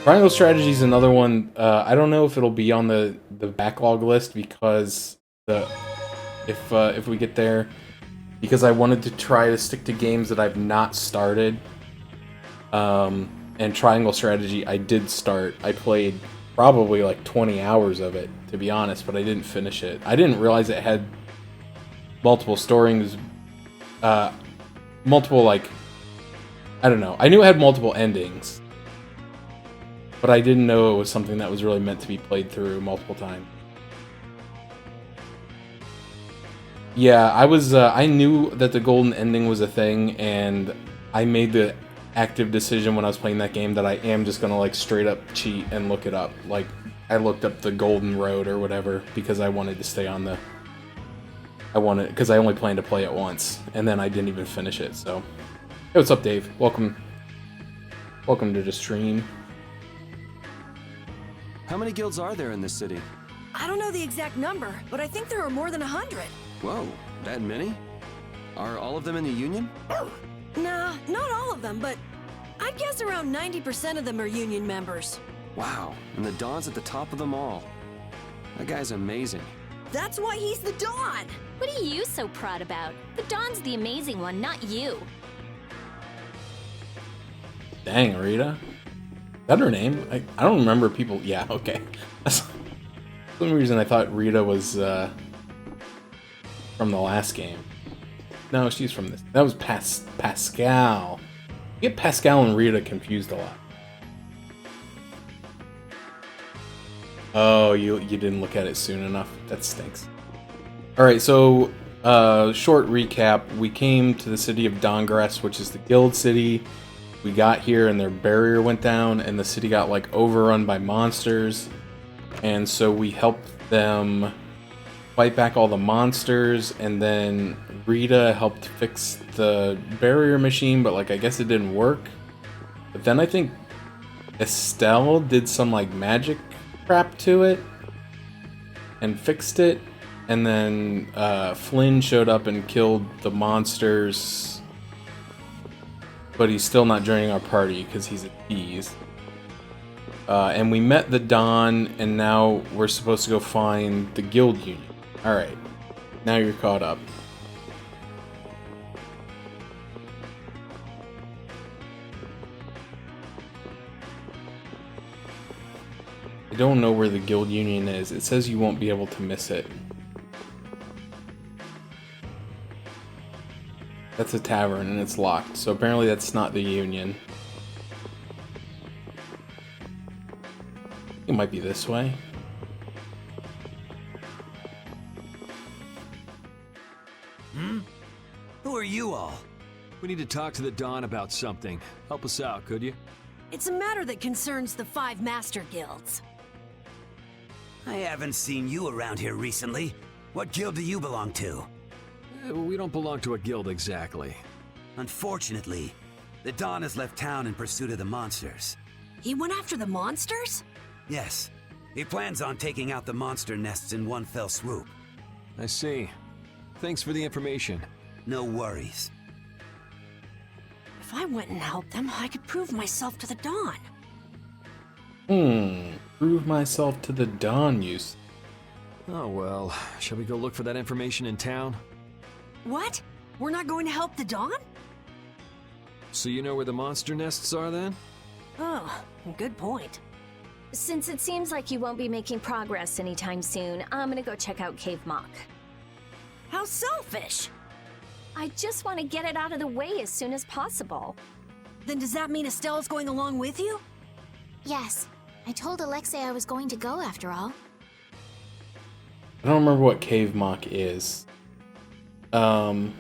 Triangle Strategy is another one. I don't know if it'll be on the backlog list because if we get there, because I wanted to try to stick to games that I've not started. And Triangle Strategy, I did start. I played probably like 20 hours of it, to be honest, but I didn't finish it. I didn't realize it had multiple stories, multiple, like, I don't know. I knew it had multiple endings, but I didn't know it was something that was really meant to be played through multiple times. Yeah, I knew that the golden ending was a thing, and I made the active decision when I was playing that game that I am just gonna, like, straight up cheat and look it up. Like, I looked up the golden road or whatever because I wanted to stay on the... because I only planned to play it once, and then I didn't even finish it, so... Hey, what's up, Dave? Welcome to the stream. How many guilds are there in this city? I don't know the exact number, but I think there are more than 100. Whoa, that many? Are all of them in the Union? Nah, not all of them, but I'd guess around 90% of them are Union members. Wow, and the Dawn's at the top of them all. That guy's amazing. That's why he's the Dawn! What are you so proud about? The Dawn's the amazing one, not you. Dang, Rita. Is that her name? I don't remember people... Yeah, okay. That's for some reason I thought Rita was from the last game. No, she's from this. That was Pascal. You get Pascal and Rita confused a lot. Oh, you didn't look at it soon enough. That stinks. Alright, so short recap. We came to the city of Dongress, which is the guild city. We got here and their barrier went down and the city got, like, overrun by monsters. And so we helped them fight back all the monsters, and then Rita helped fix the barrier machine, but, like, I guess it didn't work. But then I think Estelle did some, like, magic crap to it and fixed it, and then Flynn showed up and killed the monsters, but he's still not joining our party because he's a tease. And we met the Dawn, and now we're supposed to go find the guild union. Alright, now you're caught up. I don't know where the guild union is. It says you won't be able to miss it. That's a tavern, and it's locked, so apparently that's not the union. It might be this way. Who are you all? We need to talk to the Dawn about something. Help us out, could you? It's a matter that concerns the 5 master guilds. I haven't seen you around here recently. What guild do you belong to? We don't belong to a guild exactly. Unfortunately, the Dawn has left town in pursuit of the monsters. He went after the monsters? Yes, he plans on taking out the monster nests in one fell swoop. I see. Thanks for the information. No worries. If I went and helped them, I could prove myself to the Dawn. Prove myself to the Dawn, you... Oh well, shall we go look for that information in town? What? We're not going to help the Dawn? So you know where the monster nests are then? Oh, good point. Since it seems like you won't be making progress anytime soon, I'm gonna go check out Cave Mock. How selfish! I just want to get it out of the way as soon as possible. Then does that mean Estelle's going along with you? Yes. I told Alexei I was going to go after all. I don't remember what Cave Mock is. I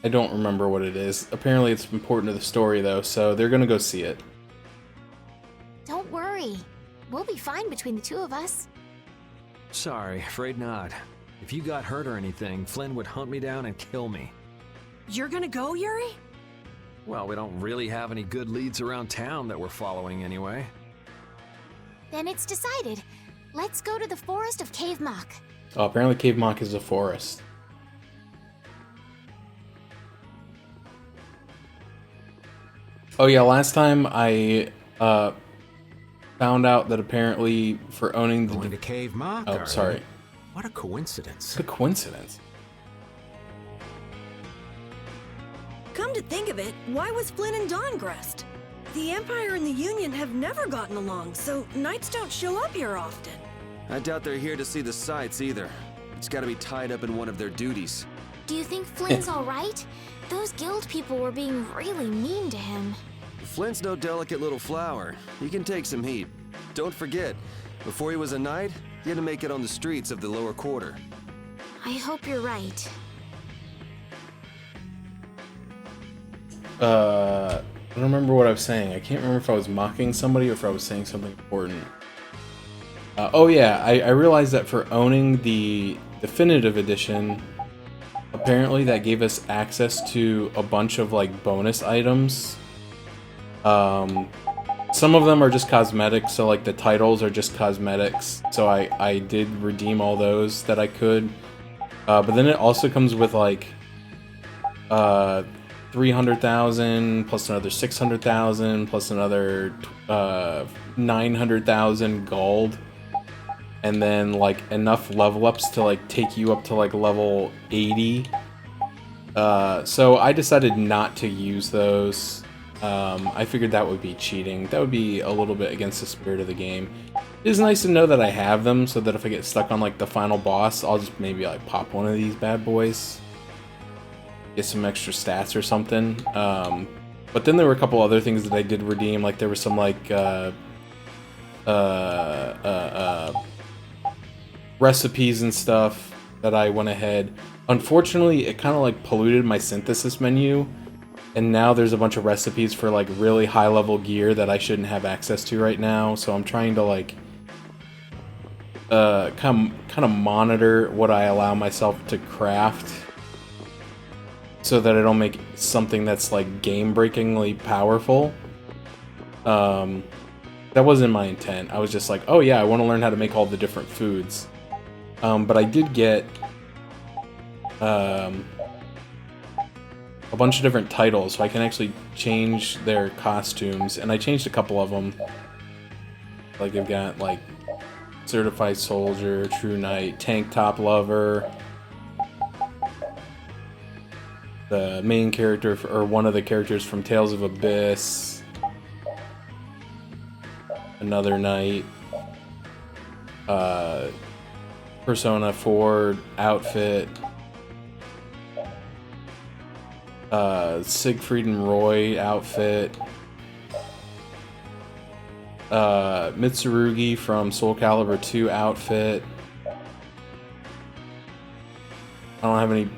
don't remember what it is. Apparently it's important to the story, though, so they're gonna go see it. Don't worry. We'll be fine between the two of us. Sorry, afraid not. If you got hurt or anything, Flynn would hunt me down and kill me. You're gonna go, Yuri? Well, we don't really have any good leads around town that we're following anyway. Then it's decided. Let's go to the forest of Cave Mock. Oh, apparently Cave Mock is a forest. Oh yeah, last time I found out that apparently for owning Going to the... Cave Mock, Oh, are sorry. you? What a coincidence. It's a coincidence. Come to think of it, why was Flynn in Dawngrest? The Empire and the Union have never gotten along, so knights don't show up here often. I doubt they're here to see the sights either. It's gotta be tied up in one of their duties. Do you think Flynn's alright? Those guild people were being really mean to him. Flint's no delicate little flower. He can take some heat. Don't forget, before he was a knight, he had to make it on the streets of the lower quarter. I hope you're right. I don't remember what I was saying. I can't remember if I was mocking somebody or if I was saying something important. Oh yeah, I realized that for owning the definitive edition, apparently that gave us access to a bunch of like bonus items. Some of them are just cosmetics, so like the titles are just cosmetics. So I did redeem all those that I could. But then it also comes with like 300,000 plus another 600,000 plus another 900,000 gold, and then like enough level ups to like take you up to like level 80. So I decided not to use those. I figured that would be cheating. That would be a little bit against the spirit of the game. It is nice to know that I have them, so that if I get stuck on like the final boss, I'll just maybe like pop one of these bad boys, get some extra stats or something. But then there were a couple other things that I did redeem. Like there was some like recipes and stuff that I went ahead. Unfortunately, it kind of like polluted my synthesis menu, and now there's a bunch of recipes for like really high level gear that I shouldn't have access to right now. So I'm trying to like kind of monitor what I allow myself to craft, so that I don't make something that's like game-breakingly powerful. That wasn't my intent. I was just like, oh yeah, I want to learn how to make all the different foods. But I did get a bunch of different titles, so I can actually change their costumes, and I changed a couple of them. Like I've got like Certified Soldier, True Knight, Tank Top Lover, the main character, or one of the characters from Tales of Abyss, another knight, Persona 4 outfit, Siegfried and Roy outfit, Mitsurugi from Soul Calibur 2 outfit. I don't have any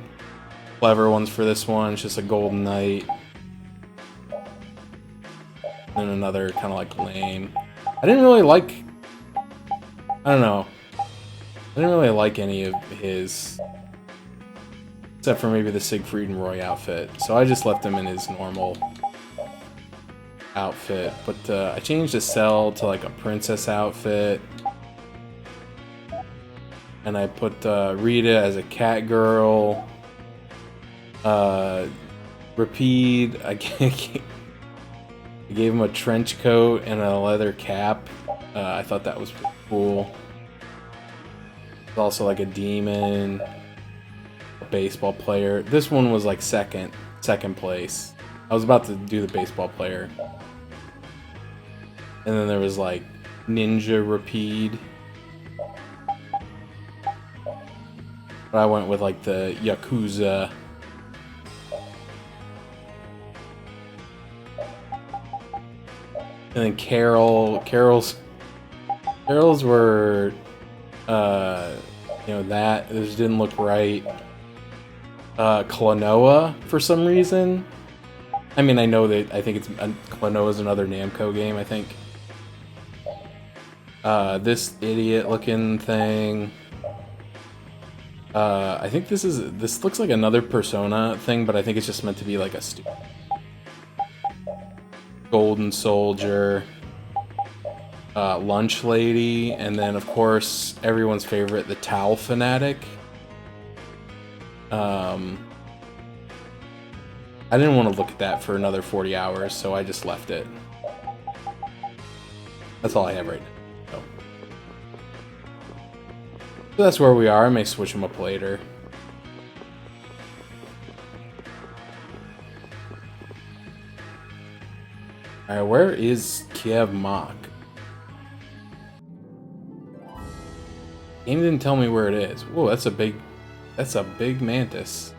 clever ones for this one. It's just a golden knight. And another kind of like lame. I didn't really like... I don't know. I didn't really like any of his... except for maybe the Siegfried and Roy outfit. So I just left him in his normal outfit. But I changed the Cell to like a princess outfit. And I put Rita as a cat girl. Rapide, I gave him a trench coat and a leather cap. I thought that was pretty cool. There's also like a demon, a baseball player. This one was like second place. I was about to do the baseball player. And then there was like Ninja Rapide. But I went with like the Yakuza. And then Carol's were, you know, that this didn't look right. Klonoa for some reason. I mean, I know that I think it's Klonoa's another Namco game. I think. This idiot-looking thing. I think this looks like another Persona thing, but I think it's just meant to be like a stupid Golden Soldier, Lunch Lady, and then of course everyone's favorite, the Towel Fanatic. I didn't want to look at that for another 40 hours, so I just left it. That's all I have right now. So that's where we are. I may switch them up later. Alright, where is Kiev Mach? Game didn't tell me where it is. Whoa, that's a big mantis.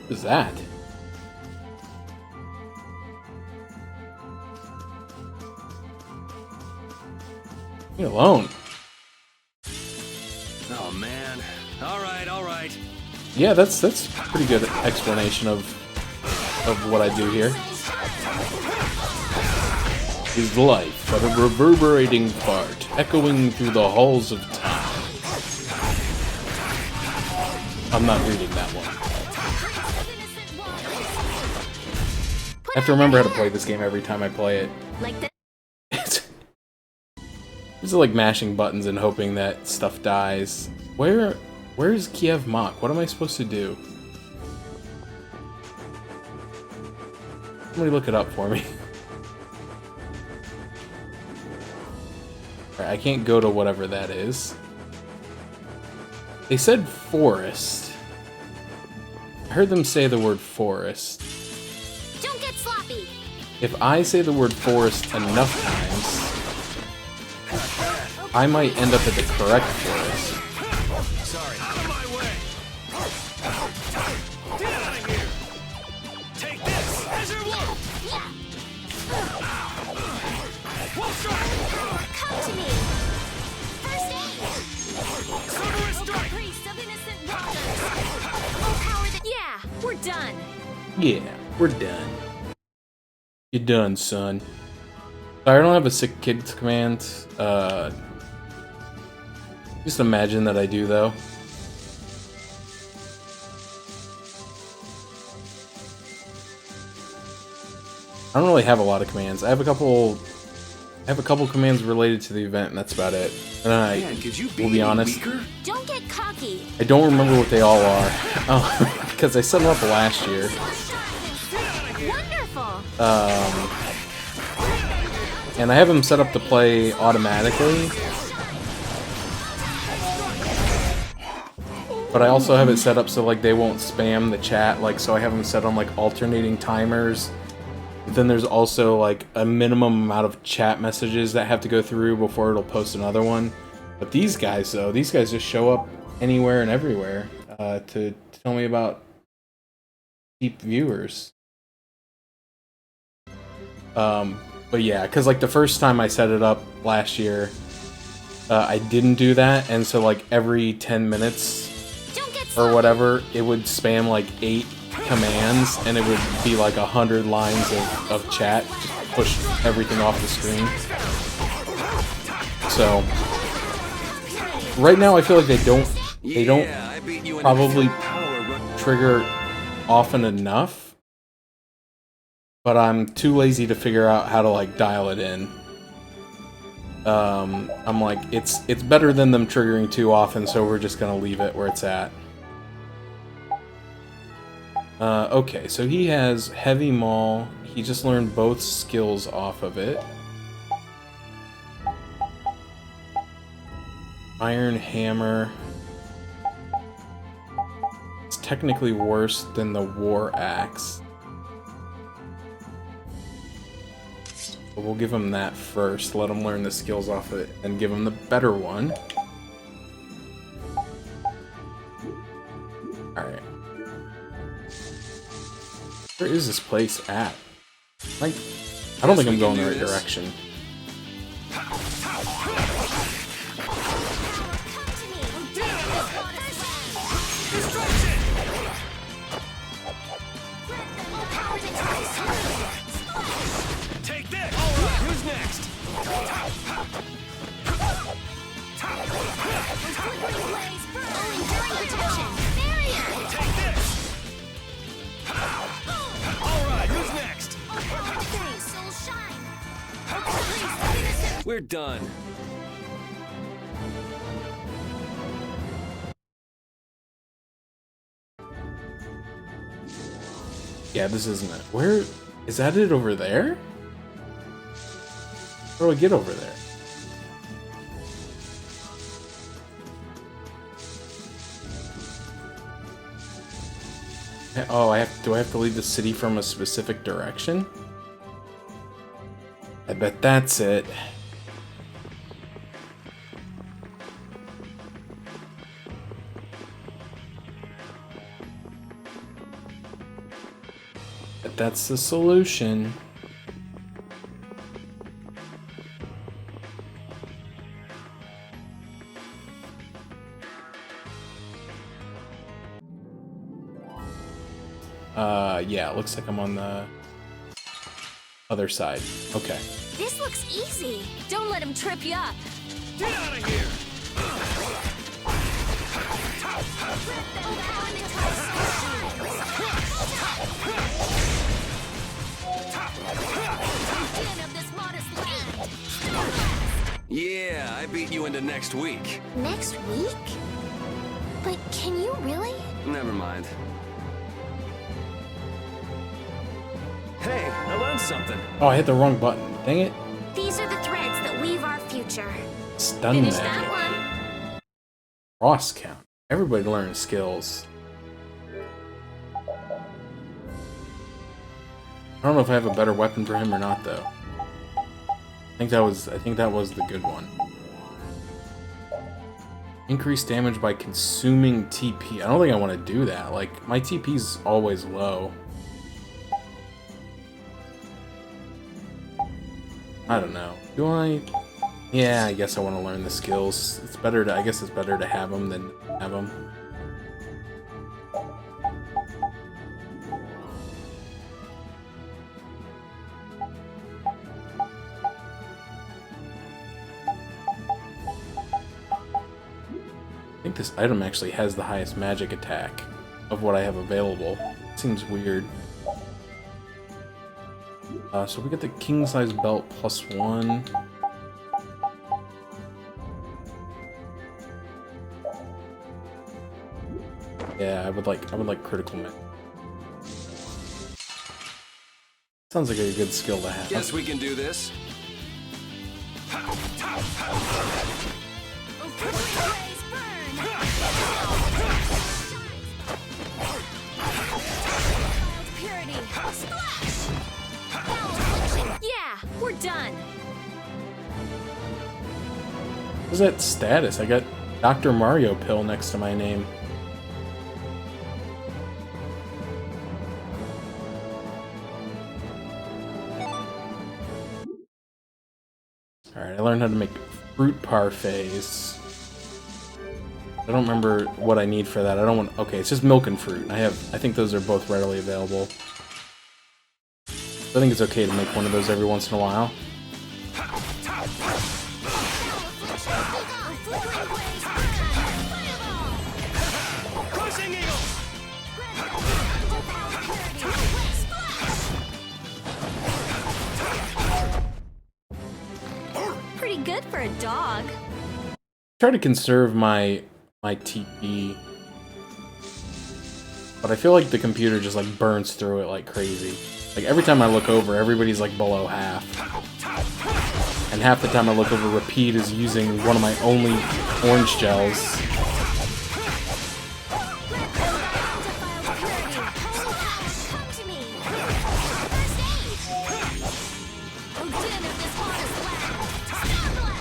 What is that? Leave me alone. Oh man. All right. Yeah, that's pretty good explanation of what I do here. Is life but a reverberating fart, echoing through the halls of time. I'm not reading that one. I have to remember how to play this game every time I play it. Like that. It's like mashing buttons and hoping that stuff dies. Where's Kiev Mach? What am I supposed to do? Somebody look it up for me. Alright, I can't go to whatever that is. They said forest. I heard them say the word forest. Don't get sloppy. If I say the word forest enough times, I might end up at the correct forest. Sorry. Out of my way. Get out of here. Take this. Measure one. Wolf strike. Come to me. First aid. Sorcerer's strike. Priest of innocent waters. Oh, power that. Yeah, we're done. Yeah, we're done. You're done, son. Sorry, I don't have a sick kids command. Just imagine that I do, though. I don't really have a lot of commands. I have a couple commands related to the event, and that's about it. And I will be honest, Don't get cocky. I don't remember what they all are. Oh, because I set them up last year. Wonderful. And I have them set up to play automatically. But I also have it set up so like they won't spam the chat, like so I have them set on like alternating timers. But then there's also like a minimum amount of chat messages that have to go through before it'll post another one. But these guys though, these guys just show up anywhere and everywhere to tell me about deep viewers. But yeah, because like the first time I set it up last year, I didn't do that, and so like every 10 minutes or whatever, it would spam like 8 commands, and it would be like 100 lines of chat, just push everything off the screen. So right now, I feel like they don't probably trigger often enough, but I'm too lazy to figure out how to like dial it in. I'm like, it's better than them triggering too often, so we're just gonna leave it where it's at. Okay, so he has Heavy Maul. He just learned both skills off of it. Iron Hammer. It's technically worse than the War Axe. But we'll give him that first, let him learn the skills off of it, and give him the better one. Alright. Where is this place at? Like, I don't think I'm going the right direction. Take this. All right, who's next? Take this. All right, who's next? Soul shine. We're done. Yeah, this isn't it. Where is that? It over there? How do I get over there? Oh, do I have to leave the city from a specific direction? I bet that's it. But that's the solution. Yeah, it looks like I'm on the other side. Okay. This looks easy. Don't let him trip you up. Get out of here! Yeah, I beat you into next week. Next week? But can you really? Never mind. Hey, I learned something. Oh, I hit the wrong button. Dang it. These are the threads that weave our future. Stun Finish magic. that one. Cross count. Everybody learns skills. I don't know if I have a better weapon for him or not, though. I think that was the good one. Increase damage by consuming TP. I don't think I want to do that. Like, my TP's always low. I don't know. Do I? Yeah, I guess I want to learn the skills. It's better to. I guess it's better to have them than have them. I think this item actually has the highest magic attack of what I have available. Seems weird. So we get the king size belt +1. Yeah, I would like critical magic. Sounds like a good skill to have. Guess we can do this. Yeah, we're done. What's that status? I got Dr. Mario pill next to my name. Alright, I learned how to make fruit parfaits. I don't remember what I need for that. I don't want... Okay, it's just milk and fruit. I think those are both readily available. I think it's okay to make one of those every once in a while. Pretty good for a dog. Try to conserve my TP, but I feel like the computer just like burns through it like crazy. Like every time I look over, everybody's like below half, and half the time I look over, Repeat is using one of my only orange gels.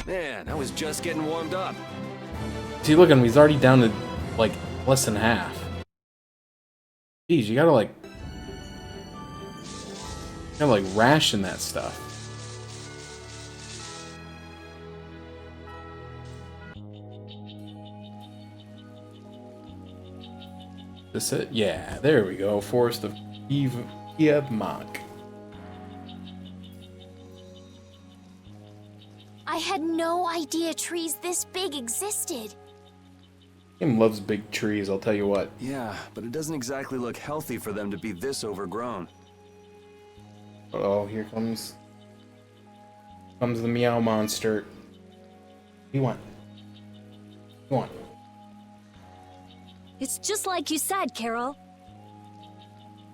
Man, I was just getting warmed up. See, look at him. He's already down to like less than half. Jeez, you gotta ration that stuff. This it? Yeah, there we go. Forest of Piedmont. I had no idea trees this big existed. Game loves big trees, I'll tell you what. Yeah, but it doesn't exactly look healthy for them to be this overgrown. Oh, here comes the meow monster. What do you want? Go on. It's just like you said, Carol.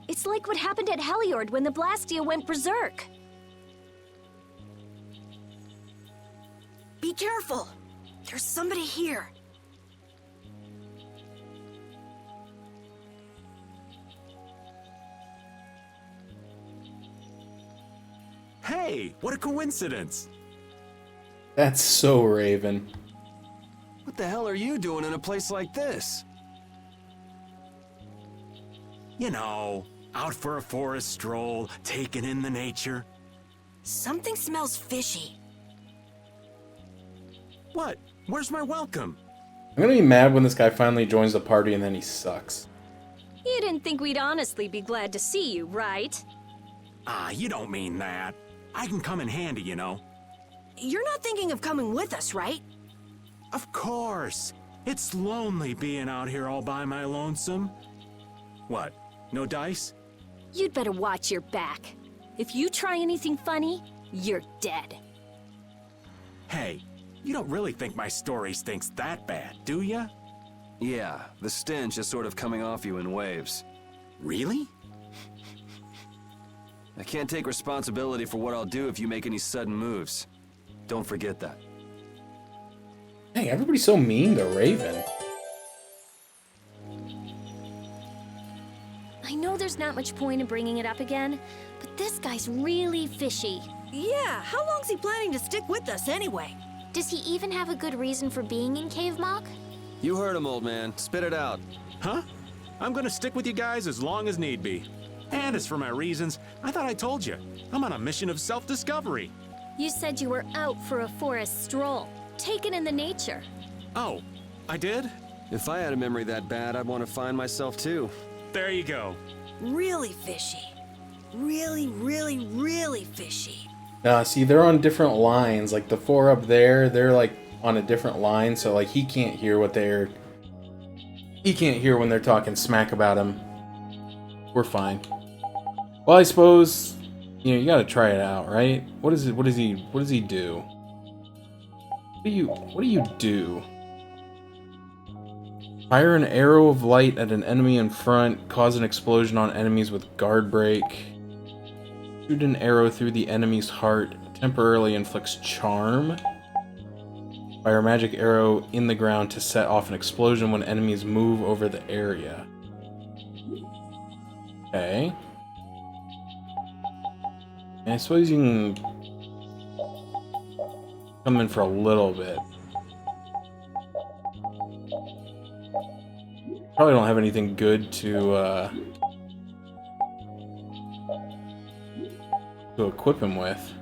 It It's like what happened at Heliord when the Blastia went berserk. Be careful! There's somebody here. Hey, what a coincidence! That's so Raven. What the hell are you doing in a place like this? You know, out for a forest stroll, taking in the nature. Something smells fishy. What? Where's my welcome? I'm gonna be mad when this guy finally joins the party and then he sucks. You didn't think we'd honestly be glad to see you, right? Ah, you don't mean that. I can come in handy, you know. You're not thinking of coming with us, right? Of course. It's lonely being out here all by my lonesome. What? No dice? You'd better watch your back. If you try anything funny, you're dead. Hey, you don't really think my story stinks that bad, do ya? Yeah, the stench is sort of coming off you in waves. Really? I can't take responsibility for what I'll do if you make any sudden moves. Don't forget that. Dang, everybody's so mean to Raven. I know there's not much point in bringing it up again, but this guy's really fishy. Yeah, how long's he planning to stick with us anyway? Does he even have a good reason for being in Cave Mock? You heard him, old man. Spit it out. Huh? I'm gonna stick with you guys as long as need be. And as for my reasons, I thought I told you. I'm on a mission of self-discovery. You said you were out for a forest stroll, taken in the nature. Oh, I did? If I had a memory that bad, I'd want to find myself too. There you go. Really fishy. Really, really, really fishy. See, they're on different lines. Like the four up there, they're like on a different line, so like he can't hear what they're... He can't hear when they're talking smack about him. We're fine. Well, I suppose, you know, you gotta try it out, right? What is it? What does he do? What do you do? Fire an arrow of light at an enemy in front, cause an explosion on enemies with guard break. Shoot an arrow through the enemy's heart, temporarily inflicts charm. Fire a magic arrow in the ground to set off an explosion when enemies move over the area. Okay. And I suppose you can come in for a little bit. Probably don't have anything good to equip him with.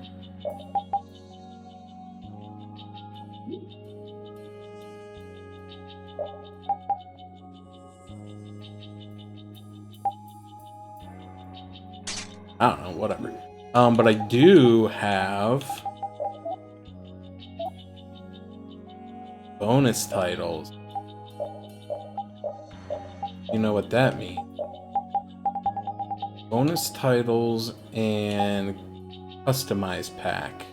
I don't know, whatever. But I do have bonus titles. You know what that means. Bonus titles and customized pack.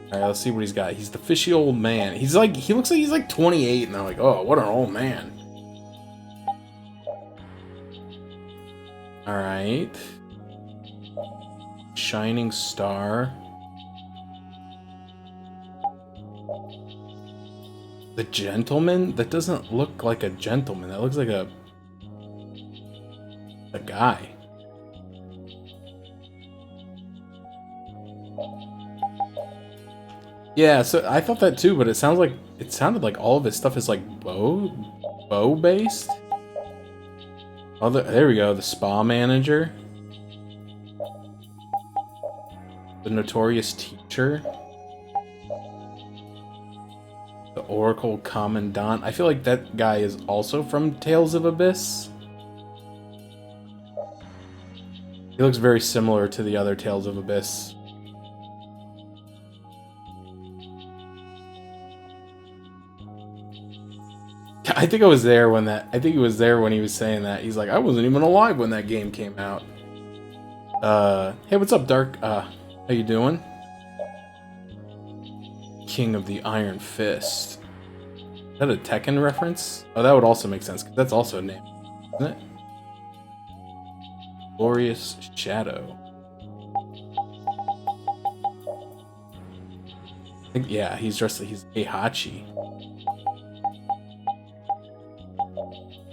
Alright, let's see what he's got. He's the fishy old man. He looks like he's like 28, and I'm like, oh, what an old man. Alright. Shining star. The gentleman? That doesn't look like a gentleman. That looks like a guy. Yeah, so I thought that too, but it sounded like all of his stuff is like bow based. Oh, there we go. The spa manager, the notorious teacher, the Oracle Commandant. I feel like that guy is also from Tales of Abyss. He looks very similar to the other Tales of Abyss. I think I was there when he was saying that. He's like, I wasn't even alive when that game came out. Hey, what's up, Dark? How you doing? King of the Iron Fist. Is that a Tekken reference? Oh, that would also make sense, because that's also a name, isn't it? Glorious Shadow. I think, yeah, he's Heihachi.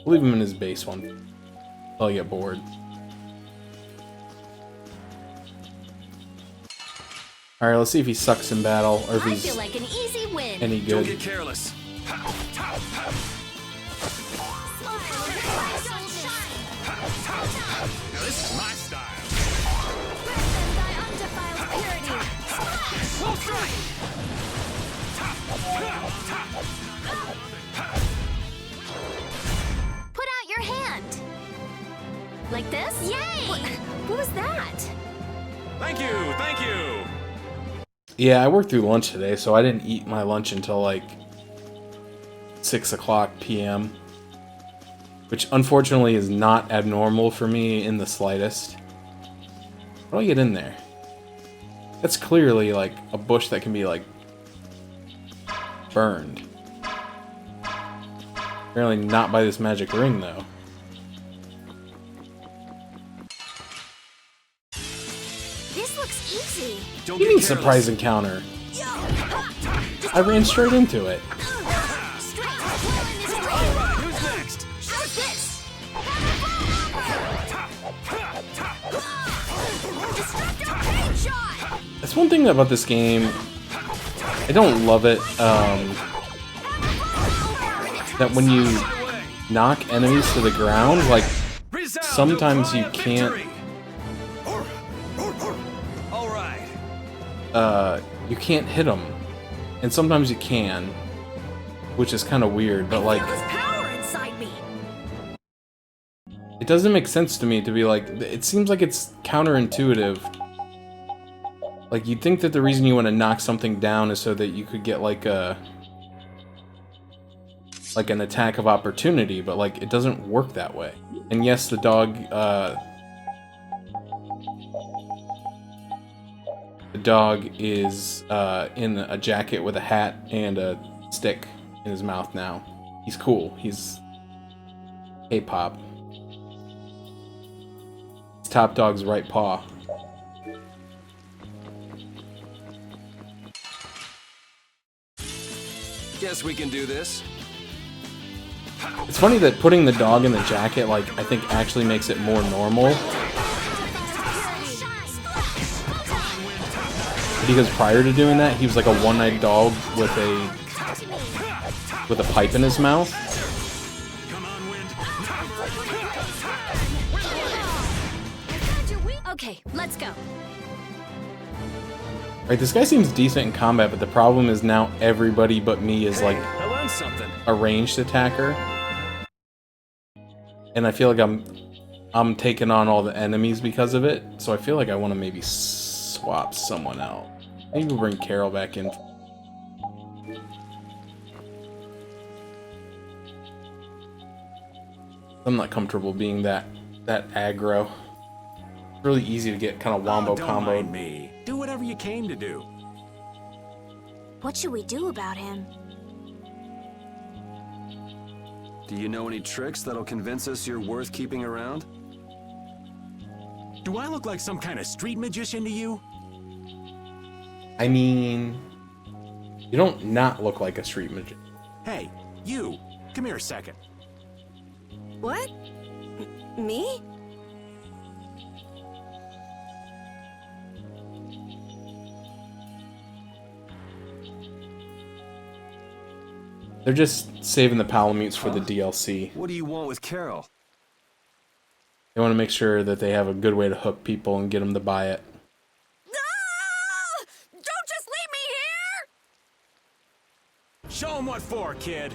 Leave him in his base one. I'll get bored. Alright, let's see if he sucks in battle, or if I he's feel like an easy win. any Don't good. get careless. Now this is my style. Thy undefiled purity. Full strike. Put out your hand. Like this? Yay! What was that? Thank you, thank you. Yeah, I worked through lunch today, so I didn't eat my lunch until like 6 o'clock p.m. Which unfortunately is not abnormal for me in the slightest. How do I get in there? That's clearly like a bush that can be like burned. Apparently not by this magic ring though. This looks easy. Don't What do you get mean careless. surprise encounter? I ran straight into it. Straight. Well in this ring. Who's next? How's this? Destructo pain shot. That's one thing about this game. I don't love it. That when you knock enemies to the ground, like sometimes you can't. All right. You can't hit them, and sometimes you can, which is kind of weird. But like, Feel this power inside me. it doesn't make sense to me to be like. It seems like it's counterintuitive. Like you'd think that the reason you want to knock something down is so that you could get like an attack of opportunity, but like it doesn't work that way. And yes, the dog is in a jacket with a hat and a stick in his mouth now. He's cool. He's K-pop. It's Top Dog's right paw. Guess we can do this. It's funny that putting the dog in the jacket, like, I think actually makes it more normal. Because prior to doing that, he was like a one-eyed dog with a pipe in his mouth. Come on, wind. Okay, let's go. Right, this guy seems decent in combat, but the problem is now everybody but me is like I learned something. a ranged attacker. And I feel like I'm taking on all the enemies because of it, so I feel like I want to maybe swap someone out. Maybe we'll bring Carol back in. I'm not comfortable being that aggro. It's really easy to get kind of wombo Don't comboed. mind me. Do whatever you came to do. What should we do about him? Do you know any tricks that'll convince us you're worth keeping around? Do I look like some kind of street magician to you? I mean, you don't not look like a street magician. Hey, you. Come here a second. What? Me? They're just saving the Palamutes for the DLC. What do you want with Carol? They want to make sure that they have a good way to hook people and get them to buy it. Ah! Don't just leave me Show 'em what for, kid.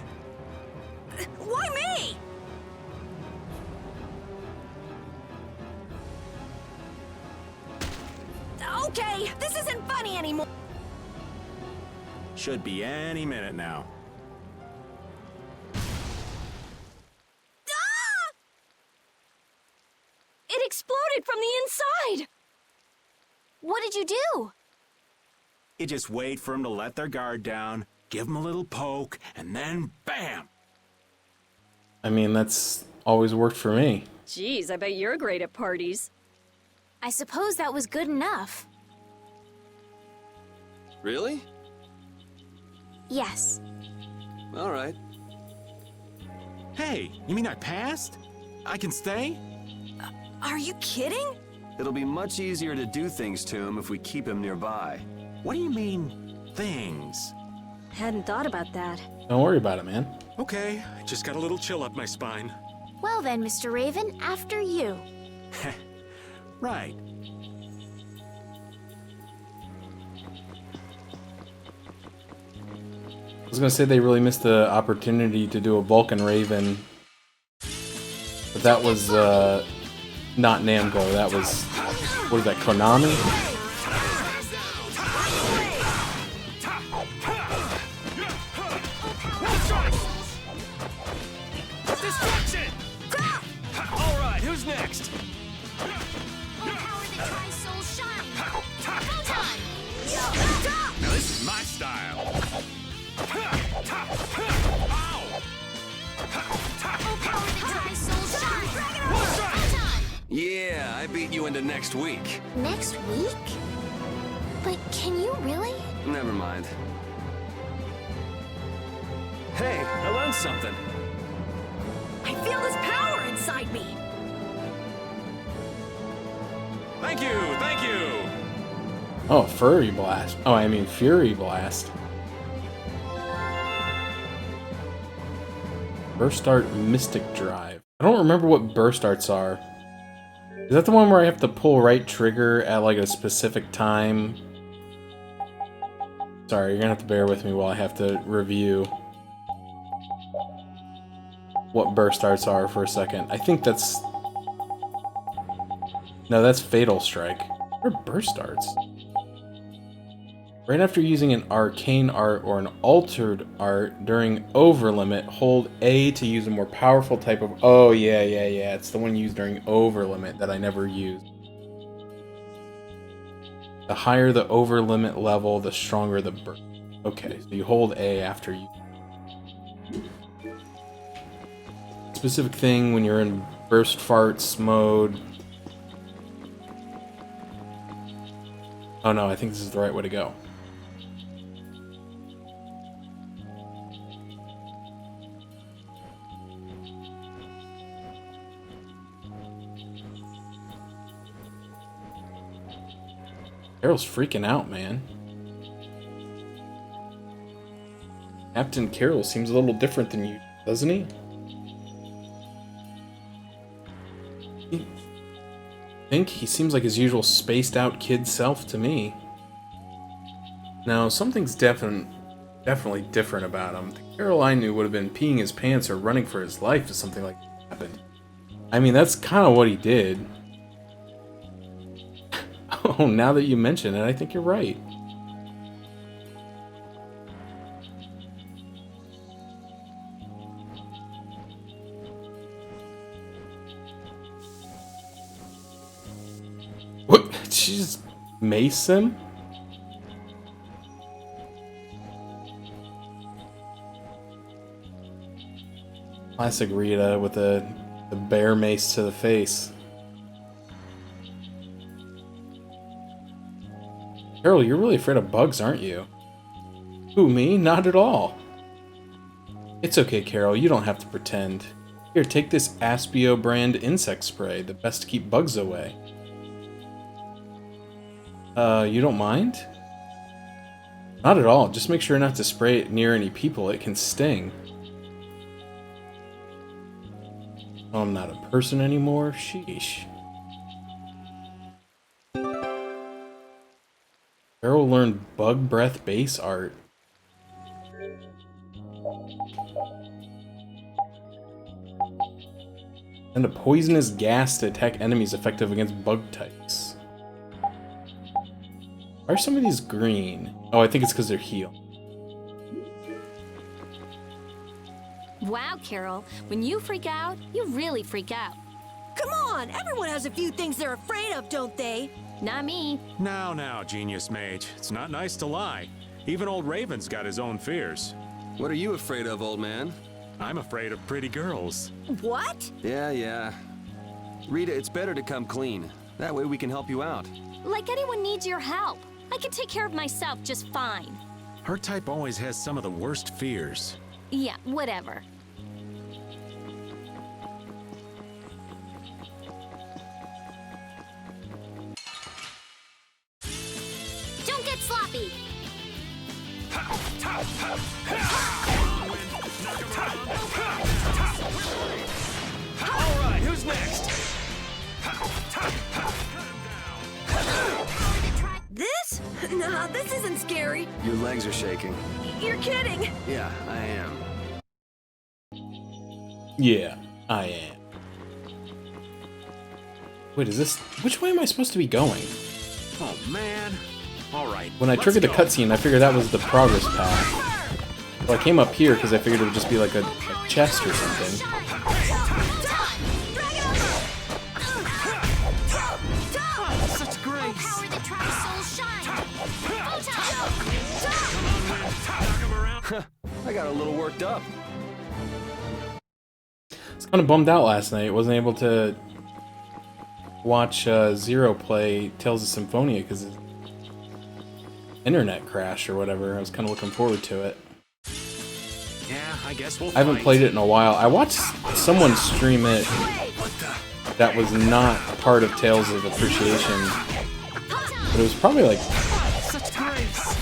here! Why me? Okay, this isn't funny anymore. Should be any minute now. Ah! It exploded from the inside. What did you do? You just wait for them to let their guard down, give them a little poke, and then bam! I mean, that's always worked for me. Geez, I bet you're great at parties. I suppose that was good enough. Really? Yes. All right. Hey, you mean I passed? I can stay? Are you kidding? It'll be much easier to do things to him if we keep him nearby. What do you mean, things? Hadn't thought about that. Don't worry about it, man. Okay, I just got a little chill up my spine. Well then, Mr. Raven, after you. Right. I was gonna say they really missed the opportunity to do a Vulcan Raven, but that was not Namco. That was, what is that, Konami? Destruction! All right, who's next? Oh, power the Tri-Soul shine! Photon! Now this is my style. Oh, power the Tri-Soul shine! Photon! Yeah, I beat you into next week. Next week? But can you really? Never mind. Hey, I learned something. I feel this power inside me. Thank you, thank you. Oh, Furry Blast. Oh, I mean Fury Blast. Burst Art Mystic Drive. I don't remember what Burst Arts are. Is that the one where I have to pull right trigger at like a specific time? Sorry, you're gonna have to bear with me while I have to review what Burst Arts are for a second. I think that's... No, that's Fatal Strike. What are Burst Arts? Right after using an arcane art or an altered art during overlimit, hold A to use a more powerful type of... Oh, yeah. It's the one used during overlimit that I never used. The higher the overlimit level, the stronger the burst. Okay, so you hold A after you... Specific thing when you're in burst farts mode. Oh no, I think this is the right way to go. Carol's freaking out, man. Captain Carol seems a little different than you, doesn't he? I think he seems like his usual spaced out kid self to me. Now, something's definitely different about him. The Carol I knew would have been peeing his pants or running for his life if something like that happened. I mean, that's kind of what he did. Oh, now that you mention it, I think you're right. What? Did she just mace him? Classic Rita with the bear mace to the face. Carol, you're really afraid of bugs, aren't you? Who, me? Not at all. It's okay, Carol. You don't have to pretend. Here, take this Aspio brand insect spray, the best to keep bugs away. You don't mind? Not at all. Just make sure not to spray it near any people. It can sting. Oh, I'm not a person anymore? Sheesh. Carol learned bug breath base art. And a poisonous gas to attack enemies effective against bug types. Why are some of these green? Oh, I think it's because they're healed. Wow, Carol, when you freak out, you really freak out. Come on, everyone has a few things they're afraid of, don't they? Not me. Now, Genius Mage. It's not nice to lie. Even old Raven's got his own fears. What are you afraid of, old man? I'm afraid of pretty girls. What? Yeah. Rita, it's better to come clean. That way we can help you out. Like anyone needs your help. I can take care of myself just fine. Her type always has some of the worst fears. Yeah, whatever. Don't get sloppy. Alright, who's next? This? Nah, this isn't scary. Your legs are shaking. You're kidding. Yeah, I am. Yeah, I am. Wait, is this... Which way am I supposed to be going? Oh, man. Alright. When I triggered the cutscene, I figured that was the progress path. Well, I came up here because I figured it would just be like a chest or something. Such grace. Power that tries soul shine. I got a little worked up. I was kind of bummed out last night. Wasn't able to watch Zero play Tales of Symphonia because his internet crashed or whatever. I was kind of looking forward to it. Yeah, I guess we'll I haven't find. played it in a while. I watched someone stream it that was not part of Tales of Appreciation, but it was probably like Such grace.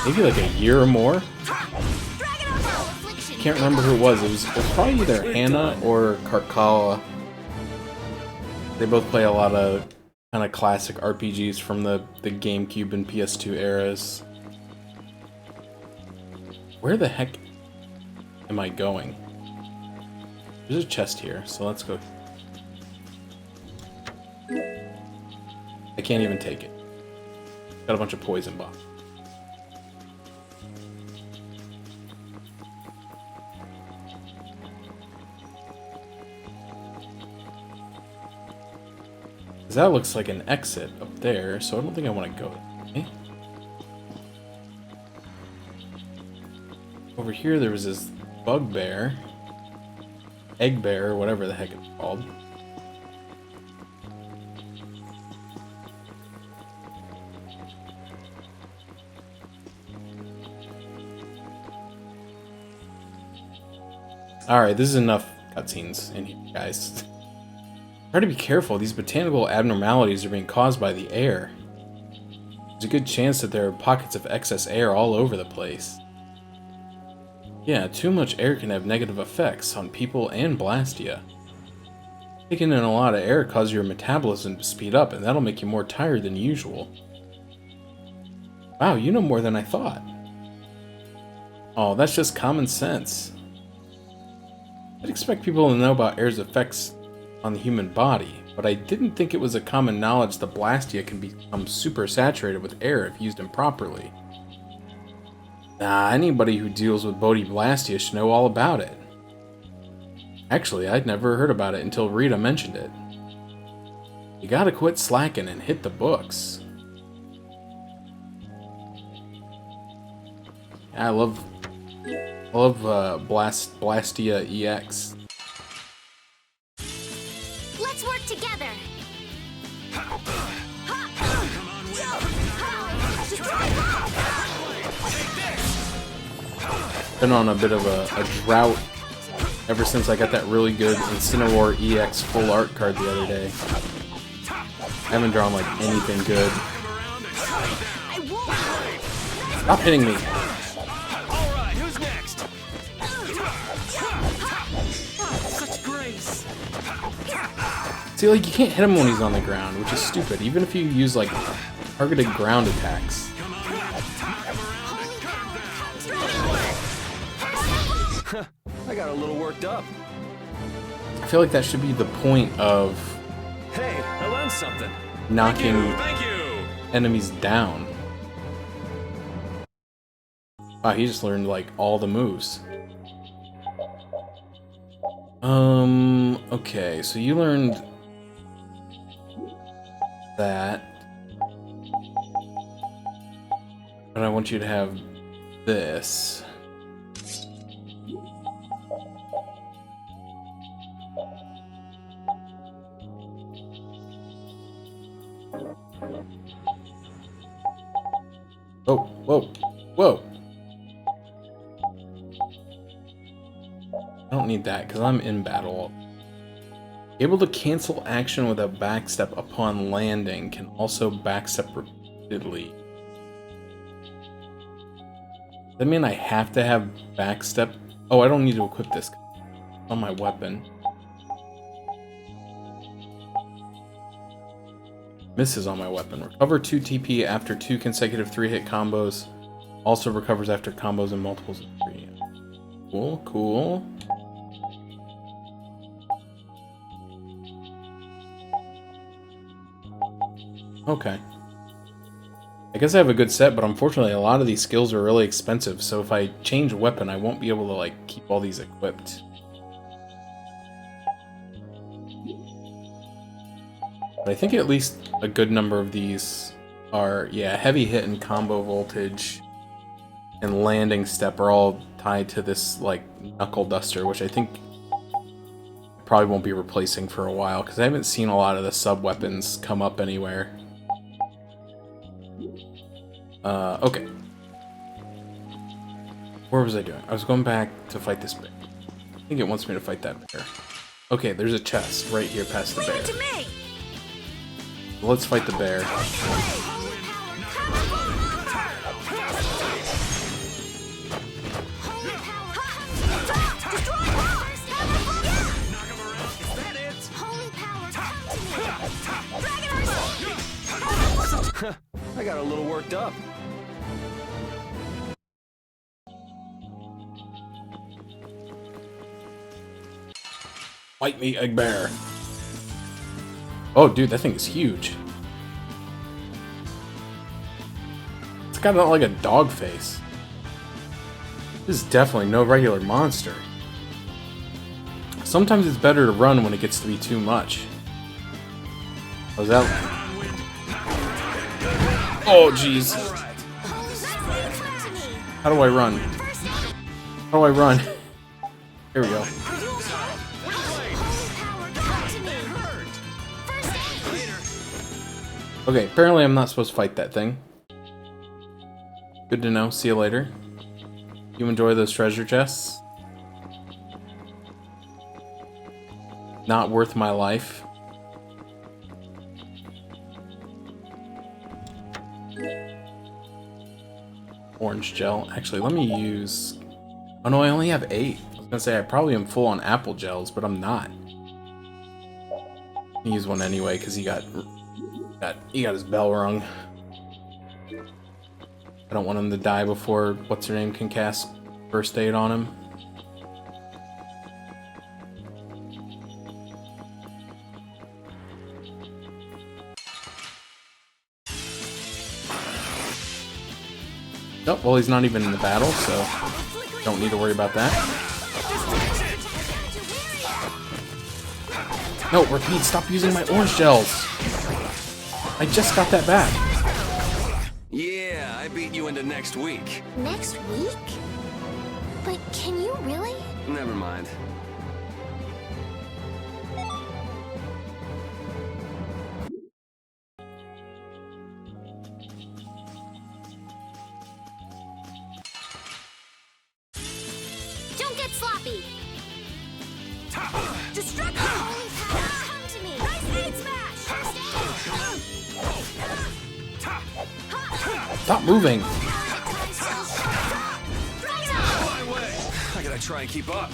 maybe like a year or more. affliction. Can't remember who it was. It was probably either Hannah or Karkala. They both play a lot of kind of classic RPGs from the GameCube and PS2 eras. Where the heck am I going? There's a chest here, so let's go. I can't even take it. Got a bunch of poison bombs. That looks like an exit up there, so I don't think I want to go. Okay. Over here there was this bugbear, egg bear, or whatever the heck it's called. Alright, this is enough cutscenes in here, guys. Try to be careful. These botanical abnormalities are being caused by the air. There's a good chance that there are pockets of excess air all over the place. Yeah, too much air can have negative effects on people and Blastia. Taking in a lot of air causes your metabolism to speed up, and that'll make you more tired than usual. Wow, you know more than I thought. Oh, that's just common sense. I'd expect people to know about air's effects on the human body, but I didn't think it was a common knowledge that Blastia can become super saturated with air if used improperly. Nah, anybody who deals with Bodhi Blastia should know all about it. Actually, I'd never heard about it until Rita mentioned it. You gotta quit slacking and hit the books. I love Blastia EX. Let's work together. Been on a bit of a drought ever since I got that really good Incineroar EX full art card the other day. I haven't drawn like anything good. Stop hitting me. Alright, who's next? Such grace. See, like, you can't hit him when he's on the ground, which is stupid, even if you use, like, targeted ground attacks. I got a little worked up. I feel like that should be the point of Hey, I learned something. knocking Thank you! enemies down. Wow, he just learned, like, all the moves. Okay, so you learned that. But I want you to have this. Oh, whoa, whoa. I don't need that because I'm in battle. Able to cancel action with a backstep upon landing, can also backstep repeatedly. Does that mean I have to have backstep? Oh, I don't need to equip this on my weapon. Misses on my weapon. Recover 2 TP after 2 consecutive 3-hit combos. Also recovers after combos and multiples of 3. Cool, cool. Okay. I guess I have a good set, but unfortunately a lot of these skills are really expensive, so if I change weapon, I won't be able to, like, keep all these equipped. But I think at least a good number of these are, yeah, heavy hit and combo voltage and landing step are all tied to this, like, knuckle duster, which I think I probably won't be replacing for a while, because I haven't seen a lot of the sub-weapons come up anywhere. Okay. Where was I doing? I was going back to fight this bear. I think it wants me to fight that bear. Okay, there's a chest right here past the bear. Let's fight the bear. I got a little worked up. Fight me, egg bear. Oh, dude, that thing is huge. It's got like a dog face. This is definitely no regular monster. Sometimes it's better to run when it gets to be too much. Was that? Oh, jeez. How do I run? How do I run? Here we go. Okay, apparently I'm not supposed to fight that thing. Good to know. See you later. You enjoy those treasure chests? Not worth my life. Orange gel. Actually, let me use... Oh no, I only have 8. I was gonna say I probably am full on apple gels, but I'm not. I'll use one anyway, because he got his bell rung. I don't want him to die before what's-her-name can cast first aid on him. Oh, well, he's not even in the battle, so don't need to worry about that. No, repeat, stop using my orange gels. I just got that back. Yeah, I beat you into next week. Next week? But can you really? Never mind. Don't get sloppy. Destruction! Holy power, come to me! Nice aid smash! Stop moving. I gotta try and keep up.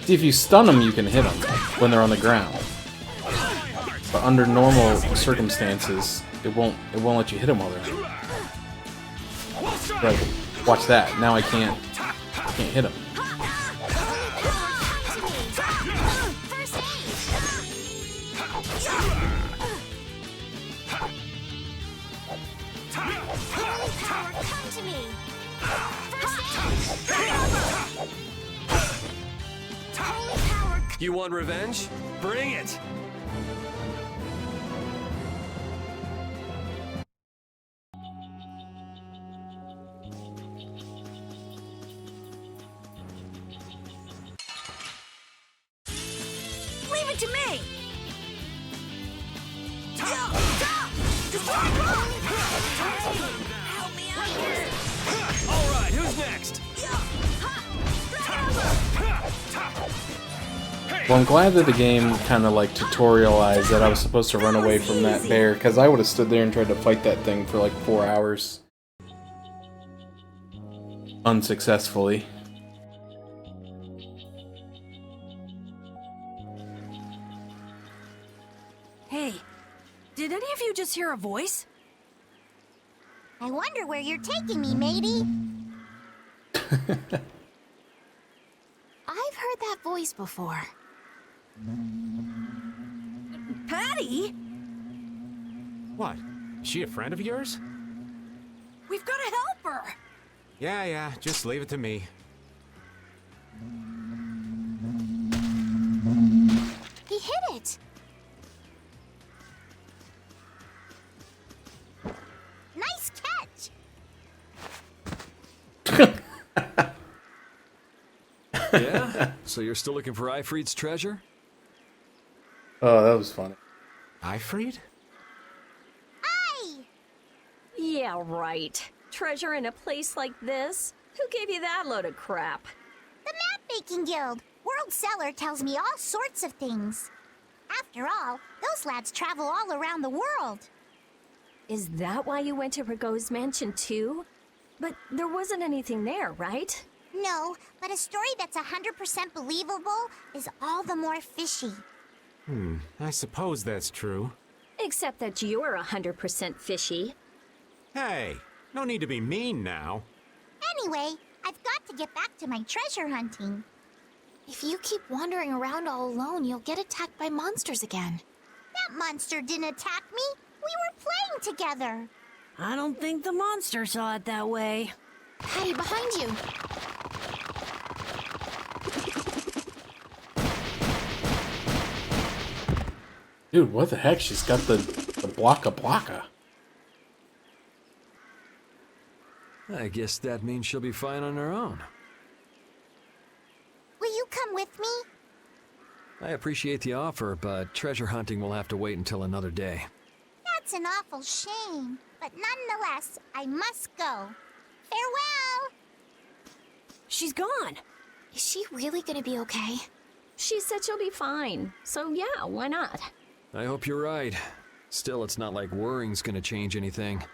See, if you stun them, you can hit them when they're on the ground. But under normal circumstances, it won't let you hit them while they're on. Right, watch that. Now I can't hit them. Holy power! You want revenge? Bring it! Leave it to me! Help me out here! Alright, who's next? Well, I'm glad that the game kind of like tutorialized that I was supposed to run away from that bear, because I would have stood there and tried to fight that thing for like 4 hours. Unsuccessfully. Hey, did any of you just hear a voice? I wonder where you're taking me, matey. I've heard that voice before. Patty? What? Is she a friend of yours? We've got to help her! Yeah, just leave it to me. He hit it. Nice catch. Yeah? So you're still looking for Ifrit's treasure? Oh, that was funny. Ifrit? Aye. Yeah, right. Treasure in a place like this? Who gave you that load of crap? The Map Making Guild. World Cellar tells me all sorts of things. After all, those lads travel all around the world. Is that why you went to Rago's mansion too? But there wasn't anything there, right? No, but a story that's 100% believable is all the more fishy. I suppose that's true. Except that you're 100% fishy. Hey, no need to be mean now. Anyway, I've got to get back to my treasure hunting. If you keep wandering around all alone, you'll get attacked by monsters again. That monster didn't attack me. We were playing together. I don't think the monster saw it that way. Patty, behind you! Dude, what the heck? She's got the blocka. I guess that means she'll be fine on her own. Will you come with me? I appreciate the offer, but treasure hunting will have to wait until another day. That's an awful shame. But nonetheless, I must go. Farewell! She's gone. Is she really gonna be okay? She said she'll be fine. So yeah, why not? I hope you're right. Still, it's not like worrying's gonna change anything.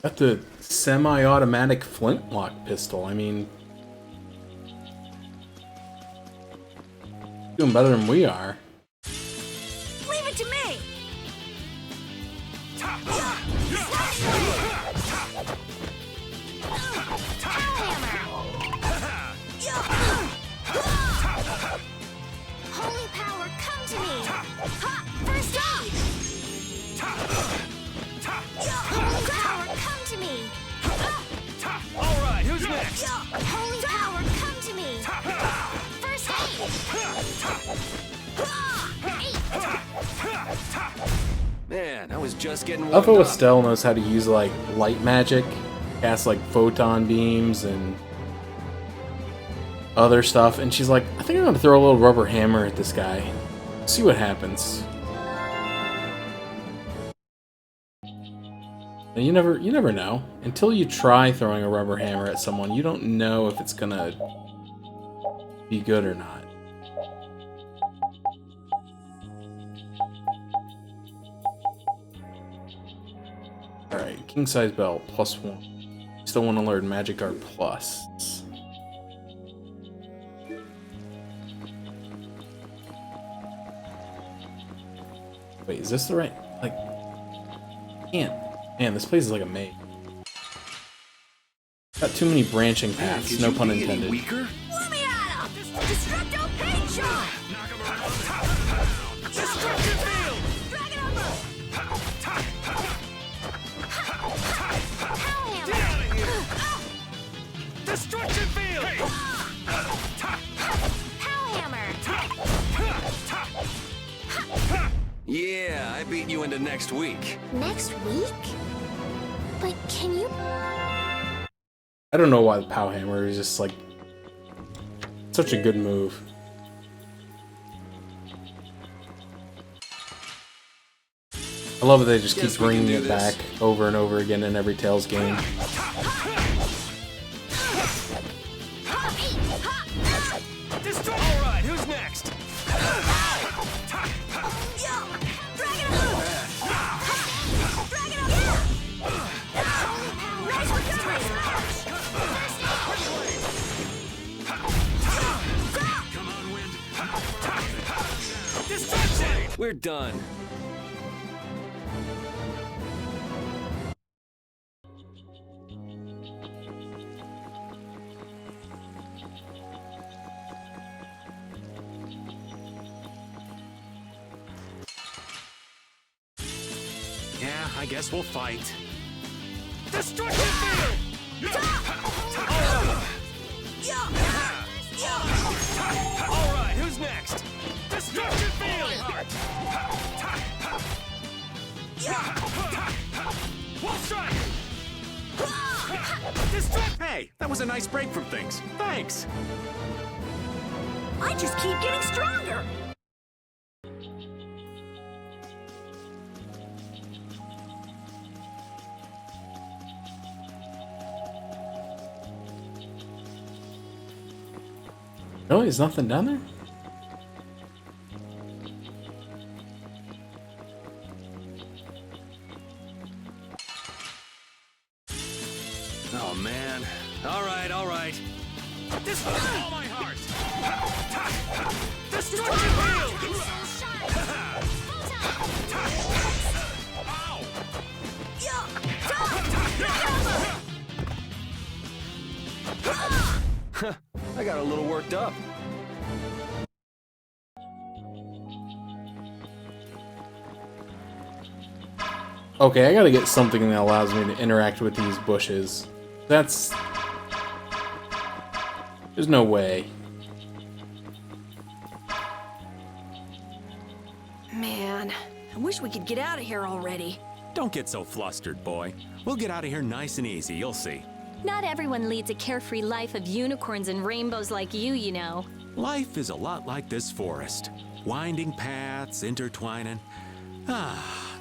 Got the semi-automatic flintlock pistol. I mean, doing better than we are. Leave it to me! Holy power, come to me! First aid! Holy power, come to me! Alright, who's next? Holy power, come to me! First aid! Man, I was just getting I love how warmed up. Estelle knows how to use like light magic, cast like photon beams and other stuff, and she's like, I think I'm gonna throw a little rubber hammer at this guy. See what happens. And you never know. Until you try throwing a rubber hammer at someone, you don't know if it's gonna be good or not. Alright, king size belt, +1. Still want to learn magic art plus. Wait, is this the right, like, can't. Man, this place is like a maze. Got too many branching paths, no pun intended. Weaker? Let me at him! Destructo paint shot! Destructive field! Dragon over! next week. Next week? But can you... I don't know why the POW hammer is just like such a good move. I love that they just keep bringing it back over and over again in every Tales game. Alright, who's next? We're done. Yeah, I guess we'll fight. Destruction field! Alright, who's next? Destruction field! Wall strike! Hey, that was a nice break from things. Thanks. I just keep getting stronger. Really? There's nothing down there? Oh man. Alright, alright. This with all my heart. Destruction field! I got a little worked up. Okay, I gotta get something that allows me to interact with these bushes. That's... There's no way. Man, I wish we could get out of here already. Don't get so flustered, boy. We'll get out of here nice and easy, you'll see. Not everyone leads a carefree life of unicorns and rainbows like you know. Life is a lot like this forest. Winding paths, intertwining.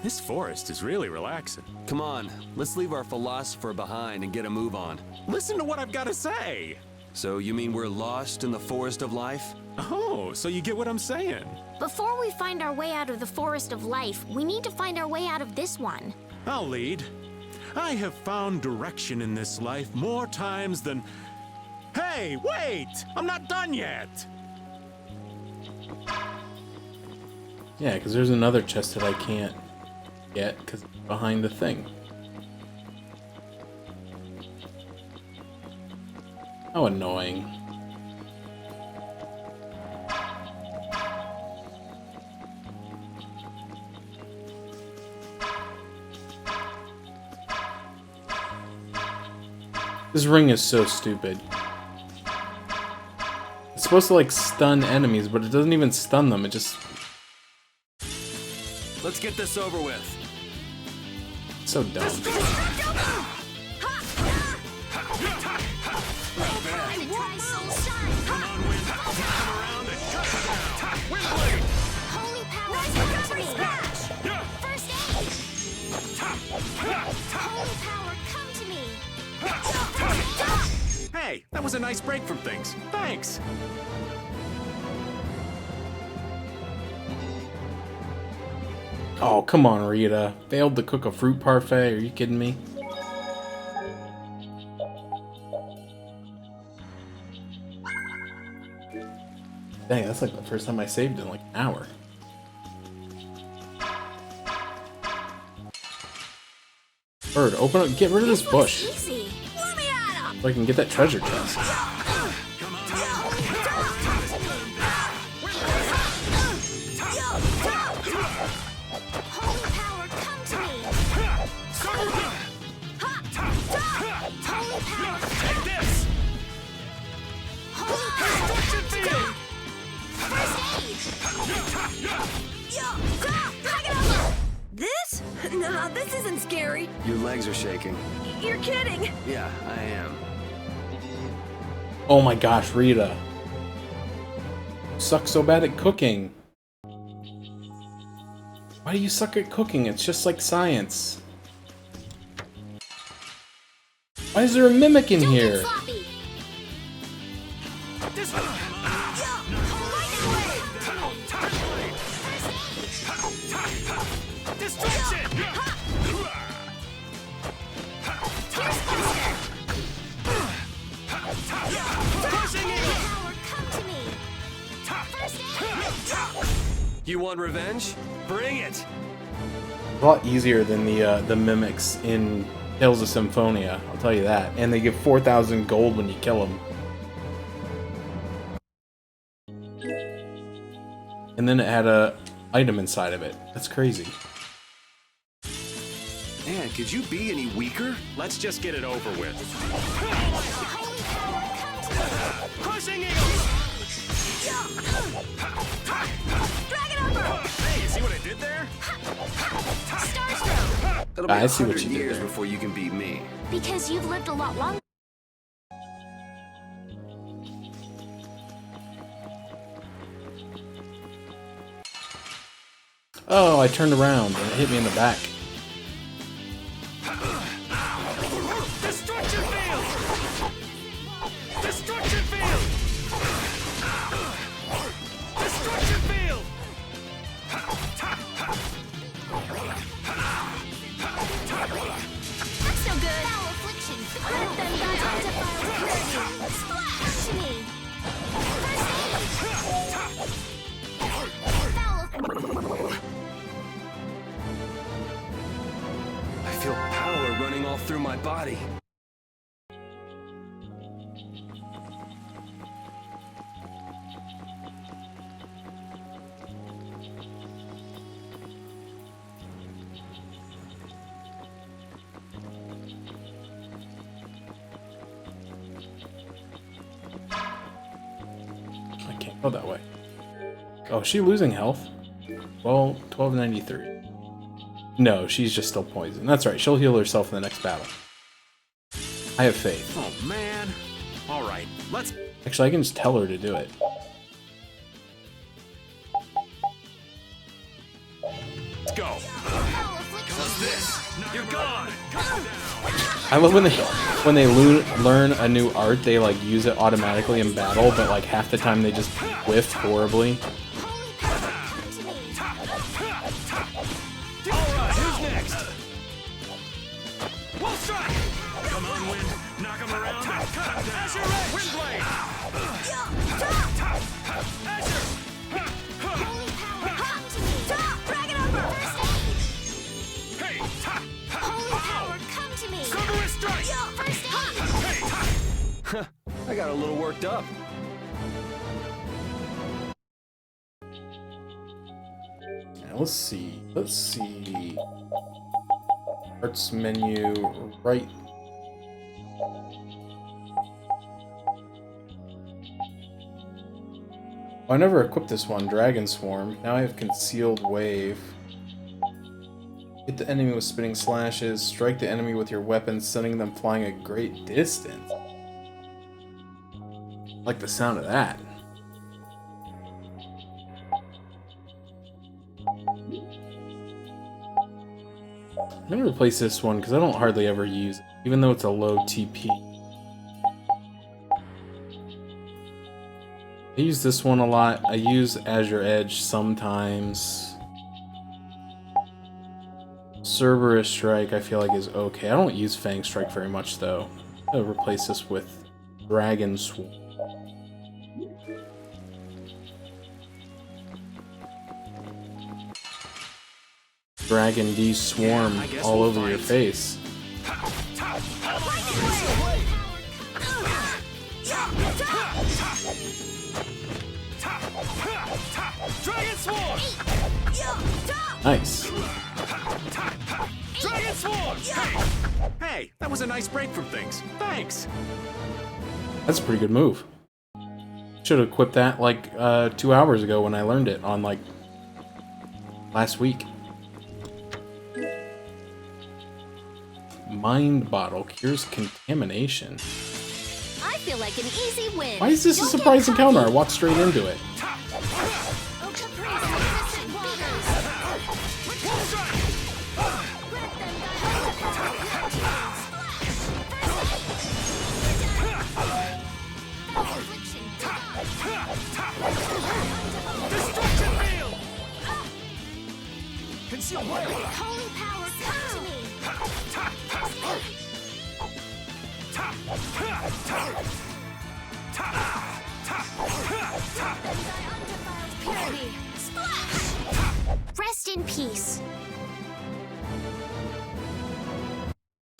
This forest is really relaxing. Come on, let's leave our philosopher behind and get a move on. Listen to what I've got to say. So you mean we're lost in the forest of life? Oh, so you get what I'm saying. Before we find our way out of the forest of life, we need to find our way out of this one. I'll lead. I have found direction in this life more times than... Hey, wait! I'm not done yet! Yeah, because there's another chest that I can't get because it's behind the thing. How annoying. This ring is so stupid. It's supposed to like stun enemies, but it doesn't even stun them, it just... Let's get this over with. So dumb. Holy power, come to me! First aid! Holy power, come to me! Hey, that was a nice break from things. Thanks! Oh, come on, Rita. Failed to cook a fruit parfait? Are you kidding me? Dang, that's like the first time I saved in like an hour. Bird, open up, get rid of this bush. Easy. Let me at him. So I can get that treasure chest. Holy power, come to me! Holy power, Take this! holy power, come to me! First aid! This? This isn't scary. Your legs are shaking. You're kidding. Yeah, I am. Oh my gosh, Rita. You suck so bad at cooking. Why do you suck at cooking? It's just like science. Why is there a mimic in here? You want revenge? Bring it! A lot easier than the mimics in Tales of Symphonia, I'll tell you that. And they give 4,000 gold when you kill them. And then it had a item inside of it. That's crazy. Man, could you be any weaker? Let's just get it over with. Crushing eagle. Dragon Upper. Hey, you see what I did there? Starstroke. It'll be I see what 100 you did years there. before you can beat me. Because you've lived a lot longer. Oh, I turned around and it hit me in the back. Destruction field! Destruction field! Destruction field! That's no good. Foul affliction. Let them die to fire Splash to me. Foul. I feel power running all through my body. I can't go that way. Oh, is she losing health? Well, 1293. No, she's just still poisoned. That's right, she'll heal herself in the next battle. I have faith. Oh, man. All right, let's... Actually, I can just tell her to do it. go. How's this? You're gone! I love when they learn a new art, they like use it automatically in battle, but like half the time they just whiff horribly. Alright, who's next? We'll strike! Come on, Wind. Knock him around. Cut him down. Azure Edge! Windblade! Azure! Dragon Upper. Hey! Holy power, come to me. Cerberus strike! First aid. Hey! I got a little worked up. Now, let's see. Arts menu, right. Oh, I never equipped this one, Dragon Swarm. Now I have Concealed Wave. Hit the enemy with spinning slashes. Strike the enemy with your weapon, sending them flying a great distance. I like the sound of that. I'm gonna replace this one because I don't hardly ever use it, even though it's a low TP. I use this one a lot. I use Azure Edge sometimes. Cerberus Strike I feel like is okay. I don't use Fang Strike very much though. I'm gonna replace this with Dragon Swarm. Dragon D Swarm all over your face. Dragon Swarm! Nice. Dragon Swarm! Hey, that was a nice break from things. Thanks. That's a pretty good move. Should have equipped that like 2 hours ago when I learned it on like last week. Mind bottle cures contamination. I feel like an easy win. Why is this a Don't get surprise encounter? I cocky. walked straight into it. Oh, Caprice, magnificent waters. Put them Destruction field. Conceal blade. Holy power, come to me. Purity. Splash. Rest in peace.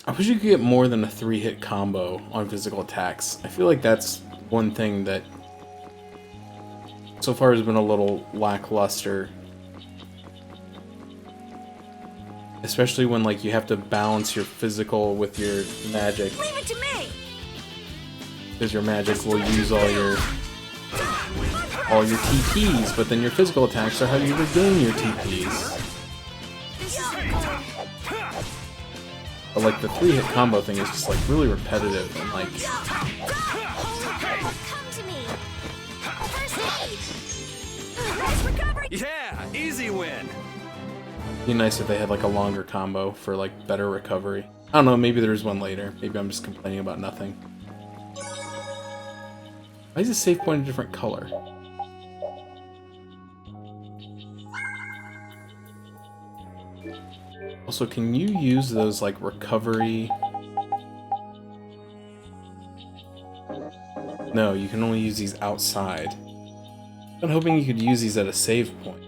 I wish you could get more than a 3-hit combo on physical attacks. I feel like that's one thing that so far has been a little lackluster. Especially when like you have to balance your physical with your magic. Leave it to me! Because your magic will use all your TPs, but then your physical attacks are how you regain your TPs. But like the 3-hit combo thing is just like really repetitive and like Come to me. First aid. Yeah, easy win. it'd be nice if they had like a longer combo for like better recovery. I don't know, maybe there's one later. Maybe I'm just complaining about nothing. Why is the save point a different color? Also, can you use those like recovery? No, you can only use these outside. I'm hoping you could use these at a save point.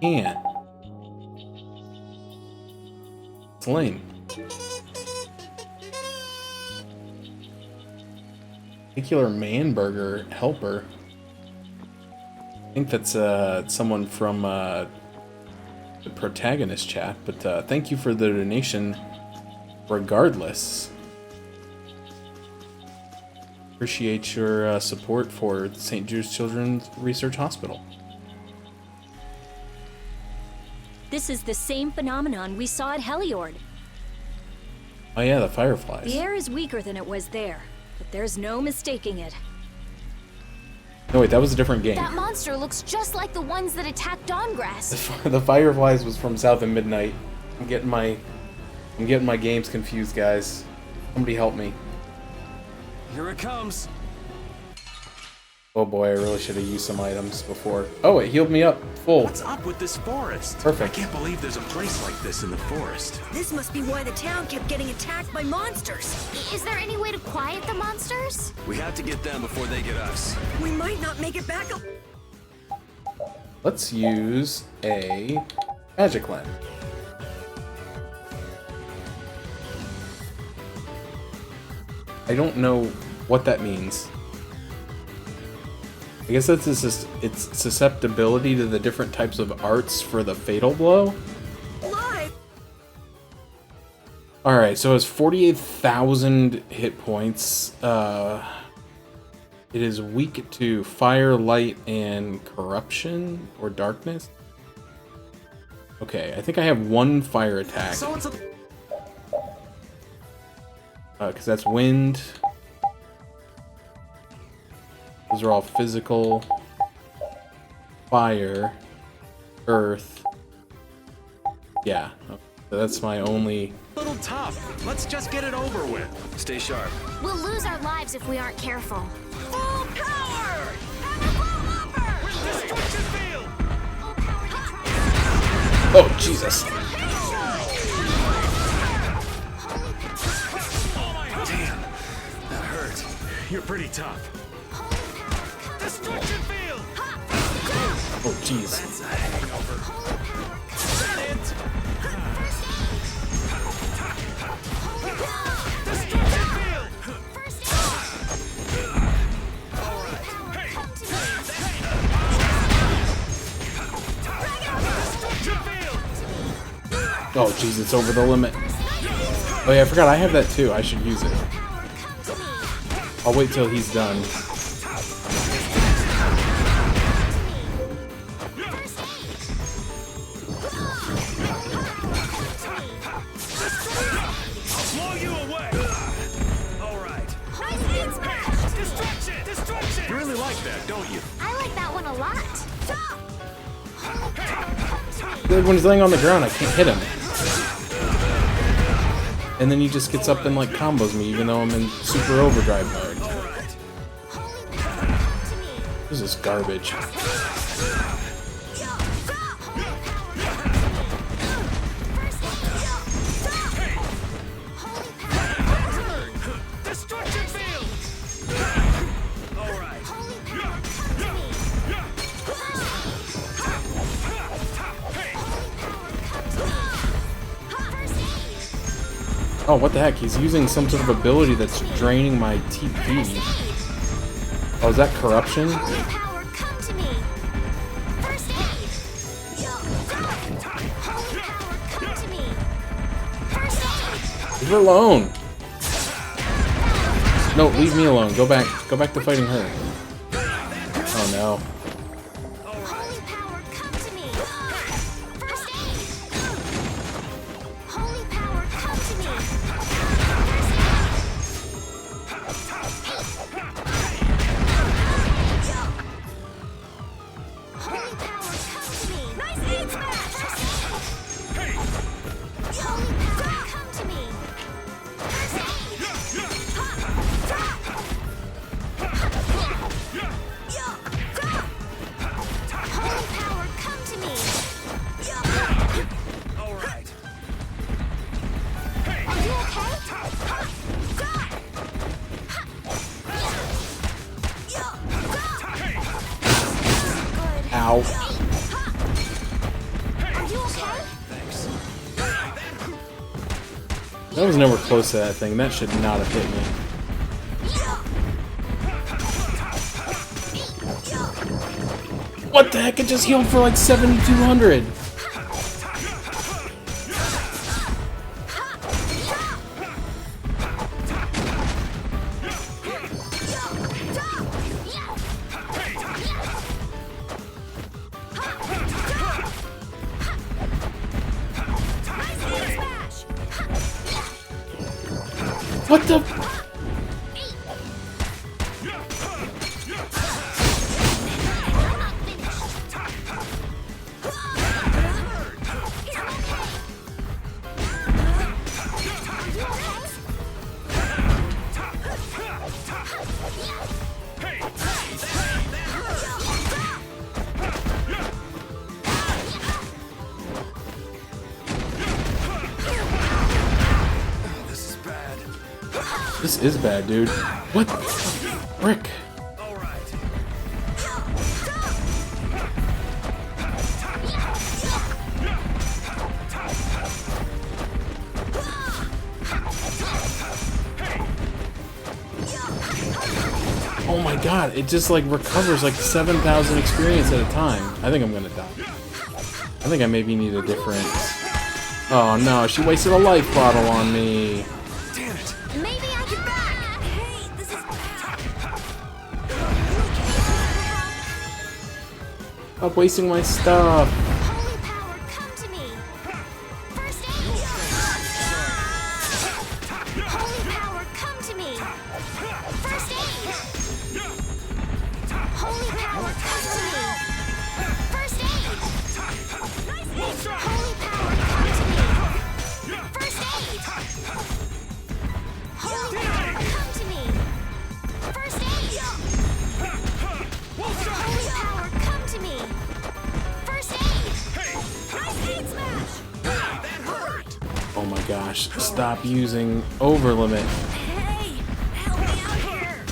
Can't. It's lame. Particular man burger helper. I think that's someone from the protagonist chat, but thank you for the donation regardless. Appreciate your support for the St. Jude's Children's Research Hospital. This is the same phenomenon we saw at Heliord. Oh yeah, the fireflies. The air is weaker than it was there, but there's no mistaking it. No wait, that was a different game. That monster looks just like the ones that attacked Dawngrass. The fireflies was from South of Midnight. I'm getting my games confused, guys. Somebody help me. Here it comes. Oh boy, I really should have used some items before. Oh, it healed me up full. What's up with this forest? Perfect. I can't believe there's a place like this in the forest. This must be why the town kept getting attacked by monsters. Is there any way to quiet the monsters? We have to get them before they get us. We might not make it back up. Let's use a magic lens. I don't know what that means. I guess that's its susceptibility to the different types of arts for the fatal blow. Live! Alright, so it's 48,000 hit points. It is weak to fire, light, and corruption or darkness. Okay, I think I have one fire attack. So it's a... Because that's wind. Those are all physical. Fire. Earth. Yeah. Okay. So that's my only... little tough. Let's just get it over with. Stay sharp. We'll lose our lives if we aren't careful. Full power! Have a blow over! Destruction field! Full power to try. Oh, Jesus. Damn, that hurt. You're pretty tough. Destruction field! Oh, jeez. That's a hangover. Is that it? Destruction field! All right. Hey! Destruction field! Oh, jeez, it's over the limit. Oh yeah, I forgot I have that too. I should use it. I'll wait till he's done. Like when he's laying on the ground, I can't hit him. And then he just gets up and like combos me, even though I'm in super overdrive mode. This is garbage. Oh, what the heck? He's using some sort of ability that's draining my TP. Oh, is that corruption? Leave her alone! No, leave me alone. Go back to fighting her. Oh no. Ow. That was nowhere close to that thing. That should not have hit me. What the heck? It just healed for like 7,200. What the? This is bad, dude. What the frick? Oh my god, it just like recovers like 7,000 experience at a time. I think I'm gonna die. I think I maybe need a different... Oh no, she wasted a life bottle on me. Stop wasting my stuff. Holy power, come to me. First aid. Holy power, come to me. First aid. Holy power, come to me. First aid. Holy power, come to me. First aid. Holy power, come to me. First aid. Holy power, come to me. First aid. Nice aid smash. That hurt. Oh my gosh, stop using overlimit. Hey, help me out here.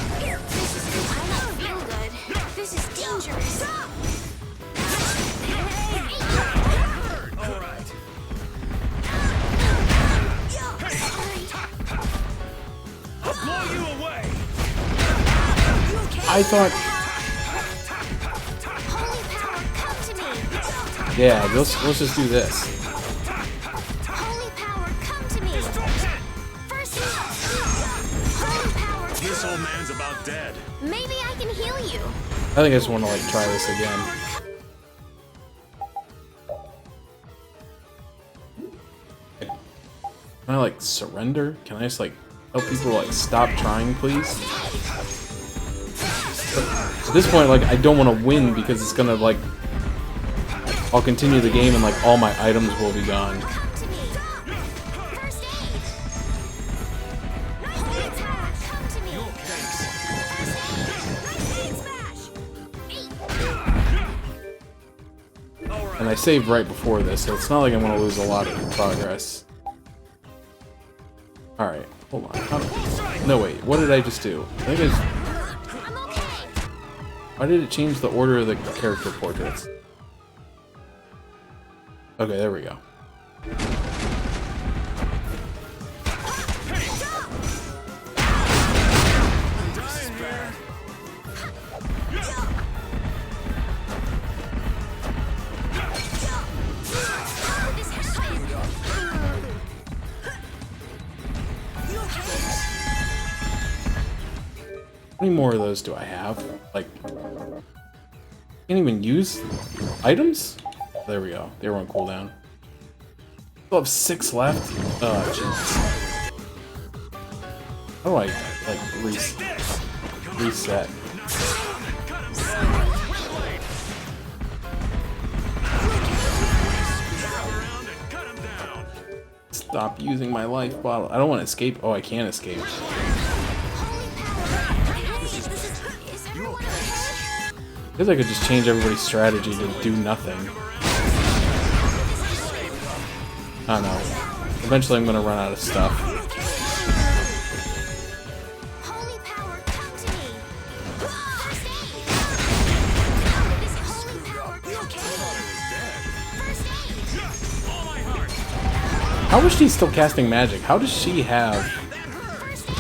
I don't feel good. This is dangerous. All right. I'll blow you away. I thought... Holy power, come to me. Yeah, let's just do this. Holy power, come to me. First aid. Holy power. This old man's about dead. Maybe I can heal you. I think I just want to like try this again. Can I like surrender? Can I just like help people like stop trying, please? At this point, like I don't want to win because it's gonna like I'll continue the game and like all my items will be gone. Come to me. First aid. Nice aid smash. Come to me. First aid. Nice aid smash. And I saved right before this, so it's not like I'm gonna lose a lot of progress. Alright, hold on. No wait, what did I just do? I think I just... I'm okay. Why did it change the order of the character portraits? Okay, there we go. How many more of those do I have? Like, can't even use items? There we go. They were on cooldown. Still have 6 left. Oh, jeez. How do I, like, reset? Stop using my life bottle. I don't want to escape. Oh, I can't escape. I guess I could just change everybody's strategy to do nothing. I don't know. Eventually I'm gonna run out of stuff. Holy power, come to me. First aid. This holy power, come to me. First aid. How is she still casting magic? How does she have... First aid.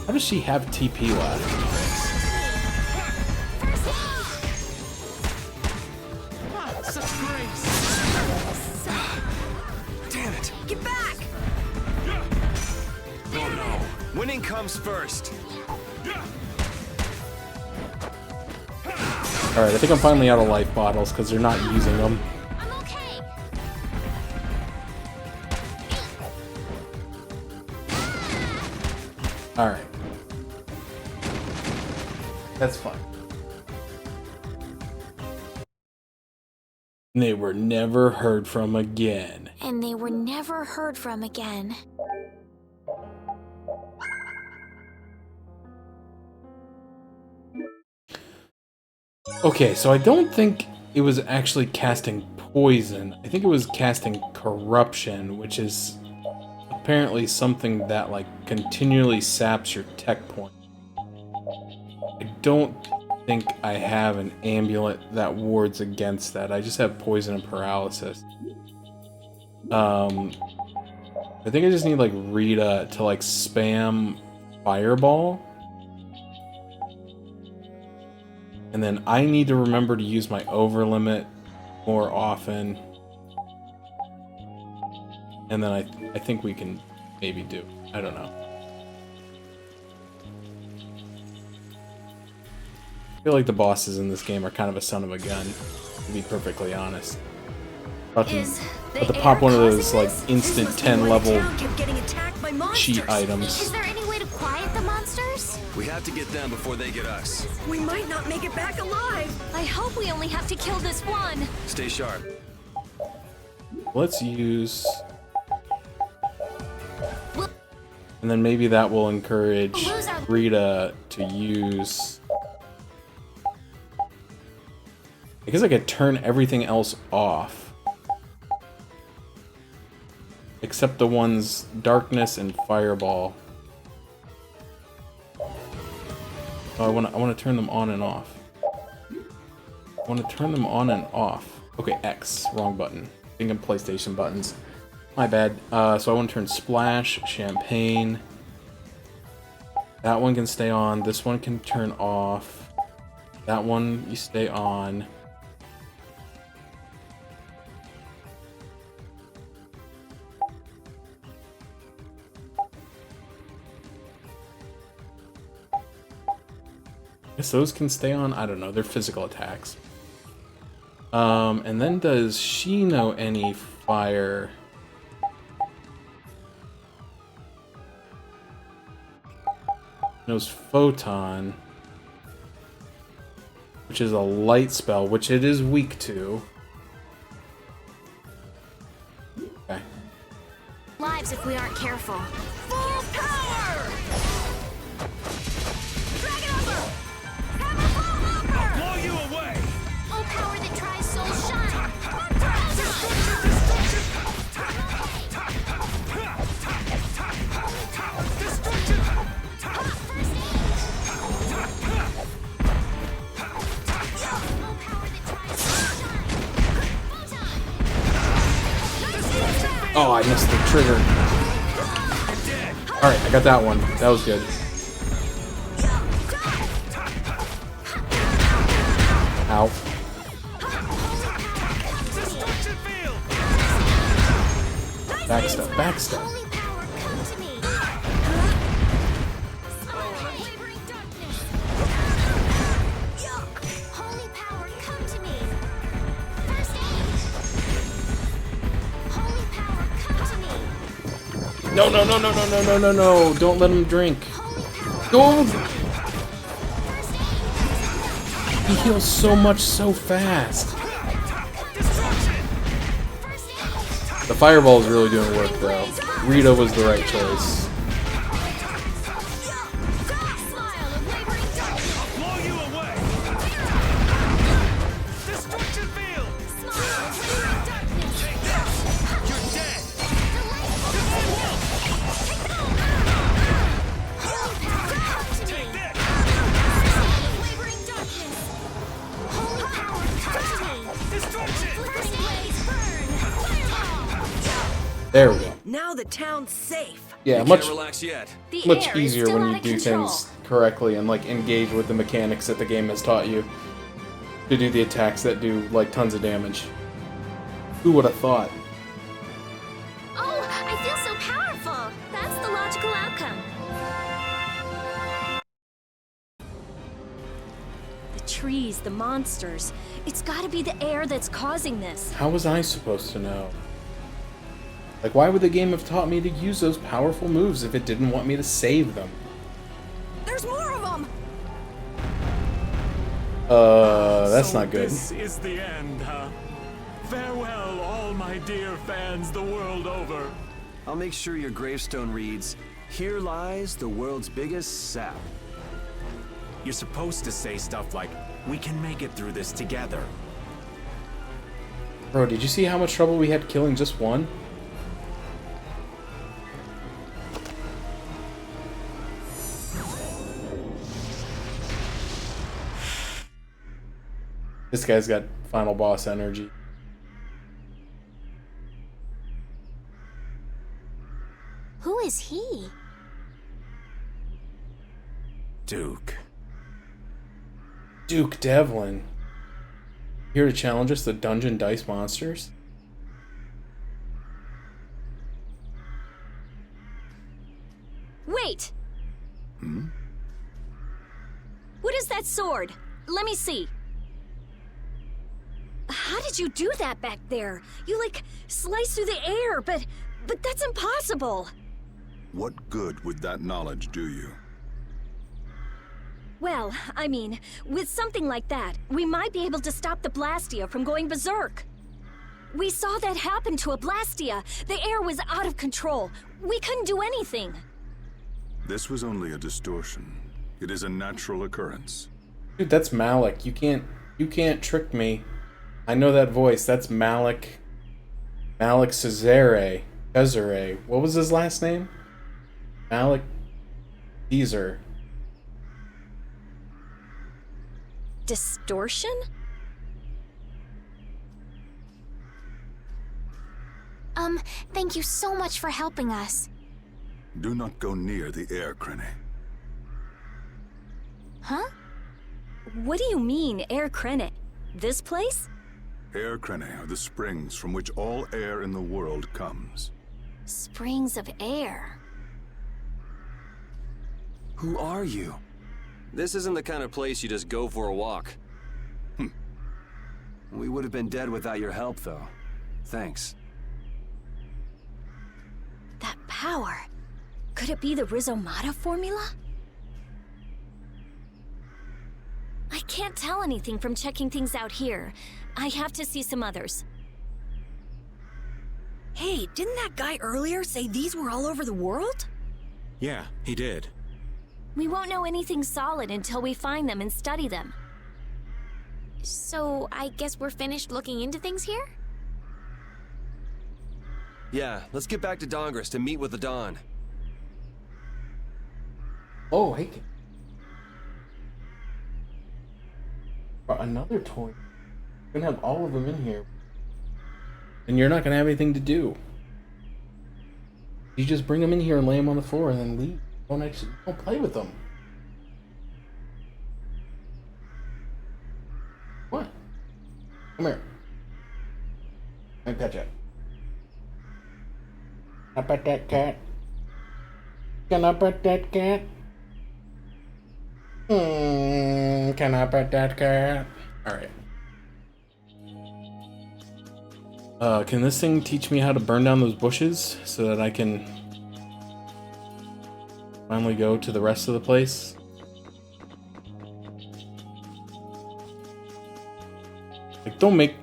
How does she have TP left? Get back! Oh no. Winning comes first. Alright, I think I'm finally out of life bottles because they're not using them. I'm okay. Alright. That's fine. They were never heard from again. And they were never heard from again. Okay, so I don't think it was actually casting poison. I think it was casting corruption, which is apparently something that like continually saps your tech point. I don't think I have an amulet that wards against that. I just have poison and paralysis. I think I just need like Rita to like spam fireball. And then I need to remember to use my overlimit more often. And then I think we can maybe do. I don't know. I feel like the bosses in this game are kind of a son of a gun, to be perfectly honest. About to pop one of those like instant 10 level cheat items. Is there any way to quiet the monsters? We have to get them before they get us. We might not make it back alive. I hope we only have to kill this one. Stay sharp. Let's use... And then maybe that will encourage Rita to use... I guess I could turn everything else off. Except the ones Darkness and Fireball. Oh, I want to turn them on and off. I want to turn them on and off. Okay, X. Wrong button. Thinking PlayStation buttons. My bad. So I want to turn Splash, Champagne. That one can stay on. This one can turn off. That one, you stay on. I guess those can stay on. I don't know. They're physical attacks. And then does she know any fire? Knows Photon, which is a light spell, which it is weak to. careful. Full power! Dragon Upper! Hammer Blow Upper! Blow you away! Oh, power that tries soul shine! Oh, I missed the trigger. Alright, I got that one. That was good. Ow. Backstep, backstep. Holy power, come to me! Laboring darkness! Holy power, come to me! First aid! Holy power, come to me! No, no, no, no, no, no, no, no, no. Don't let him drink. Holy power, Go! first aid! He heals so much so fast. The fireball is really doing work, though. Rita was the right choice. Smile of laboring darkness! Blow you away! Destruction field! Smile of laboring darkness! You're dead! Holy power, come to me! This! Smile of laboring darkness! Holy power, come to me! Destruction! Flickering blaze, burn! Fireball! There we go. Now the town's safe. Yeah, You much can't relax yet. The much air is easier still when out you of do control. things correctly and like engage with the mechanics that the game has taught you to do the attacks that do like tons of damage. Who would have thought? Oh, I feel so powerful. That's the logical outcome. The trees, the monsters. It's gotta be the air that's causing this. How was I supposed to know? Like, why would the game have taught me to use those powerful moves if it didn't want me to save them? There's more of them! That's not good. This is the end, huh? Farewell, all my dear fans the world over. I'll make sure your gravestone reads, "Here lies the world's biggest sap." You're supposed to say stuff like, "We can make it through this together." Bro, did you see how much trouble we had killing just one? This guy's got final boss energy. Who is he? Duke. Duke Devlin. Here to challenge us, the Dungeon Dice Monsters? Wait! What is that sword? Let me see. How did you do that back there? You, like, sliced through the air, but that's impossible. What good would that knowledge do you? Well, I mean, with something like that, we might be able to stop the Blastia from going berserk. We saw that happen to a Blastia. The air was out of control. We couldn't do anything. This was only a distortion. It is a natural occurrence. Dude, that's Malik. You can't trick me. I know that voice. That's Malik. Malik Cesare. What was his last name? Malik Caesar. Distortion? Thank you so much for helping us. Do not go near the air, Krene. Huh? What do you mean, Air Krenet? This place? Air Krene are the springs from which all air in the world comes. Springs of air. Who are you? This isn't the kind of place you just go for a walk. We would have been dead without your help, though. Thanks. That power. Could it be the Rizomata formula? I can't tell anything from checking things out here. I have to see some others. Hey, didn't that guy earlier say these were all over the world? Yeah, he did. We won't know anything solid until we find them and study them. So, I guess we're finished looking into things here? Yeah, let's get back to Dongress to meet with the Don. Oh, hey. Another toy. We're gonna have all of them in here. And you're not gonna have anything to do. You just bring them in here and lay them on the floor and then leave. Don't play with them. What? Come here. Let me pet you. Can I pet that cat? Can I pet that cat? Can I pet that cat? Alright. Can this thing teach me how to burn down those bushes so that I can finally go to the rest of the place? Like, don't make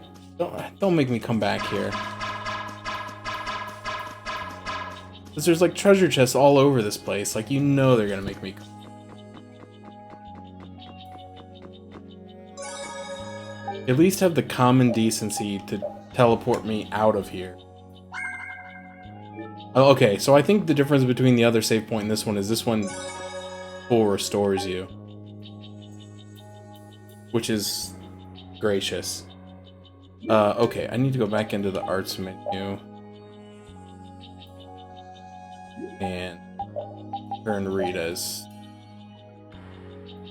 me come back here. Because there's like treasure chests all over this place. Like, you know they're gonna make me. At least have the common decency to teleport me out of here. Oh, okay, so I think the difference between the other save point and this one full restores you. Which is gracious. Okay, I need to go back into the arts menu. And turn Rita's.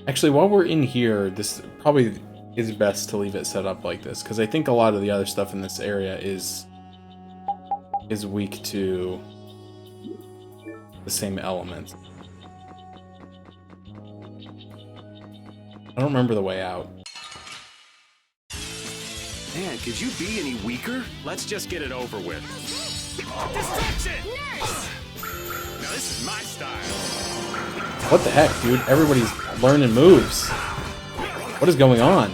Actually, while we're in here, this probably is best to leave it set up like this, because I think a lot of the other stuff in this area is weak to the same elements. I don't remember the way out. Man, could you be any weaker? Let's just get it over with. Distraction! Nurse! Now this is my style. What the heck, dude? Everybody's learning moves. What is going on?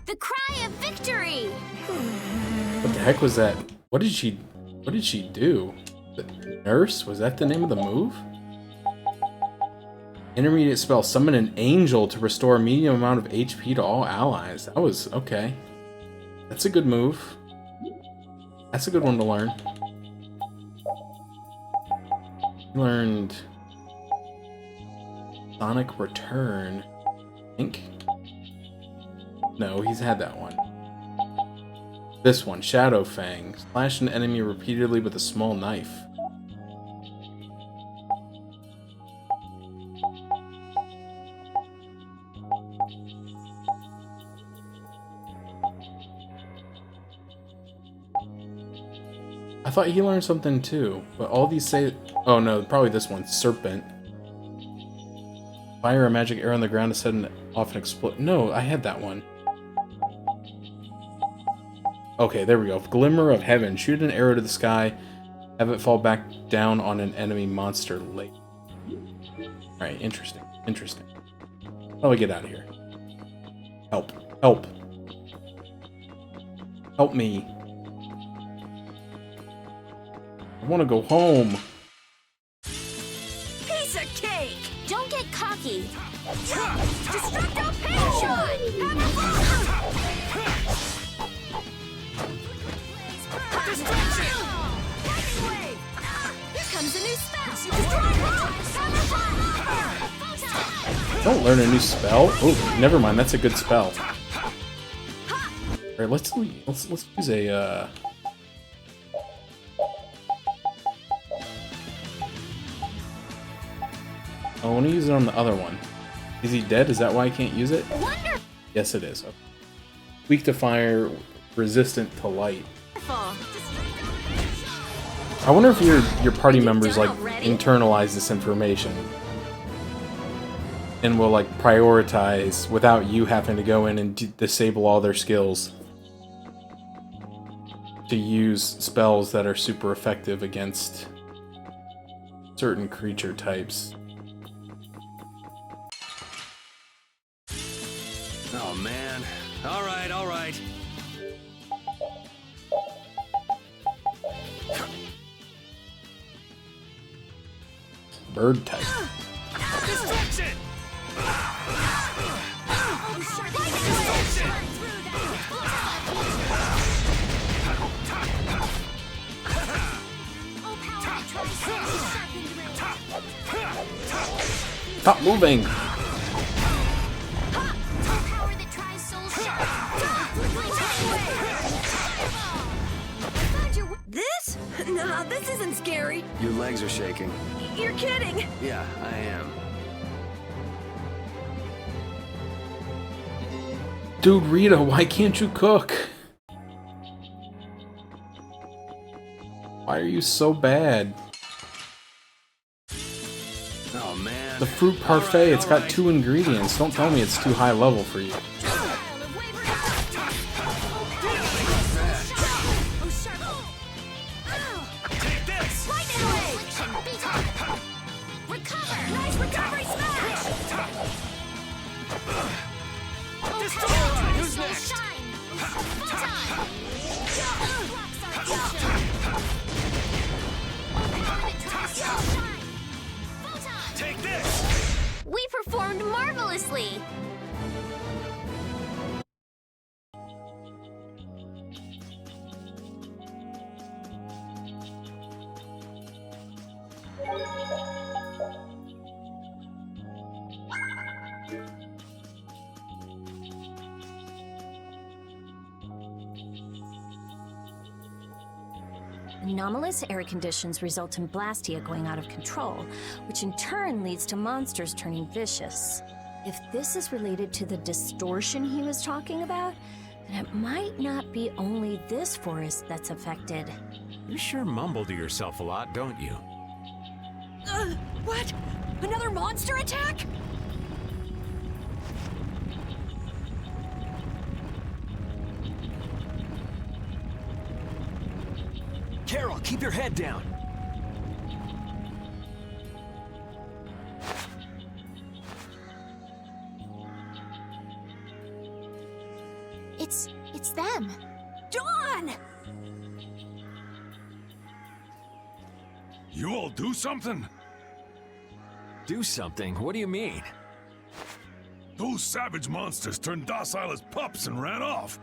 The cry of victory! What the heck was that? What did she do? The nurse? Was that the name of the move? Intermediate spell. Summon an angel to restore a medium amount of HP to all allies. That was okay. That's a good move. That's a good one to learn. Learned Sonic Return. I think. No, he's had that one. This one, Shadow Fang. Slash an enemy repeatedly with a small knife. I thought he learned something too, but all these say... Oh no, probably this one, Serpent. Fire a magic arrow on the ground to set off an explode. No, I had that one. Okay, there we go. Glimmer of Heaven. Shoot an arrow to the sky. Have it fall back down on an enemy monster lake. Alright, interesting. Interesting. How do I get out of here? Help. Help. Help me. I want to go home. Piece of cake! Don't get cocky! Destructo Pain Shot! Here comes a new spell! Don't learn a new spell. Oh, never mind. That's a good spell. All right, let's use a. I want to use it on the other one. Is he dead? Is that why I can't use it? Wonderful. Yes, it is. Okay. Weak to fire, resistant to light. I wonder if your party members like internalize this information and will like prioritize without you having to go in and disable all their skills to use spells that are super effective against certain creature types. right. Bird type. Distraction! Stop moving. This? Nah, this isn't scary. Your legs are shaking. You're kidding. Yeah, I am. Dude, Rita, why can't you cook? Why are you so bad? Oh, man. The fruit parfait, it's got 2 ingredients. Don't tell me it's too high level for you. Who's next? Take this! We performed marvelously! Anomalous air conditions result in Blastia going out of control, which in turn leads to monsters turning vicious. If this is related to the distortion he was talking about, then it might not be only this forest that's affected. You sure mumble to yourself a lot, don't you? What? Another monster attack? Carol, keep your head down. It's them. Dawn! You all do something? Do something? What do you mean? Those savage monsters turned docile as pups and ran off.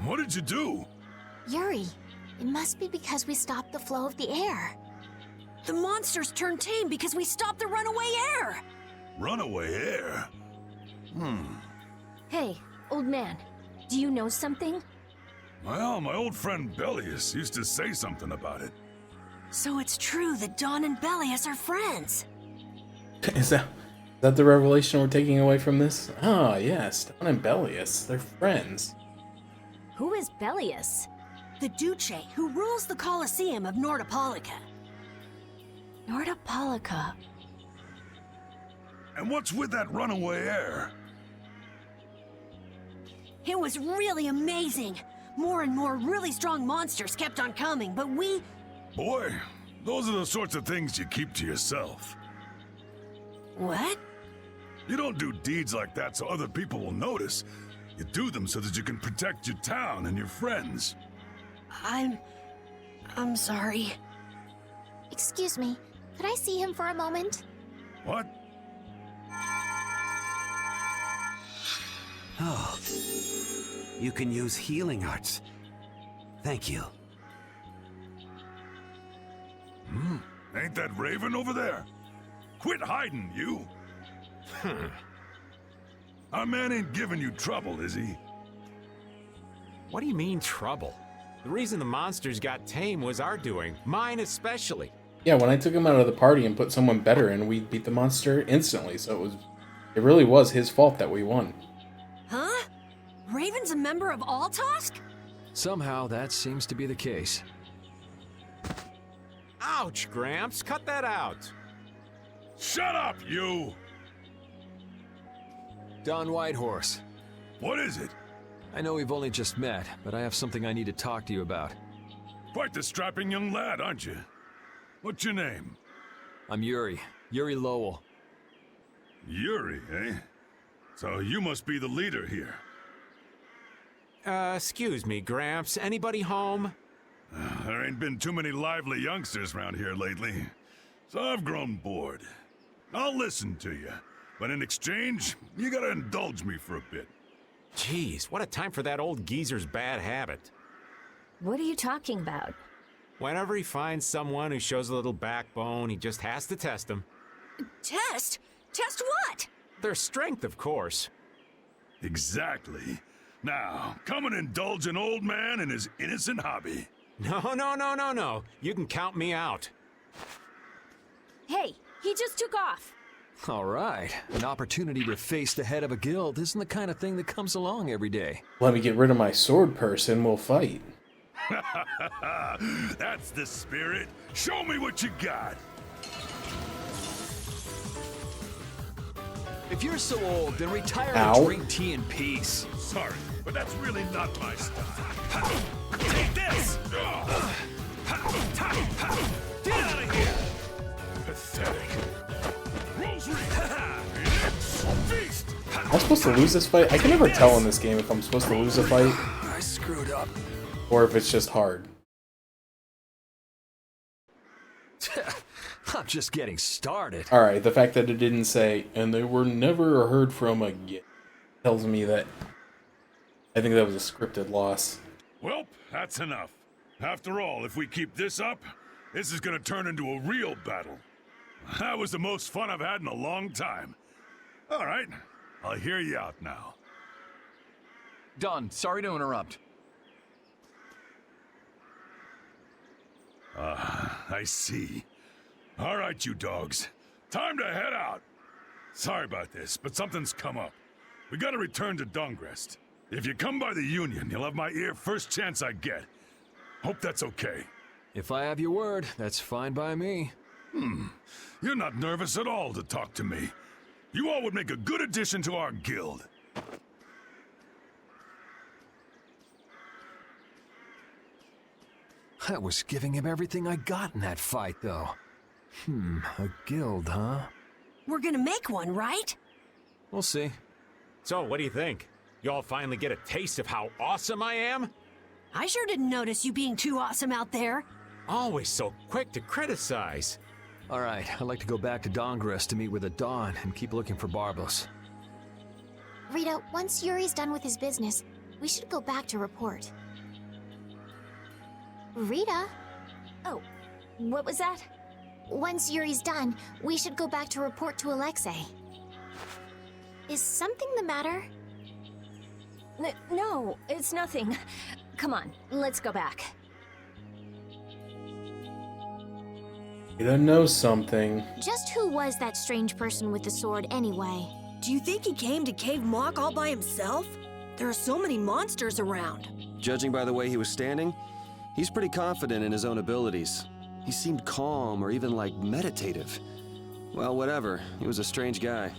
What did you do? Yuri, it must be because we stopped the flow of the air. The monsters turned tame because we stopped the runaway air! Runaway air? Hey, old man, do you know something? Well, my old friend Bellius used to say something about it. So it's true that Dawn and Bellius are friends. Is that the revelation we're taking away from this? Ah, yes, Dawn and Bellius, they're friends. Who is Bellius? The Duce who rules the Colosseum of Nordopolica. Nordopolica. And what's with that runaway air? It was really amazing. More and more really strong monsters kept on coming, but we... Boy, those are the sorts of things you keep to yourself. What? You don't do deeds like that so other people will notice. You do them so that you can protect your town and your friends. I'm sorry. Excuse me, could I see him for a moment? What? Oh. You can use healing arts. Thank you. Ain't that Raven over there? Quit hiding, you! Our man ain't giving you trouble, is he? What do you mean, trouble? The reason the monsters got tame was our doing. Mine especially. Yeah, when I took him out of the party and put someone better in, we beat the monster instantly, so it really was his fault that we won. Huh? Raven's a member of Altosk? Somehow that seems to be the case. Ouch, Gramps. Cut that out. Shut up, you! Don Whitehorse. What is it? I know we've only just met, but I have something I need to talk to you about. Quite the strapping young lad, aren't you? What's your name? I'm Yuri. Yuri Lowell. Yuri, eh? So you must be the leader here. Excuse me, Gramps. Anybody home? There ain't been too many lively youngsters around here lately, so I've grown bored. I'll listen to you, but in exchange, you gotta indulge me for a bit. Jeez, what a time for that old geezer's bad habit. What are you talking about? Whenever he finds someone who shows a little backbone, he just has to test them. Test? Test what? Their strength, of course. Exactly. Now, come and indulge an old man in his innocent hobby. No. You can count me out. Hey, he just took off. All right. An opportunity to face the head of a guild isn't the kind of thing that comes along every day. Let me get rid of my sword person, we'll fight. That's the spirit. Show me what you got. If you're so old, then retire Ow. and drink tea in peace. Sorry, but that's really not my style. Take this! Get out of here! Pathetic. Rosary! Feast! Am I supposed to lose this fight? I can never tell in this game if I'm supposed to lose a fight I screwed up. or if it's just hard. I'm just getting started. Alright, the fact that it didn't say, and they were never heard from again, tells me that I think that was a scripted loss. Well, that's enough. After all, if we keep this up, this is gonna turn into a real battle. That was the most fun I've had in a long time. All right, I'll hear you out now. Don, sorry to interrupt. I see. All right, you dogs. Time to head out. Sorry about this, but something's come up. We gotta return to Dongrest. If you come by the Union, you'll have my ear first chance I get. Hope that's okay. If I have your word, that's fine by me. You're not nervous at all to talk to me. You all would make a good addition to our guild. I was giving him everything I got in that fight, though. A guild, huh? We're gonna make one, right? We'll see. So, what do you think? You all finally get a taste of how awesome I am? I sure didn't notice you being too awesome out there. Always so quick to criticize. All right, I'd like to go back to Dongrest to meet with the Dawn and keep looking for Barbos. Rita, once Yuri's done with his business, we should go back to report. Rita? Oh, what was that? Once Yuri's done, we should go back to report to Alexei. Is something the matter? No, it's nothing. Come on, let's go back. You don't know something. Just who was that strange person with the sword anyway? Do you think he came to Cave Mock all by himself? There are so many monsters around. Judging by the way he was standing, he's pretty confident in his own abilities. He seemed calm or even like meditative. Well, whatever. He was a strange guy.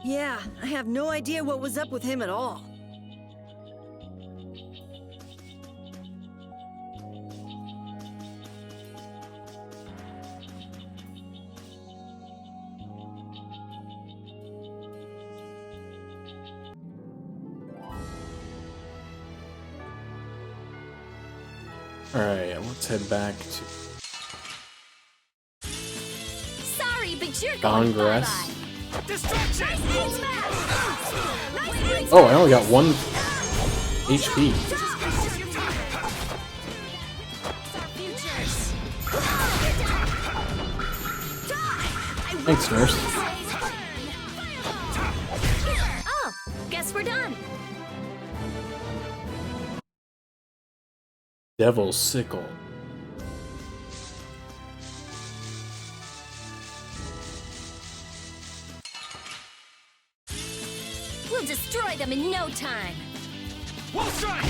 Yeah, I have no idea what was up with him at all. Alright, let's head back to Sorry, but you're going Dongress. bye-bye. Distraction! Nice smash! Nice Oh, I only got 1 HP. Thanks, nurse. Oh, guess we're done. Devil's Sickle. We'll destroy them in no time. Wall strike!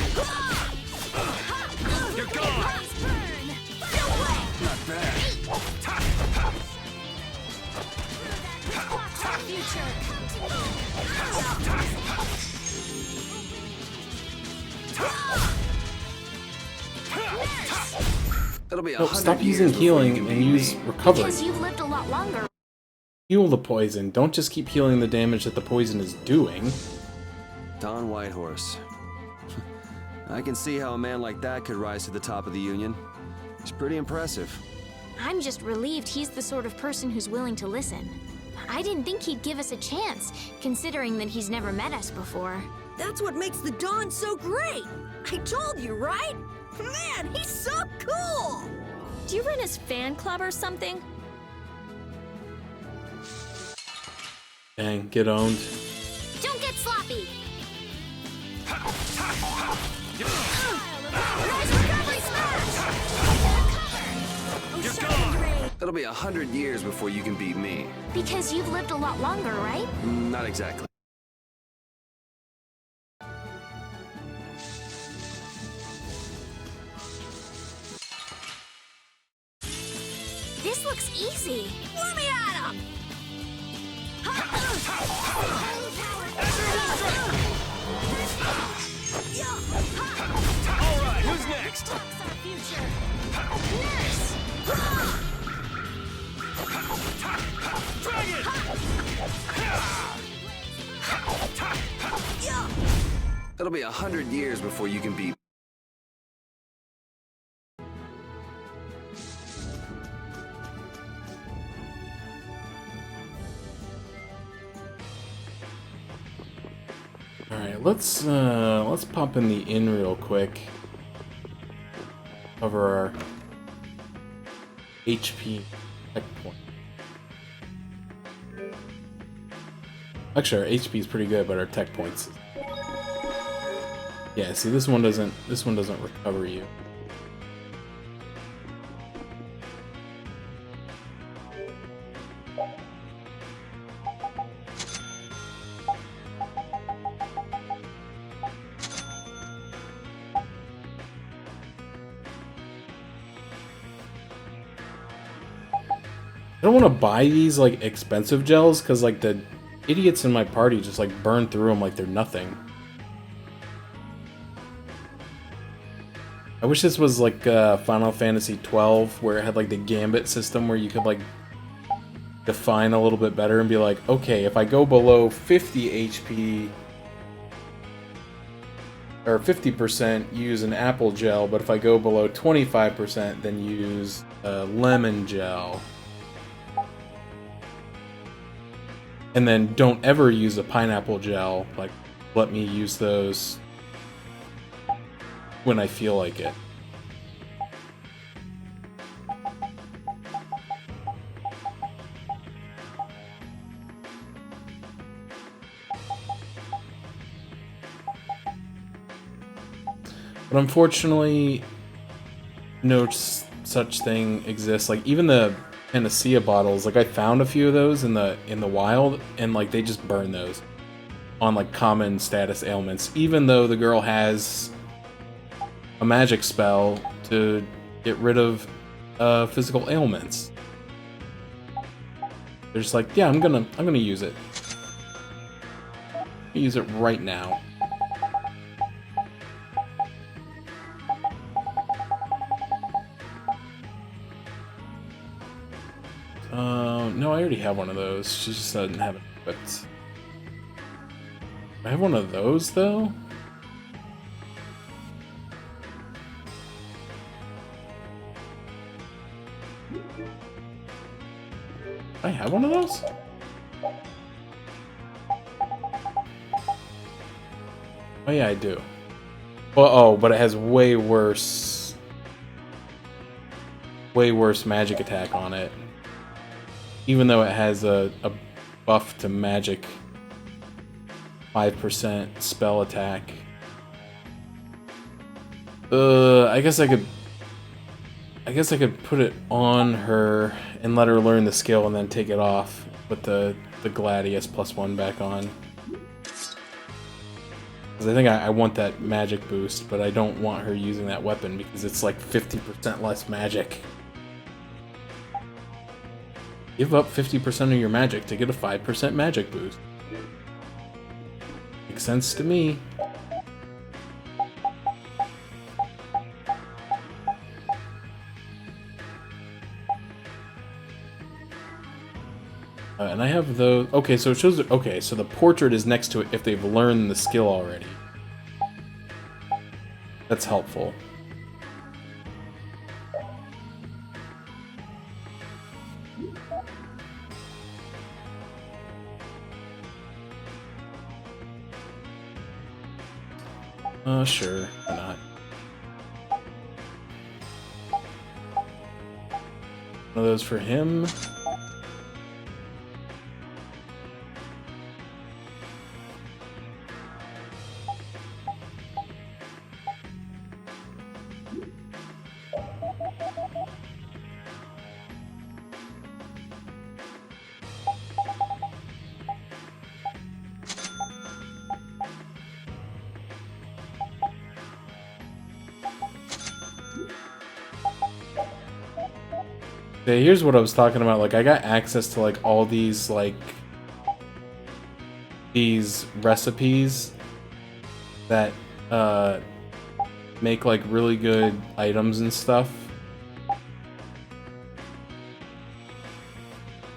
You're gone! Not bad. That'll be No, stop using healing and use recovery. Because you've lived a lot longer. Heal the poison. Don't just keep healing the damage that the poison is doing. Don Whitehorse. I can see how a man like that could rise to the top of the Union. He's pretty impressive. I'm just relieved he's the sort of person who's willing to listen. I didn't think he'd give us a chance, considering that he's never met us before. That's what makes the Dawn so great! I told you, right? Man, he's so cool! Do you run his fan club or something? Dang, get owned. Don't get sloppy! You're gone! It'll be 100 years before you can beat me. Because you've lived a lot longer, right? Not exactly. This looks easy. Let me at him! Alright, who's next? Nurse! Dragon! It'll be 100 years before you can beat. All right, let's pop in the inn real quick. Cover our HP tech point. Actually, our HP is pretty good, but our tech points. Yeah, see, this one doesn't recover you. I don't want to buy these like expensive gels because like the idiots in my party just like burn through them like they're nothing. I wish this was like Final Fantasy 12 where it had like the gambit system where you could like define a little bit better and be like, okay, if I go below 50 HP or 50%, use an apple gel, but if I go below 25%, then use a lemon gel. And then don't ever use a pineapple gel. Like, let me use those when I feel like it. But unfortunately, no such thing exists. Like, even the Panacea bottles, like I found a few of those in the wild, and like they just burn those on like common status ailments, even though the girl has a magic spell to get rid of physical ailments. They're just like, yeah, I'm gonna use it. Use it right now. No, I already have one of those. She just doesn't have it equipped. I have one of those, though? I have one of those? Oh yeah, I do. Well, oh, but it has way worse magic attack on it. Even though it has a buff to magic, 5% spell attack. I guess I could put it on her and let her learn the skill and then take it off with the Gladius +1 back on. Because I think I want that magic boost, but I don't want her using that weapon because it's like 50% less magic. Give up 50% of your magic to get a 5% magic boost. Makes sense to me. And I have those. Okay, so it shows. Okay, so the portrait is next to it if they've learned the skill already. That's helpful. Sure, why not? One of those for him. Okay, here's what I was talking about. Like, I got access to like all these these recipes that make like really good items and stuff.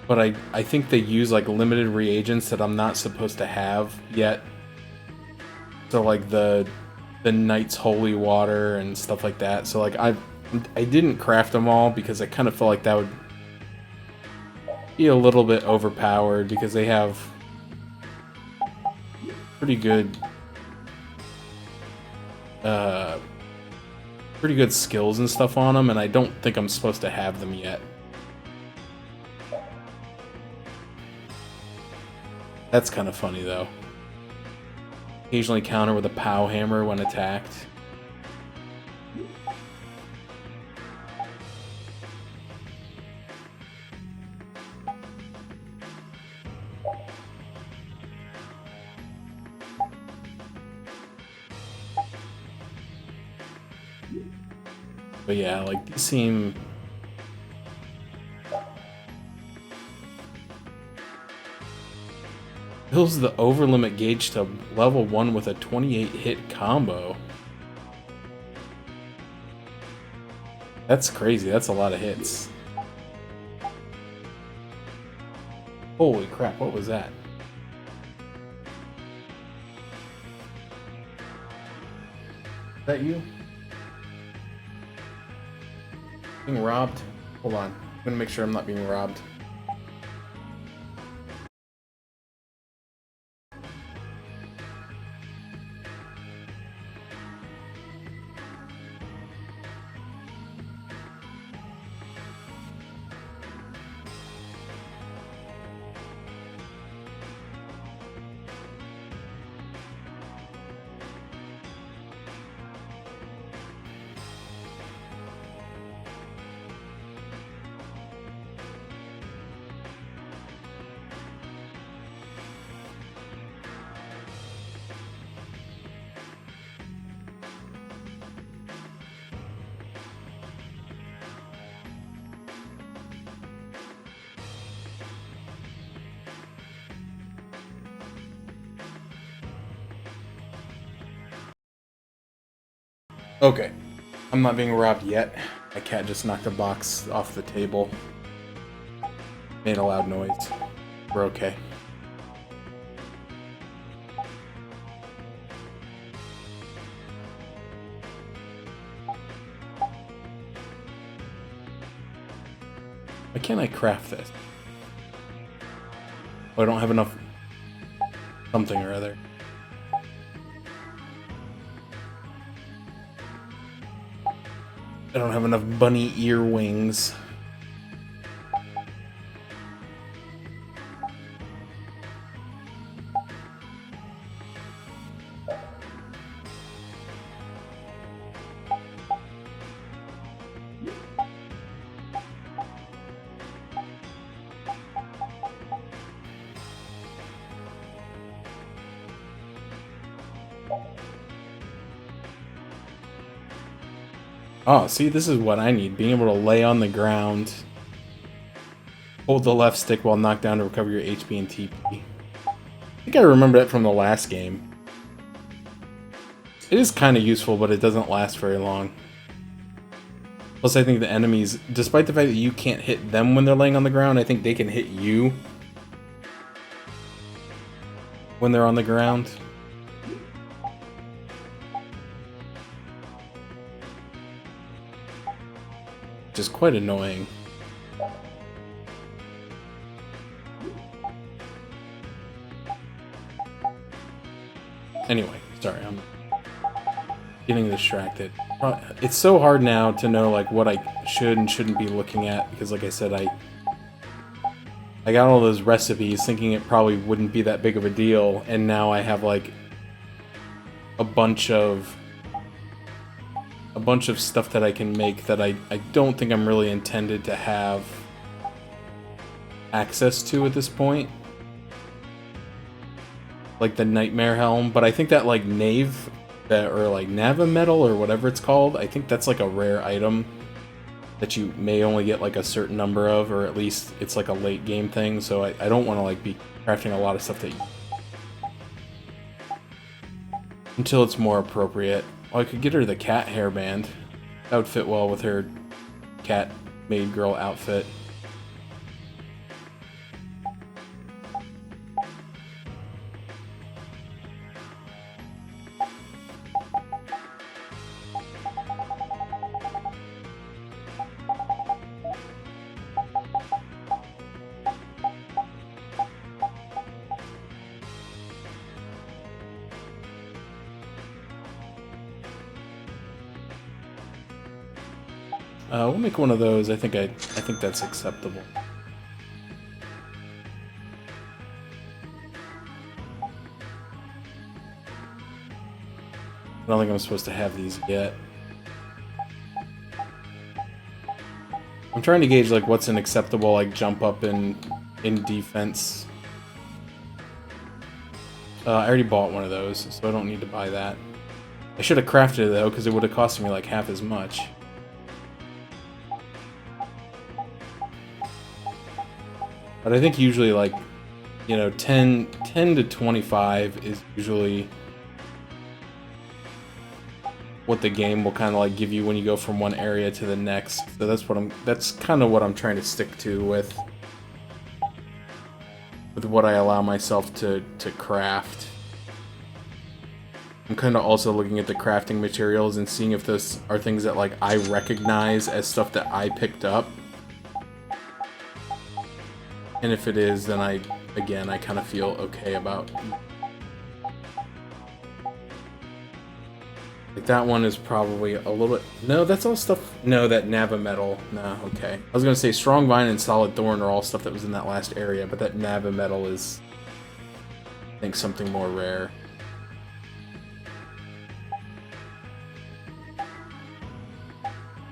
But I think they use like limited reagents that I'm not supposed to have yet. So like the Knight's Holy Water and stuff like that. So like I didn't craft them all because I kind of felt like that would be a little bit overpowered because they have pretty good skills and stuff on them, and I don't think I'm supposed to have them yet. That's kind of funny though. Occasionally counter with a POW hammer when attacked. But yeah, like, these seem... Builds the overlimit gauge to level 1 with a 28 hit combo. That's crazy, that's a lot of hits. Holy crap, what was that? Is that you? Being robbed? Hold on. I'm gonna make sure I'm not being robbed. Okay. I'm not being robbed yet. My cat just knocked a box off the table. Made a loud noise. We're okay. Why can't I craft this? Oh, I don't have enough something or other. I don't have enough bunny ear wings. Oh, see, this is what I need. Being able to lay on the ground. Hold the left stick while knocked down to recover your HP and TP. I think I remember that from the last game. It is kind of useful, but it doesn't last very long. Plus, I think the enemies, despite the fact that you can't hit them when they're laying on the ground, I think they can hit you when they're on the ground. which is quite annoying. Anyway, sorry, I'm getting distracted. It's so hard now to know like what I should and shouldn't be looking at because, like I said, I got all those recipes thinking it probably wouldn't be that big of a deal, and now I have like a bunch of stuff that I can make that I don't think I'm really intended to have access to at this point. Like the Nightmare Helm, but I think that like Nave, or like Nava Metal or whatever it's called, I think that's like a rare item that you may only get like a certain number of, or at least it's like a late game thing, so I don't want to like be crafting a lot of stuff that until it's more appropriate. Oh, I could get her the cat hairband. That would fit well with her cat maid girl outfit. We'll make one of those. I think that's acceptable. I don't think I'm supposed to have these yet. I'm trying to gauge like what's an acceptable like jump up in defense. I already bought one of those, so I don't need to buy that. I should have crafted it though, because it would have cost me like half as much. But I think usually like, you know, 10 to 25 is usually what the game will kind of like give you when you go from one area to the next. So that's kind of what I'm trying to stick to with what I allow myself to craft. I'm kind of also looking at the crafting materials and seeing if those are things that like I recognize as stuff that I picked up. And if it is, then I kind of feel okay about. Like that one is probably a little bit. No, that's all stuff. No, that Nava Metal. Nah, okay. I was gonna say Strong Vine and Solid Thorn are all stuff that was in that last area, but that Nava Metal is, I think, something more rare.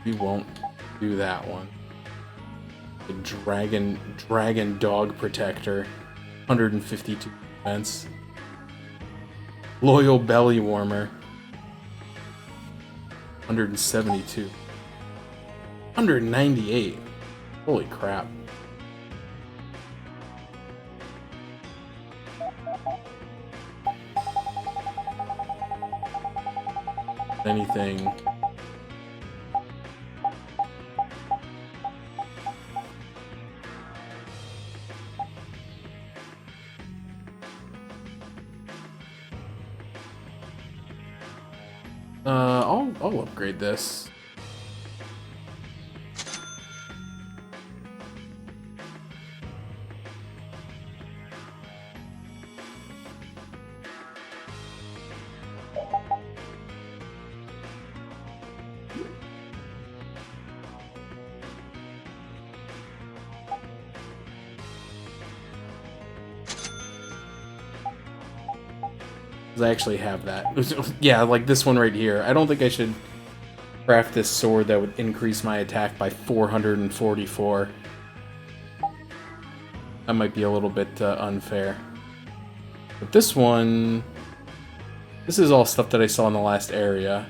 We won't do that one. The Dragon Dog Protector, 152 defense. Loyal Belly Warmer, 172. 198. Holy crap. Anything. I'll upgrade this. I actually have that. Yeah, like this one right here. I don't think I should craft this sword that would increase my attack by 444. That might be a little bit unfair. But this one... This is all stuff that I saw in the last area.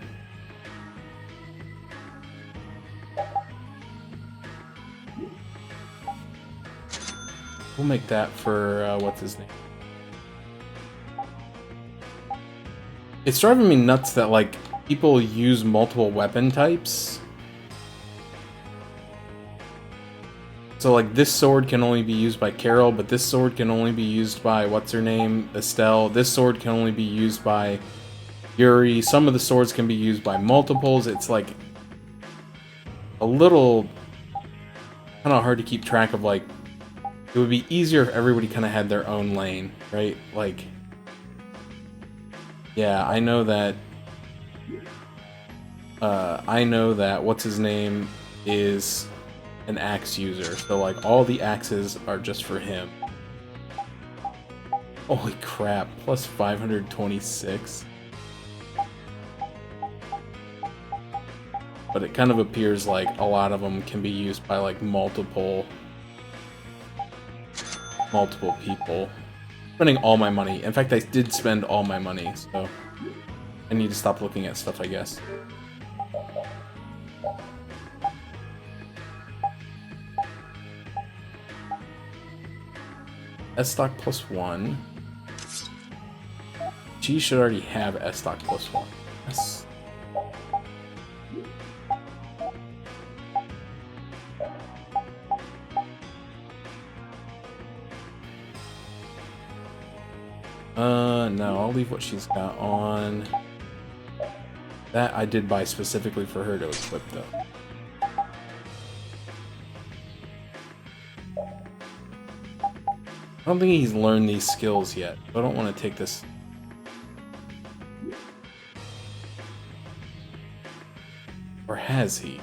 We'll make that for, what's his name? It's driving me nuts that, like, people use multiple weapon types. So, like, this sword can only be used by Carol, but this sword can only be used by, what's her name, Estelle. This sword can only be used by Yuri. Some of the swords can be used by multiples. It's, like, a little kind of hard to keep track of, like, it would be easier if everybody kind of had their own lane, right? Like, yeah, I know that what's his name is an axe user, so like all the axes are just for him. Holy crap, plus 526. But it kind of appears like a lot of them can be used by like multiple people. Spending all my money. In fact, I did spend all my money, so I need to stop looking at stuff, I guess. S-Stock plus 1. She should already have S-Stock plus 1. Yes. No, I'll leave what she's got on. That I did buy specifically for her to equip, though. I don't think he's learned these skills yet. So I don't want to take this. Or has he?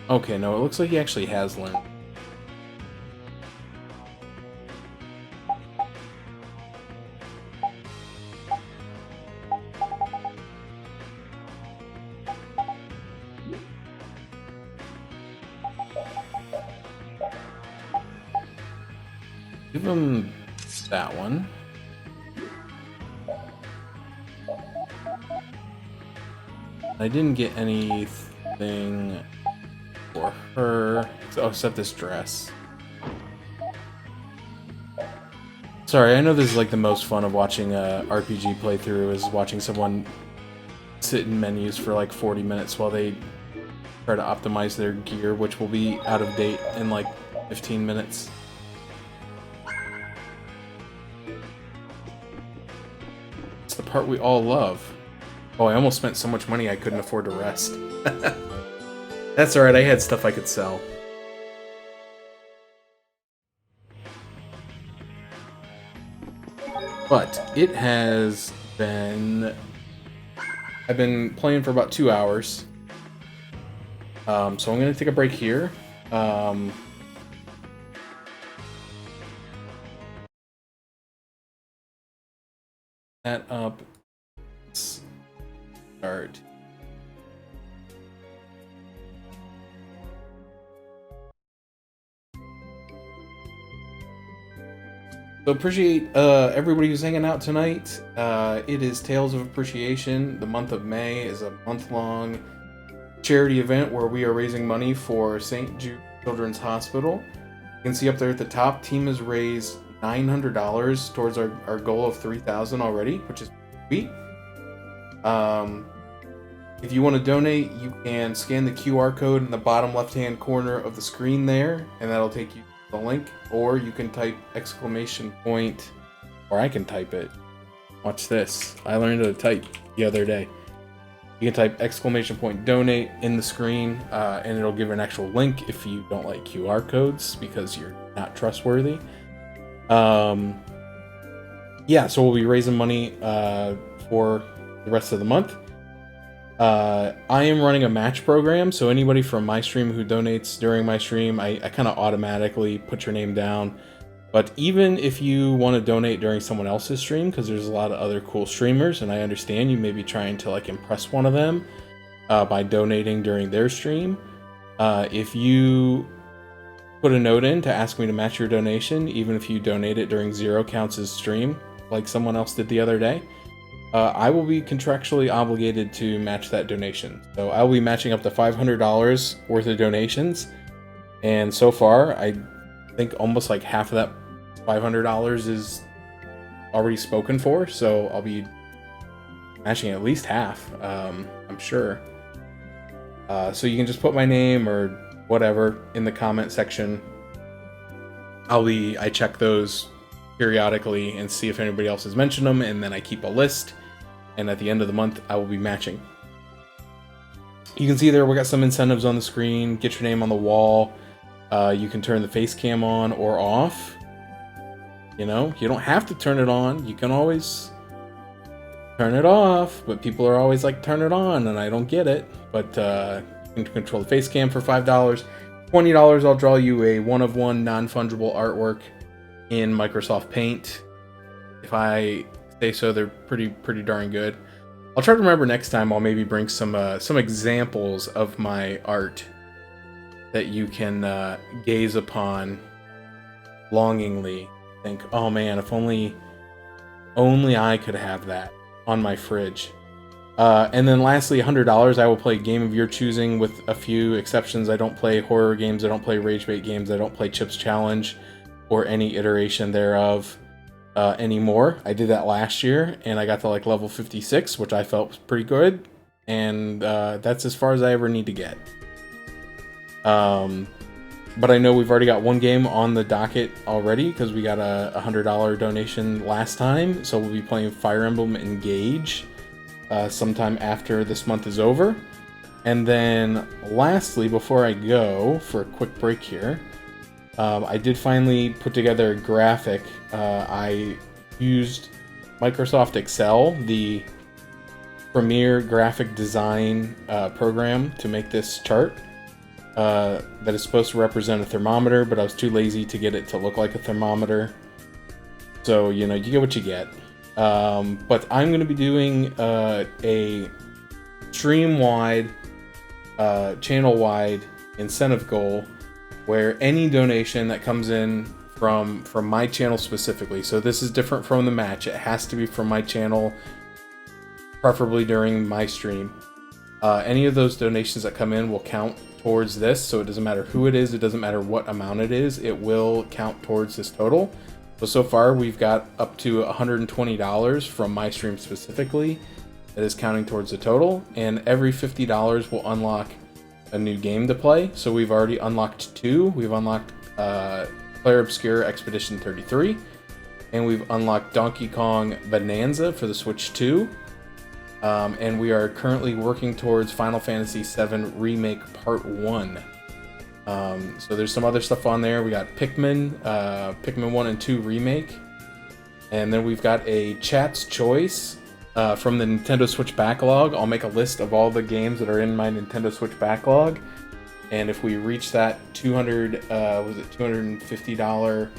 Okay, no, it looks like he actually has learned. Give him that one. I didn't get anything for her. Oh, except this dress. Sorry, I know this is like the most fun of watching a RPG playthrough is watching someone sit in menus for like 40 minutes while they try to optimize their gear, which will be out of date in like 15 minutes. It's the part we all love. Oh, I almost spent so much money I couldn't afford to rest. That's alright, I had stuff I could sell. But it has been... I've been playing for about 2 hours. So I'm going to take a break here. That up. Start. So appreciate everybody who's hanging out tonight. It is Tales of Appreciation. The month of May is a month-long charity event where we are raising money for St. Jude Children's Hospital. You can see up there at the top, team has raised $900 towards our goal of $3,000 already, which is sweet. If you want to donate, you can scan the QR code in the bottom left-hand corner of the screen there, and that'll take you the link, or you can type exclamation point, or I can type it. Watch this. I learned how to type the other day. You can type exclamation point donate in the screen, and it'll give an actual link if you don't like QR codes because you're not trustworthy. Yeah, so we'll be raising money for the rest of the month. I am running a match program, so anybody from my stream who donates during my stream, I kind of automatically put your name down. But even if you want to donate during someone else's stream, because there's a lot of other cool streamers, and I understand you may be trying to like impress one of them by donating during their stream. If you put a note in to ask me to match your donation, even if you donate it during Zero Counts' stream, like someone else did the other day, I will be contractually obligated to match that donation. So I'll be matching up to $500 worth of donations. And so far, I think almost like half of that $500 is already spoken for. So I'll be matching at least half, I'm sure. So you can just put my name or whatever in the comment section. I check those periodically and see if anybody else has mentioned them, and then I keep a list. and at the end of the month, I will be matching. You can see there we got some incentives on the screen. Get your name on the wall. You can turn the face cam on or off. You know, you don't have to turn it on. You can always turn it off, but people are always like, turn it on, and I don't get it. But you can control the face cam for $5. $20, I'll draw you a one-of-one non-fungible artwork in Microsoft Paint. If I say so, they're pretty darn good. I'll try to remember next time. I'll maybe bring some examples of my art that you can gaze upon longingly. Think, oh man, if only I could have that on my fridge. And then lastly, $100, I will play a game of your choosing with a few exceptions. I don't play horror games, I don't play rage bait games, I don't play Chips Challenge or any iteration thereof anymore. I did that last year and I got to like level 56, which I felt was pretty good. And that's as far as I ever need to get. But I know we've already got one game on the docket already because we got a $100 donation last time. So we'll be playing Fire Emblem Engage sometime after this month is over. And then lastly, before I go for a quick break here, I did finally put together a graphic. I used Microsoft Excel, the premier graphic design program, to make this chart. That is supposed to represent a thermometer, but I was too lazy to get it to look like a thermometer. So, you know, you get what you get. But I'm going to be doing a stream-wide, channel-wide incentive goal where any donation that comes in from my channel specifically, so this is different from the match, it has to be from my channel, preferably during my stream. Any of those donations that come in will count towards this, so it doesn't matter who it is, it doesn't matter what amount it is, it will count towards this total. So far we've got up to $120 from my stream specifically that is counting towards the total, and every $50 will unlock a new game to play. So we've already unlocked 2. We've unlocked Player Obscure Expedition 33, and we've unlocked Donkey Kong Bonanza for the Switch 2. And we are currently working towards Final Fantasy VII Remake Part 1. So there's some other stuff on there. We got Pikmin 1 and 2 Remake. And then we've got a Chat's Choice from the Nintendo Switch backlog. I'll make a list of all the games that are in my Nintendo Switch backlog. And if we reach that $250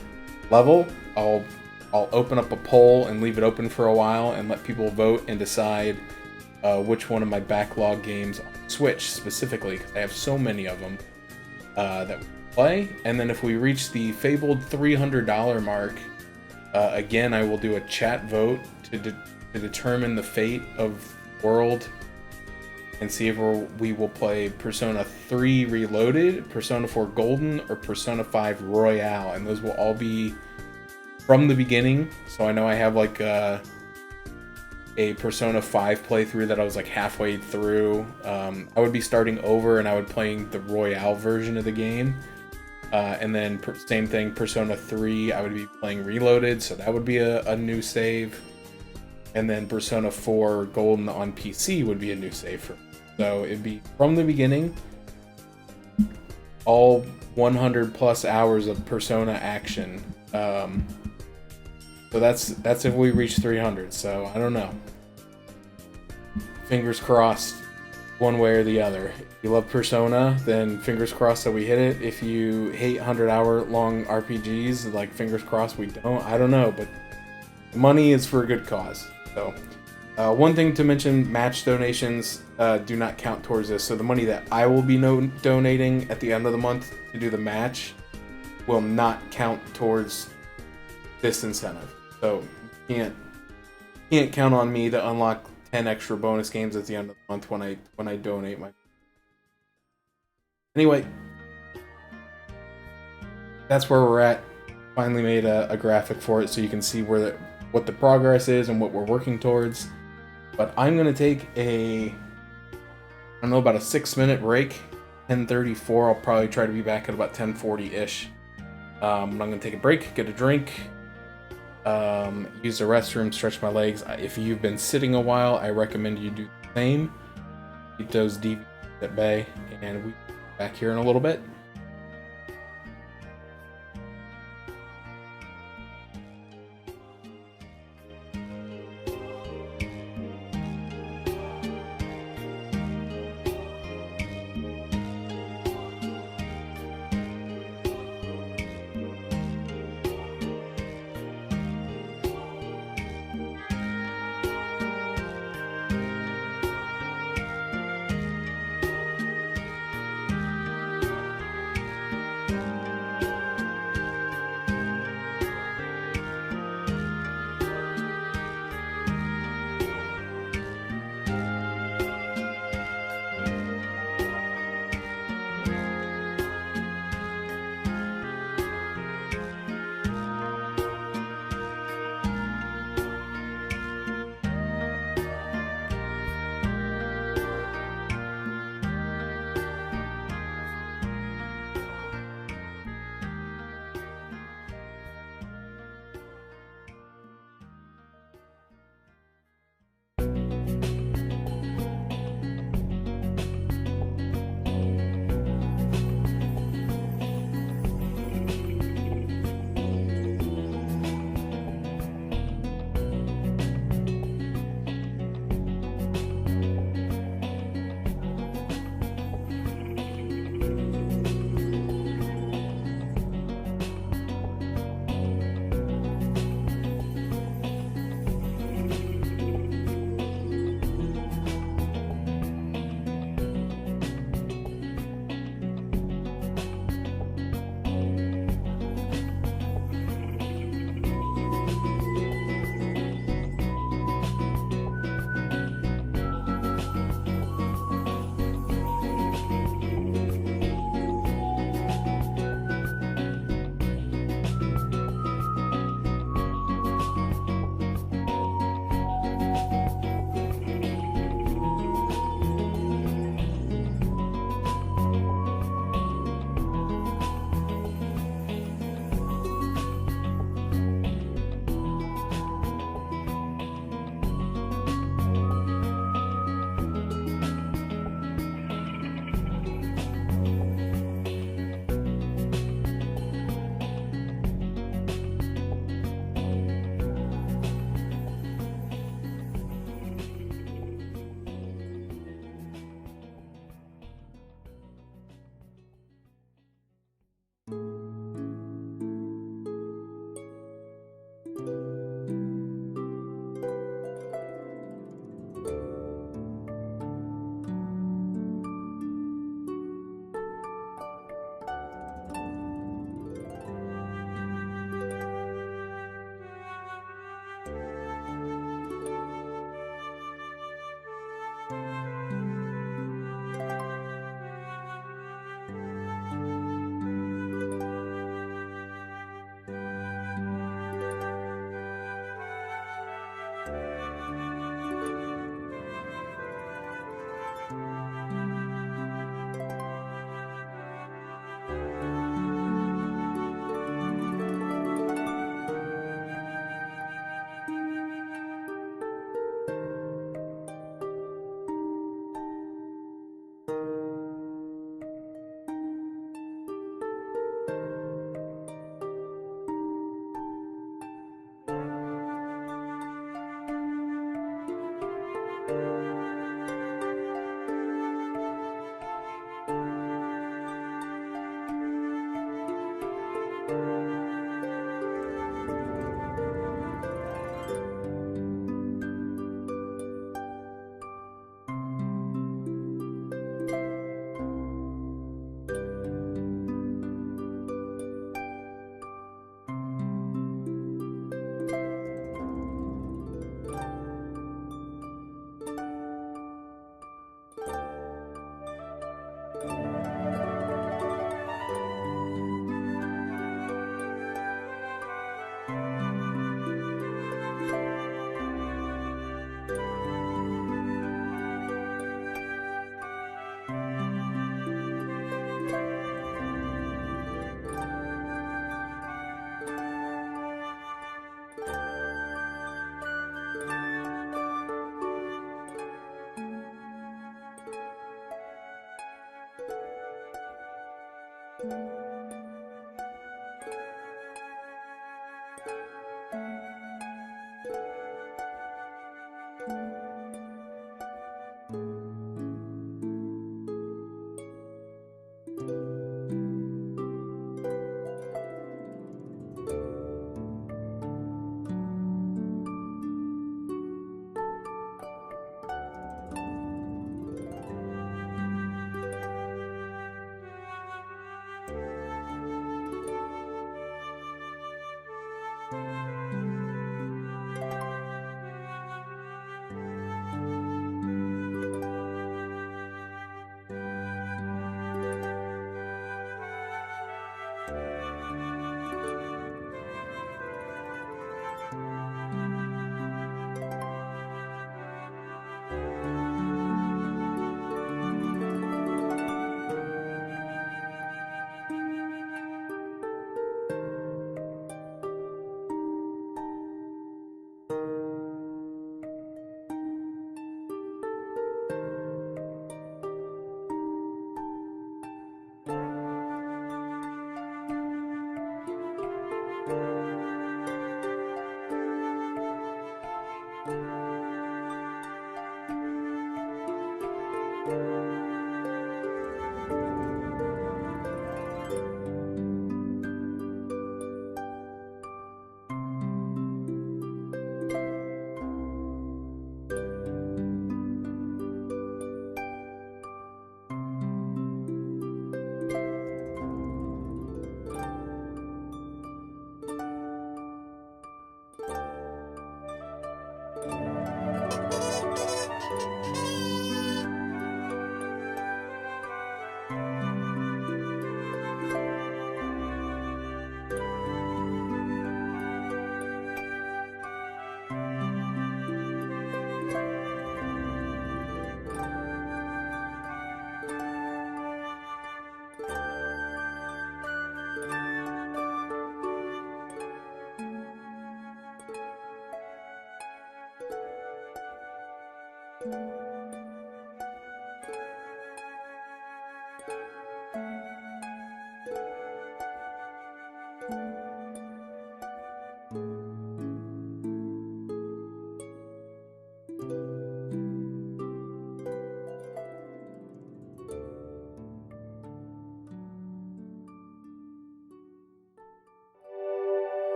level, I'll open up a poll and leave it open for a while and let people vote and decide which one of my backlog games on Switch specifically, because I have so many of them that we play. And then if we reach the fabled $300 mark, again, I will do a chat vote to determine the fate of the world and see if we will play Persona 3 Reloaded, Persona 4 Golden, or Persona 5 Royale. And those will all be from the beginning. So I know I have like a Persona 5 playthrough that I was like halfway through. I would be starting over and I would playing the Royale version of the game. And then same thing, Persona 3, I would be playing Reloaded, so that would be a new save. And then Persona 4 Golden on PC would be a new save for me. So it'd be from the beginning, all 100 plus hours of Persona action. So that's if we reach 300. So I don't know. Fingers crossed, one way or the other. If you love Persona, then fingers crossed that we hit it. If you hate 100-hour long RPGs, like fingers crossed we don't. I don't know, but money is for a good cause. So one thing to mention: match donations do not count towards this. So the money that I will be donating at the end of the month to do the match will not count towards this incentive. So you can't count on me to unlock 10 extra bonus games at the end of the month when I donate my. Anyway, that's where we're at. Finally made a graphic for it so you can see what the progress is and what we're working towards. But I'm gonna take about a 6-minute break. 10:34. I'll probably try to be back at about 10:40-ish. I'm gonna take a break, get a drink, use the restroom, stretch my legs. If you've been sitting a while, I recommend you do the same. Keep those DVDs at bay, and we'll be back here in a little bit.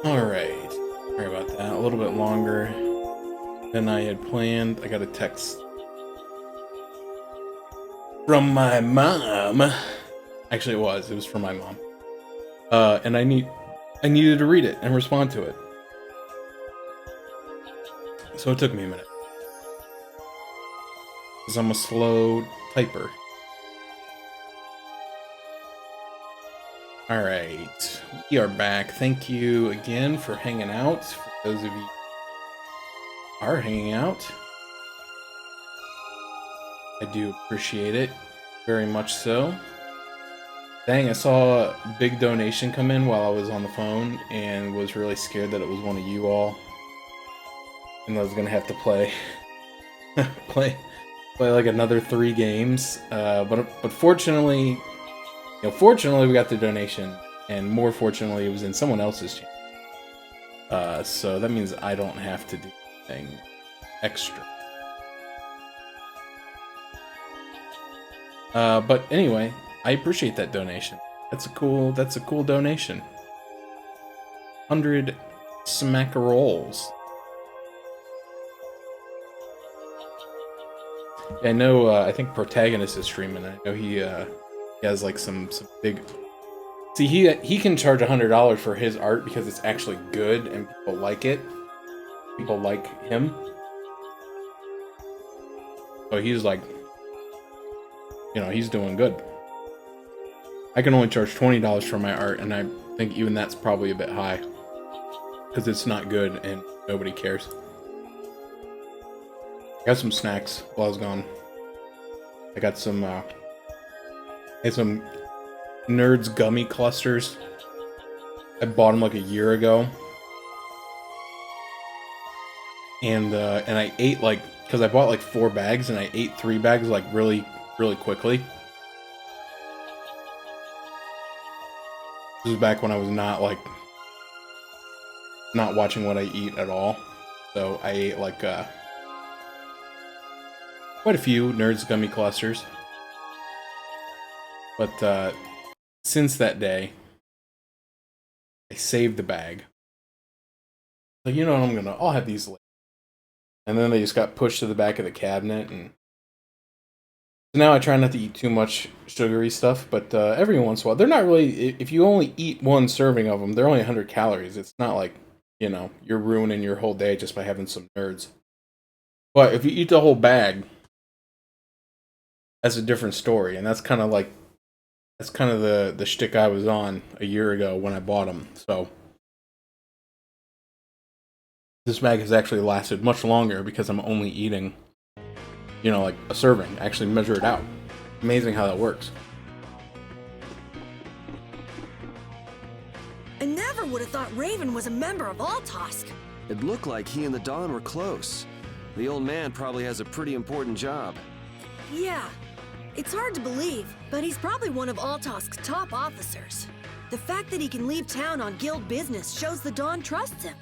Alright. Sorry about that. A little bit longer than I had planned. I got a text from my mom. Actually, it was from my mom. And I needed to read it and respond to it. So it took me a minute. Because I'm a slow typer. Alright, we are back. Thank you again for hanging out. For those of you who are hanging out, I do appreciate it. Very much so. Dang, I saw a big donation come in while I was on the phone and was really scared that it was one of you all. And I was gonna have to play play like another 3 games. But fortunately, fortunately we got the donation, and more fortunately it was in someone else's channel. So that means I don't have to do anything extra. But anyway, I appreciate that donation. That's a cool donation. 100 smackaroles. Yeah, I know, I think Protagonist is streaming. I know he has like some big... See, he can charge $100 for his art because it's actually good and people like it. People like him. So he's like, he's doing good. I can only charge $20 for my art, and I think even that's probably a bit high. Because it's not good and nobody cares. I got some snacks while I was gone. I got some, Nerds gummy clusters. I bought them like a year ago. And I ate because I bought like 4 bags, and I ate 3 bags like really quickly. This was back when I was not watching what I eat at all. So I ate like quite a few Nerds gummy clusters. But since that day, I saved the bag. Like, you know what, I'll have these later. And then they just got pushed to the back of the cabinet, and so now I try not to eat too much sugary stuff, but every once in a while, they're not really, if you only eat 1 serving of them, they're only 100 calories. It's not like, you're ruining your whole day just by having some Nerds. But if you eat the whole bag, that's a different story, and that's kind of the shtick I was on a year ago when I bought them. So this bag has actually lasted much longer because I'm only eating, like a serving. Actually measure it out. Amazing how that works. I never would have thought Raven was a member of Altosk. It looked like he and the Don were close. The old man probably has a pretty important job. Yeah. It's hard to believe, but he's probably one of Altosk's top officers. The fact that he can leave town on guild business shows the Don trusts him.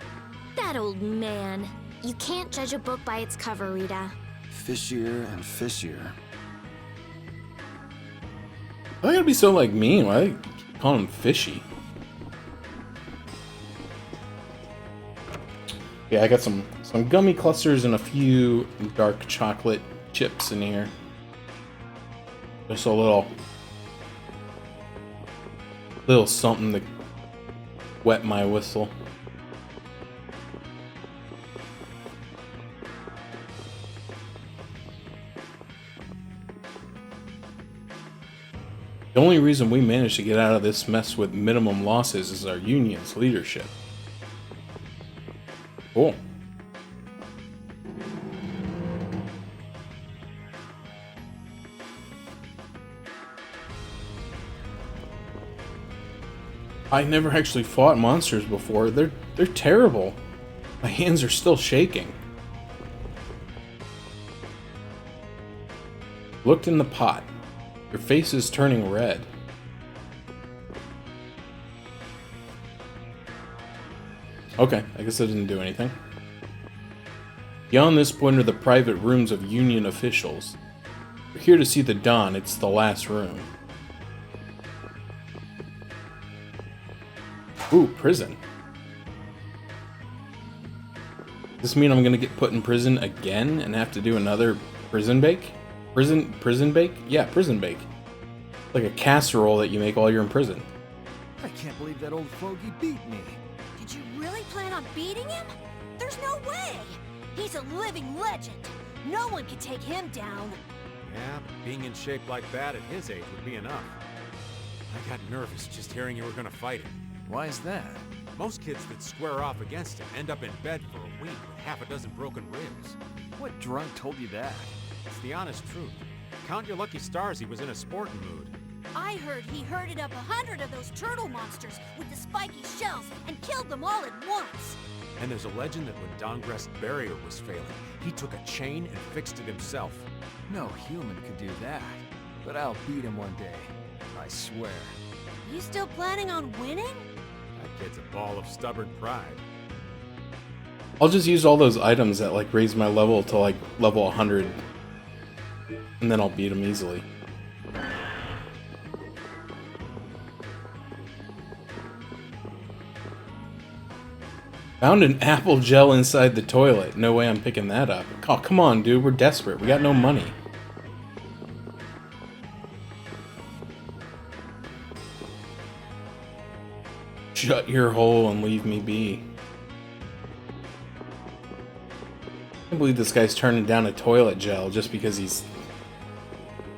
That old man. You can't judge a book by its cover, Rita. Fishier and fishier. Why gotta be so mean? Why do they call him fishy? Yeah, I got some gummy clusters and a few dark chocolate chips in here. Just a little something to wet my whistle. The only reason we managed to get out of this mess with minimum losses is our union's leadership. Cool. I never actually fought monsters before. They're terrible. My hands are still shaking. Looked in the pot. Your face is turning red. Okay, I guess that didn't do anything. Beyond this point are the private rooms of Union officials. We're here to see the Don. It's the last room. Ooh, prison. Does this mean I'm gonna get put in prison again and have to do another prison bake? Prison bake? Yeah, prison bake. Like a casserole that you make while you're in prison. I can't believe that old fogey beat me. Did you really plan on beating him? There's no way! He's a living legend. No one can take him down. Yeah, but being in shape like that at his age would be enough. I got nervous just hearing you were gonna fight him. Why is that? Most kids that square off against him end up in bed for a week with half a dozen broken ribs. What drunk told you that? It's the honest truth. Count your lucky stars he was in a sporting mood. I heard he herded up 100 of those turtle monsters with the spiky shells and killed them all at once. And there's a legend that when Dongrest's barrier was failing, he took a chain and fixed it himself. No human could do that. But I'll beat him one day. I swear. You still planning on winning? That kid's a ball of stubborn pride. I'll just use all those items that like raise my level to like level 100. And then I'll beat him easily. Found an apple gel inside the toilet. No way I'm picking that up. Oh, come on, dude. We're desperate. We got no money. Shut your hole and leave me be. I can't believe this guy's turning down a toilet gel just because he's...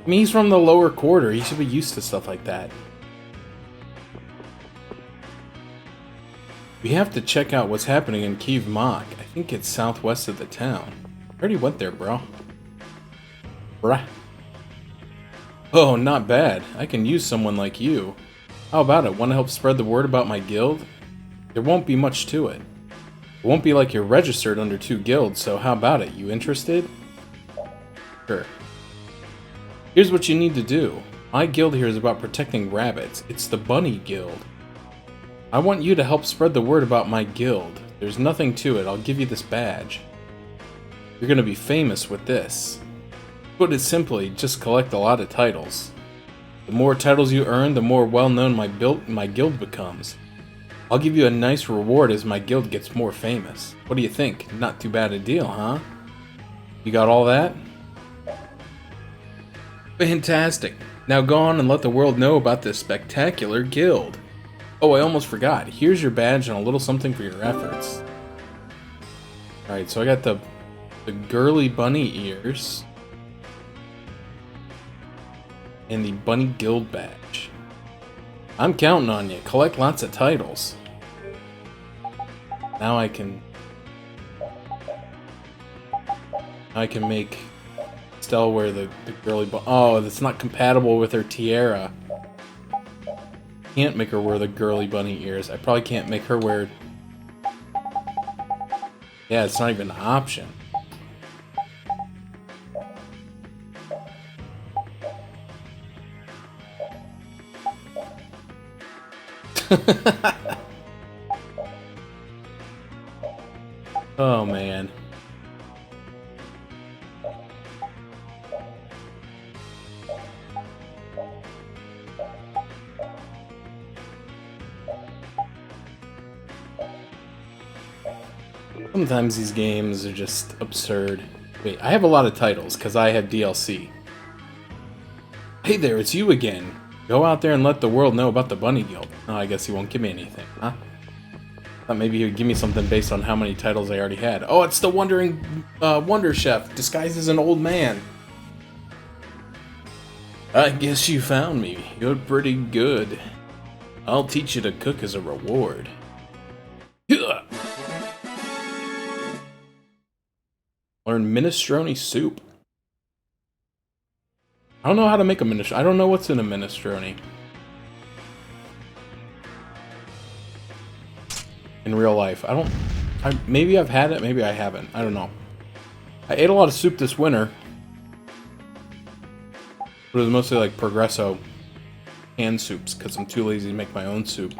I mean, he's from the lower quarter. He should be used to stuff like that. We have to check out what's happening in Kiev Mok. I think it's southwest of the town. I already went there, bro. Bruh. Oh, not bad. I can use someone like you. How about it? Want to help spread the word about my guild? There won't be much to it. It won't be like you're registered under 2 guilds, so how about it? You interested? Sure. Here's what you need to do. My guild here is about protecting rabbits. It's the Bunny Guild. I want you to help spread the word about my guild. There's nothing to it. I'll give you this badge. You're gonna be famous with this. Put it simply, just collect a lot of titles. The more titles you earn, the more well-known my guild becomes. I'll give you a nice reward as my guild gets more famous. What do you think? Not too bad a deal, huh? You got all that? Fantastic. Now go on and let the world know about this spectacular guild. Oh, I almost forgot. Here's your badge and a little something for your efforts. Alright, so I got the girly bunny ears. And the Bunny Guild badge. I'm counting on you. Collect lots of titles. Now I can make Stella wear the girly oh, that's not compatible with her tiara. Can't make her wear the girly bunny ears. I probably can't make her wear... Yeah, it's not even an option. Oh, man. Sometimes these games are just absurd. Wait, I have a lot of titles because I have DLC. Hey there, it's you again. Go out there and let the world know about the Bunny Guild. Oh, I guess he won't give me anything, huh? Thought maybe he would give me something based on how many titles I already had. Oh, it's the Wonder Chef, disguised as an old man. I guess you found me. You're pretty good. I'll teach you to cook as a reward. Learn minestrone soup. I don't know how to make a minestrone. I don't know what's in a minestrone. In real life. Maybe I've had it, maybe I haven't. I don't know. I ate a lot of soup this winter. But it was mostly like Progresso canned soups, because I'm too lazy to make my own soup.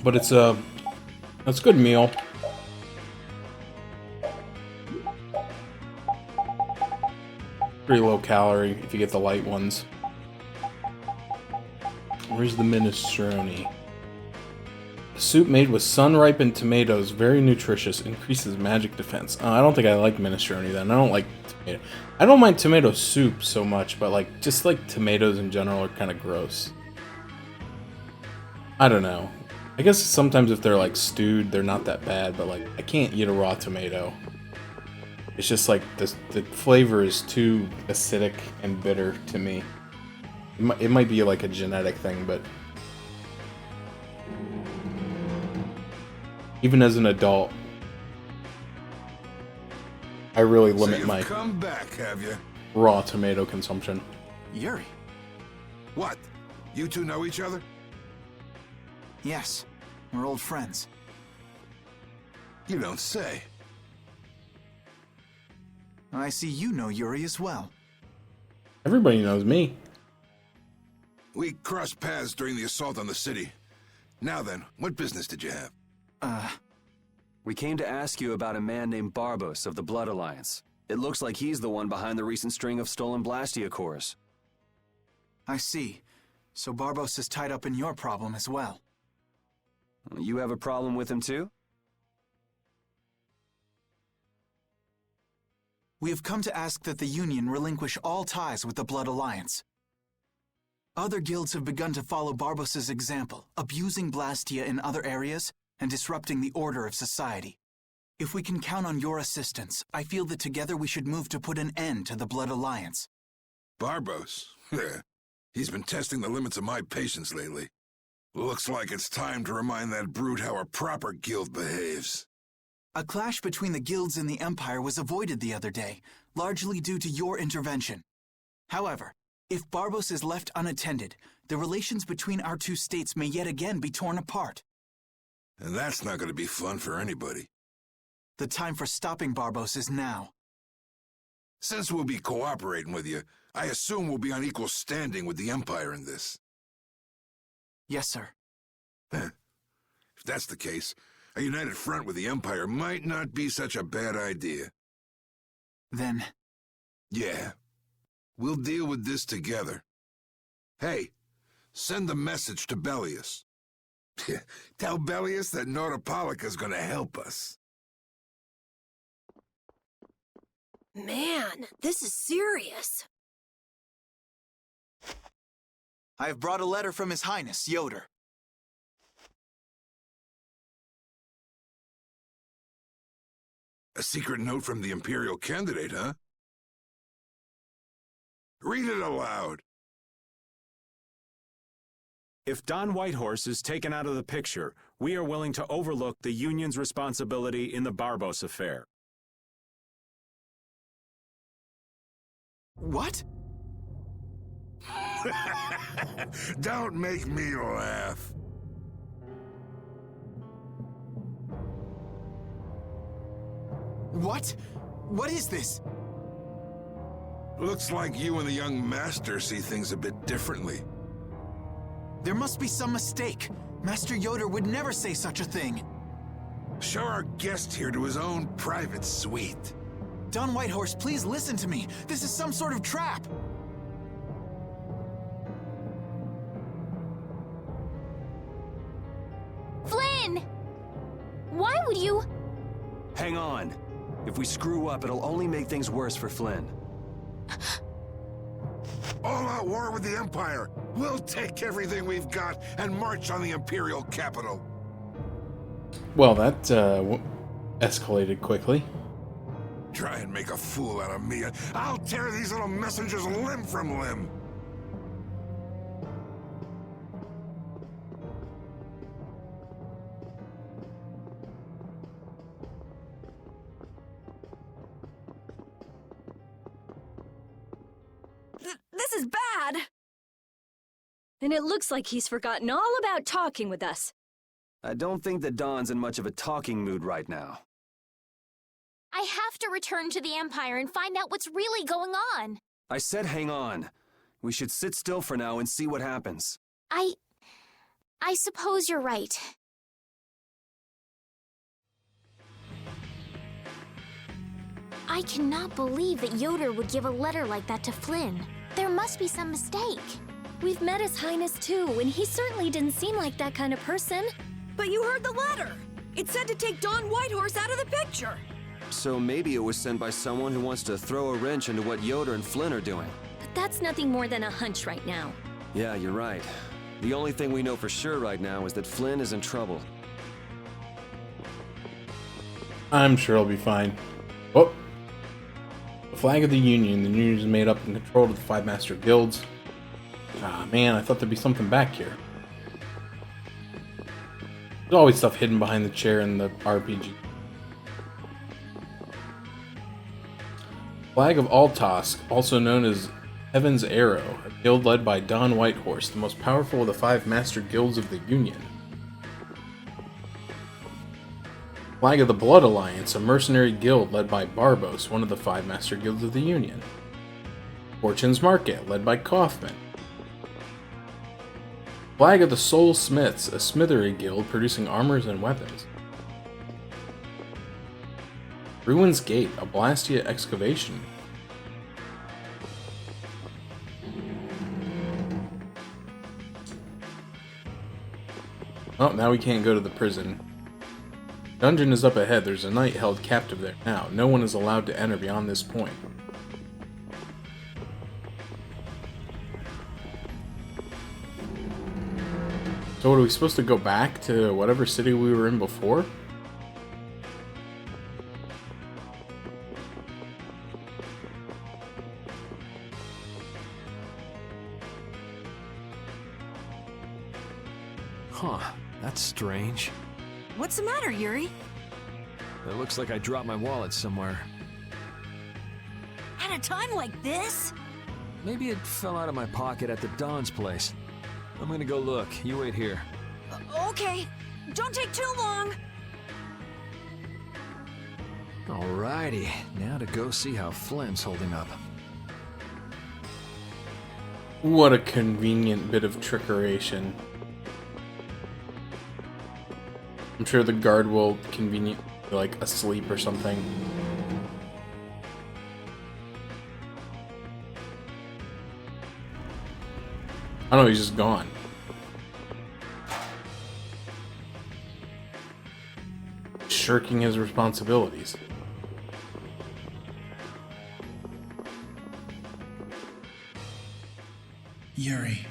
But it's a good meal. Pretty low calorie if you get the light ones. Where's the minestrone? Soup made with sun-ripened tomatoes, very nutritious, increases magic defense. I don't think I like minestrone then. I don't like tomato. I don't mind tomato soup so much, but like just like tomatoes in general are kind of gross. I don't know. I guess sometimes if they're like stewed, they're not that bad, but like I can't eat a raw tomato. It's just like the flavor is too acidic and bitter to me. It might be like a genetic thing, but even as an adult, I really limit my come back, have you? raw tomato consumption. Yuri. What? You two know each other? Yes. We're old friends. You don't say. I see you know Yuri as well. Everybody knows me. We crossed paths during the assault on the city. Now then, what business did you have? We came to ask you about a man named Barbos of the Blood Alliance. It looks like he's the one behind the recent string of stolen Blastia cores. I see. So Barbos is tied up in your problem as well. You have a problem with him too? We have come to ask that the Union relinquish all ties with the Blood Alliance. Other guilds have begun to follow Barbos's example, abusing Blastia in other areas and disrupting the order of society. If we can count on your assistance, I feel that together we should move to put an end to the Blood Alliance. Barbos? He's been testing the limits of my patience lately. Looks like it's time to remind that brute how a proper guild behaves. A clash between the guilds and the Empire was avoided the other day, largely due to your intervention. However, if Barbos is left unattended, the relations between our two states may yet again be torn apart. And that's not going to be fun for anybody. The time for stopping Barbos is now. Since we'll be cooperating with you, I assume we'll be on equal standing with the Empire in this. Yes, sir. If that's the case, a united front with the Empire might not be such a bad idea. Then... Yeah. We'll deal with this together. Hey, send the message to Bellius. Tell Bellius that Nordopolica's gonna help us. Man, this is serious. I have brought a letter from His Highness, Yoder. A secret note from the Imperial candidate, huh? Read it aloud. If Don Whitehorse is taken out of the picture, we are willing to overlook the Union's responsibility in the Barbos affair. What? Don't make me laugh. What? What is this? Looks like you and the young master see things a bit differently. There must be some mistake. Master Yoder would never say such a thing. Show our guest here to his own private suite. Don Whitehorse, please listen to me. This is some sort of trap. Flynn! Why would you... Hang on. If we screw up, it'll only make things worse for Flynn. All-out war with the Empire. We'll take everything we've got and march on the Imperial capital. Well, that escalated quickly. Try and make a fool out of me. I'll tear these little messengers limb from limb. This is bad! And it looks like he's forgotten all about talking with us. I don't think that Don's in much of a talking mood right now. I have to return to the Empire and find out what's really going on. I said hang on. We should sit still for now and see what happens. I suppose you're right. I cannot believe that Yoder would give a letter like that to Flynn. There must be some mistake. We've met His Highness too, and he certainly didn't seem like that kind of person. But you heard the letter! It said to take Don Whitehorse out of the picture! So maybe it was sent by someone who wants to throw a wrench into what Yoder and Flynn are doing. But that's nothing more than a hunch right now. Yeah, you're right. The only thing we know for sure right now is that Flynn is in trouble. I'm sure he'll be fine. Oh! The flag of the Union. The Union is made up and controlled of the 5 master guilds. Ah, man, I thought there'd be something back here. There's always stuff hidden behind the chair in the RPG. Flag of Altosk, also known as Heaven's Arrow, a guild led by Don Whitehorse, the most powerful of the 5 master guilds of the Union. Flag of the Blood Alliance, a mercenary guild led by Barbos, one of the 5 master guilds of the Union. Fortune's Market, led by Kaufman. Flag of the Soul Smiths, a smithery guild producing armors and weapons. Ruin's Gate, a Blastia excavation. Oh, now we can't go to the prison. Dungeon is up ahead. There's a knight held captive there now. No one is allowed to enter beyond this point. So what, are we supposed to go back to whatever city we were in before? Huh, that's strange. What's the matter, Yuri? It looks like I dropped my wallet somewhere. At a time like this? Maybe it fell out of my pocket at the Don's place. I'm gonna go look. You wait here. Okay. Don't take too long. Alrighty, now to go see how Flynn's holding up. What a convenient bit of trickeration. I'm sure the guard will be like asleep or something. I don't know, he's just gone. Shirking his responsibilities. Yuri.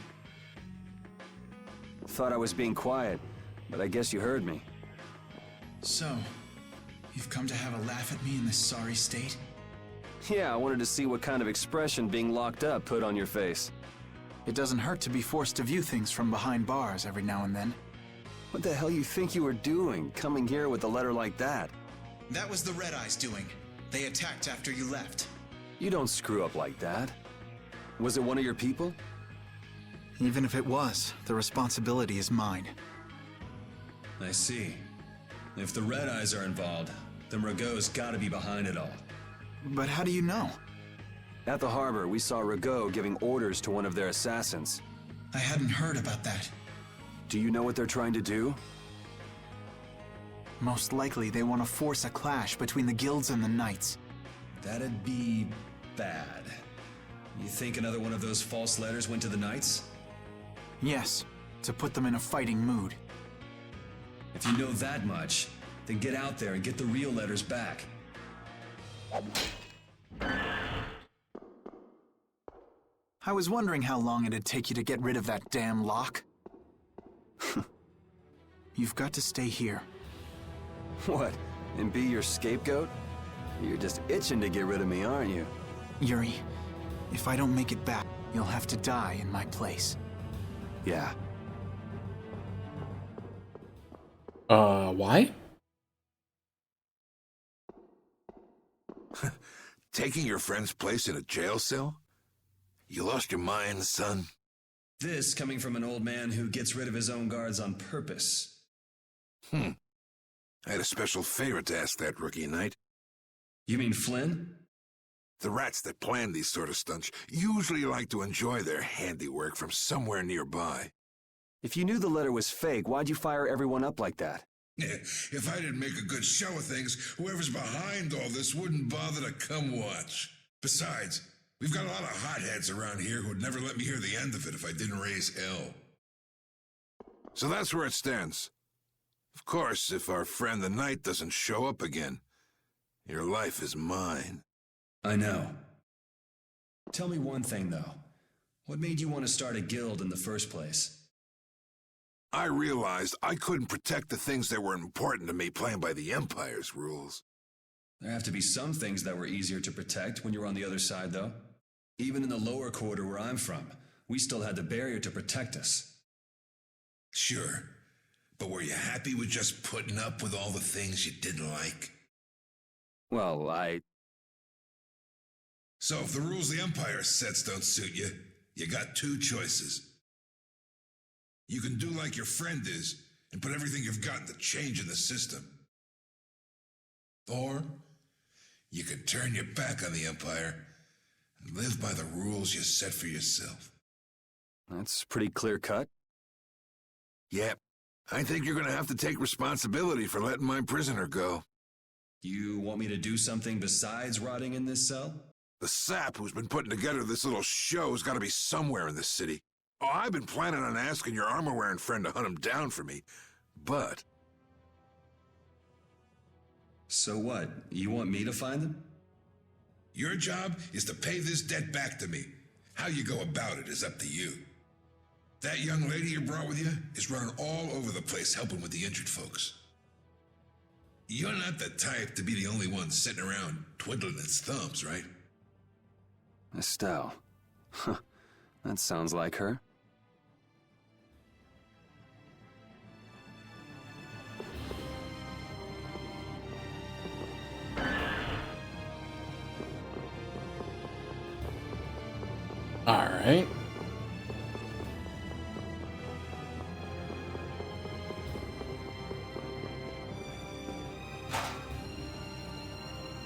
Thought I was being quiet, but I guess you heard me. So, you've come to have a laugh at me in this sorry state? Yeah, I wanted to see what kind of expression being locked up put on your face. It doesn't hurt to be forced to view things from behind bars every now and then. What the hell you think you were doing, coming here with a letter like that? That was the Red Eyes doing. They attacked after you left. You don't screw up like that. Was it one of your people? Even if it was, the responsibility is mine. I see. If the Red Eyes are involved, then Rago's gotta be behind it all. But how do you know? At the harbor, we saw Rago giving orders to one of their assassins. I hadn't heard about that. Do you know what they're trying to do? Most likely they want to force a clash between the guilds and the knights. That'd be bad. You think another one of those false letters went to the knights? Yes, to put them in a fighting mood. If you know that much, then get out there and get the real letters back. I was wondering how long it'd take you to get rid of that damn lock. You've got to stay here. What? And be your scapegoat? You're just itching to get rid of me, aren't you? Yuri, if I don't make it back, you'll have to die in my place. Yeah. Why? Taking your friend's place in a jail cell? You lost your mind, son? This coming from an old man who gets rid of his own guards on purpose. I had a special favor to ask that rookie knight. You mean Flynn? The rats that plan these sort of stunts usually like to enjoy their handiwork from somewhere nearby. If you knew the letter was fake, why'd you fire everyone up like that? If I didn't make a good show of things, whoever's behind all this wouldn't bother to come watch. Besides, we've got a lot of hotheads around here who'd never let me hear the end of it if I didn't raise hell. So that's where it stands. Of course, if our friend the Knight doesn't show up again, your life is mine. I know. Tell me one thing, though. What made you want to start a guild in the first place? I realized I couldn't protect the things that were important to me playing by the Empire's rules. There have to be some things that were easier to protect when you were on the other side, though. Even in the lower quarter where I'm from, we still had the barrier to protect us. Sure, but were you happy with just putting up with all the things you didn't like? Well, So if the rules the Empire sets don't suit you, you got two choices. You can do like your friend is and put everything you've got into changing the system. Or you can turn your back on the Empire and live by the rules you set for yourself. That's pretty clear-cut. Yep. I think you're going to have to take responsibility for letting my prisoner go. You want me to do something besides rotting in this cell? The sap who's been putting together this little show's got to be somewhere in this city. Oh, I've been planning on asking your armor-wearing friend to hunt him down for me, but... So what? You want me to find them? Your job is to pay this debt back to me. How you go about it is up to you. That young lady you brought with you is running all over the place helping with the injured folks. You're not the type to be the only one sitting around twiddling its thumbs, right? Estelle. Huh. That sounds like her. All right.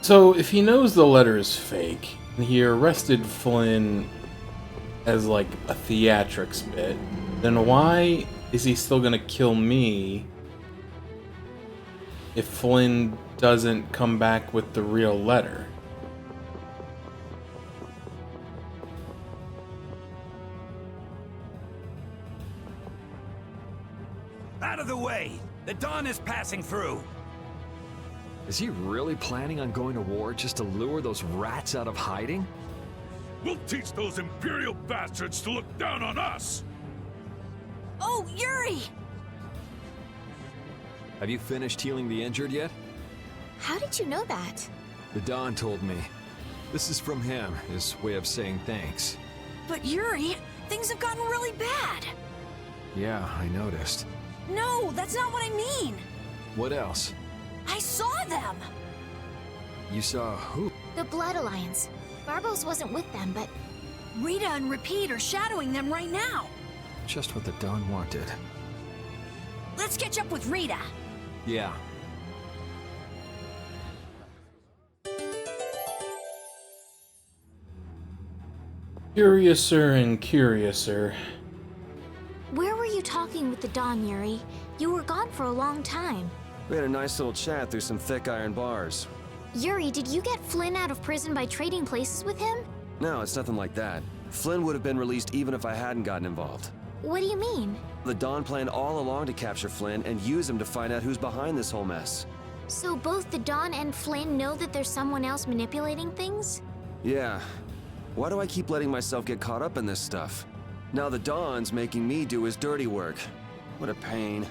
So, if he knows the letter is fake, and he arrested Flynn as like a theatrics bit, then why is he still gonna kill me if Flynn doesn't come back with the real letter? Out of the way! The dawn is passing through! Is he really planning on going to war just to lure those rats out of hiding? We'll teach those Imperial bastards to look down on us! Oh, Yuri! Have you finished healing the injured yet? How did you know that? The Don told me. This is from him, his way of saying thanks. But Yuri, things have gotten really bad. Yeah, I noticed. No, that's not what I mean. What else? I saw them. You saw who? The Blood Alliance. Barbos wasn't with them, but... Rita and Repeat are shadowing them right now. Just what the Don wanted. Let's catch up with Rita. Yeah. Curiouser and curiouser. Where were you talking with the Don, Yuri? You were gone for a long time. We had a nice little chat through some thick iron bars. Yuri, did you get Flynn out of prison by trading places with him? No, it's nothing like that. Flynn would have been released even if I hadn't gotten involved. What do you mean? The Don planned all along to capture Flynn and use him to find out who's behind this whole mess. So both the Don and Flynn know that there's someone else manipulating things? Yeah. Why do I keep letting myself get caught up in this stuff? Now the Don's making me do his dirty work. What a pain.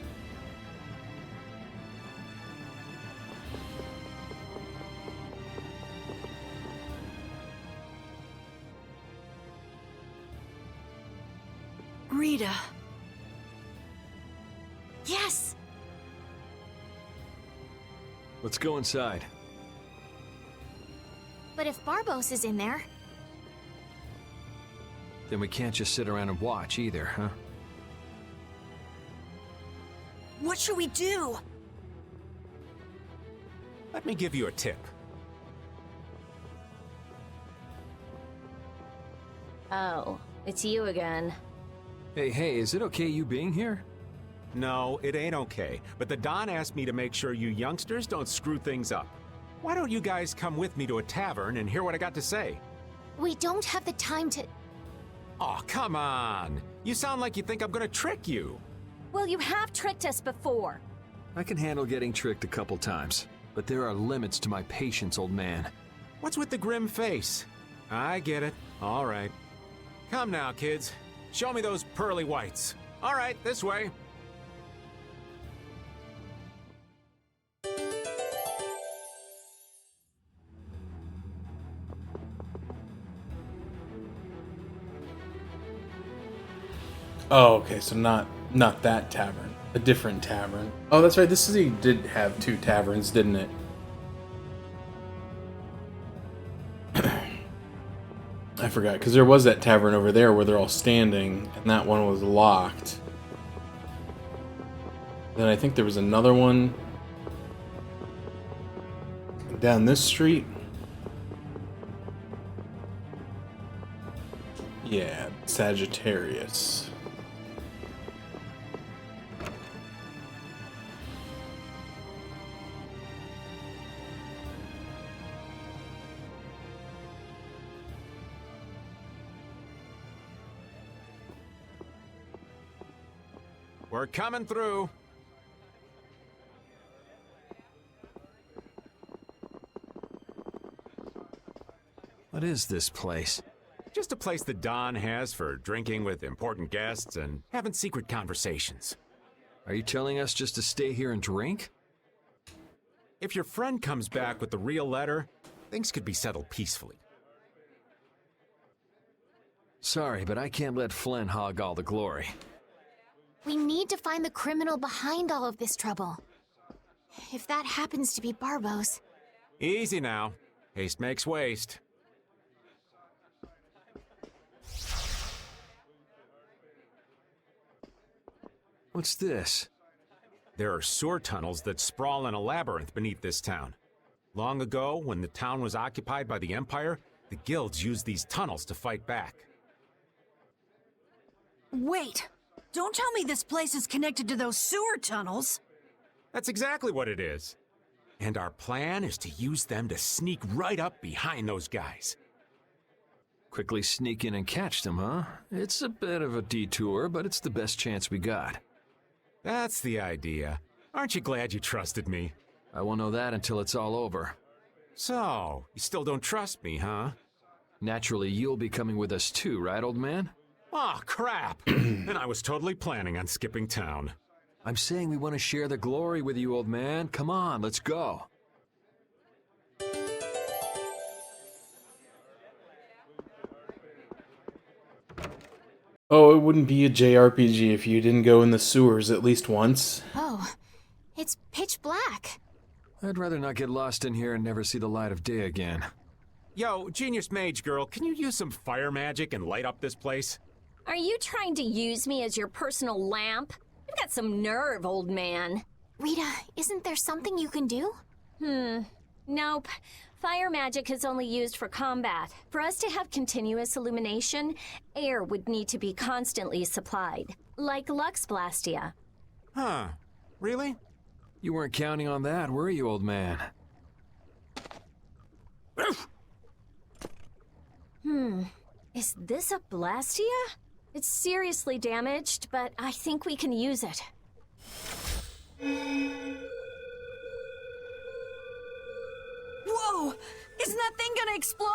Rita. Yes! Let's go inside. But if Barbos is in there... Then we can't just sit around and watch either, huh? What should we do? Let me give you a tip. Oh, it's you again. Hey, is it okay you being here? No, it ain't okay. But the Don asked me to make sure you youngsters don't screw things up. Why don't you guys come with me to a tavern and hear what I got to say? We don't have the time to... Oh, come on. You sound like you think I'm gonna trick you. Well, you have tricked us before. I can handle getting tricked a couple times, but there are limits to my patience, old man. What's with the grim face? I get it. All right. Come now, kids. Show me those pearly whites. All right, this way. Oh, okay, so not that tavern. A different tavern. Oh, that's right. This city did have 2 taverns, didn't it? I forgot, because there was that tavern over there where they're all standing, and that one was locked. Then I think there was another one down this street. Yeah, Sagittarius. We're coming through. What is this place? Just a place the Don has for drinking with important guests and having secret conversations. Are you telling us just to stay here and drink? If your friend comes back with the real letter, things could be settled peacefully. Sorry, but I can't let Flynn hog all the glory. We need to find the criminal behind all of this trouble. If that happens to be Barbos. Easy now. Haste makes waste. What's this? There are sewer tunnels that sprawl in a labyrinth beneath this town. Long ago, when the town was occupied by the Empire, the guilds used these tunnels to fight back. Wait! Don't tell me this place is connected to those sewer tunnels! That's exactly what it is. And our plan is to use them to sneak right up behind those guys. Quickly sneak in and catch them, huh? It's a bit of a detour, but it's the best chance we got. That's the idea. Aren't you glad you trusted me? I won't know that until it's all over. So, you still don't trust me, huh? Naturally, you'll be coming with us too, right, old man? Aw, crap! And I was totally planning on skipping town. I'm saying we want to share the glory with you, old man. Come on, let's go. Oh, it wouldn't be a JRPG if you didn't go in the sewers at least once. Oh, it's pitch black. I'd rather not get lost in here and never see the light of day again. Yo, Genius Mage Girl, can you use some fire magic and light up this place? Are you trying to use me as your personal lamp? You've got some nerve, old man. Rita, isn't there something you can do? Nope. Fire magic is only used for combat. For us to have continuous illumination, air would need to be constantly supplied, like Lux Blastia. Huh. Really? You weren't counting on that, were you, old man? Is this a Blastia? It's seriously damaged, but I think we can use it. Whoa! Isn't that thing gonna explode?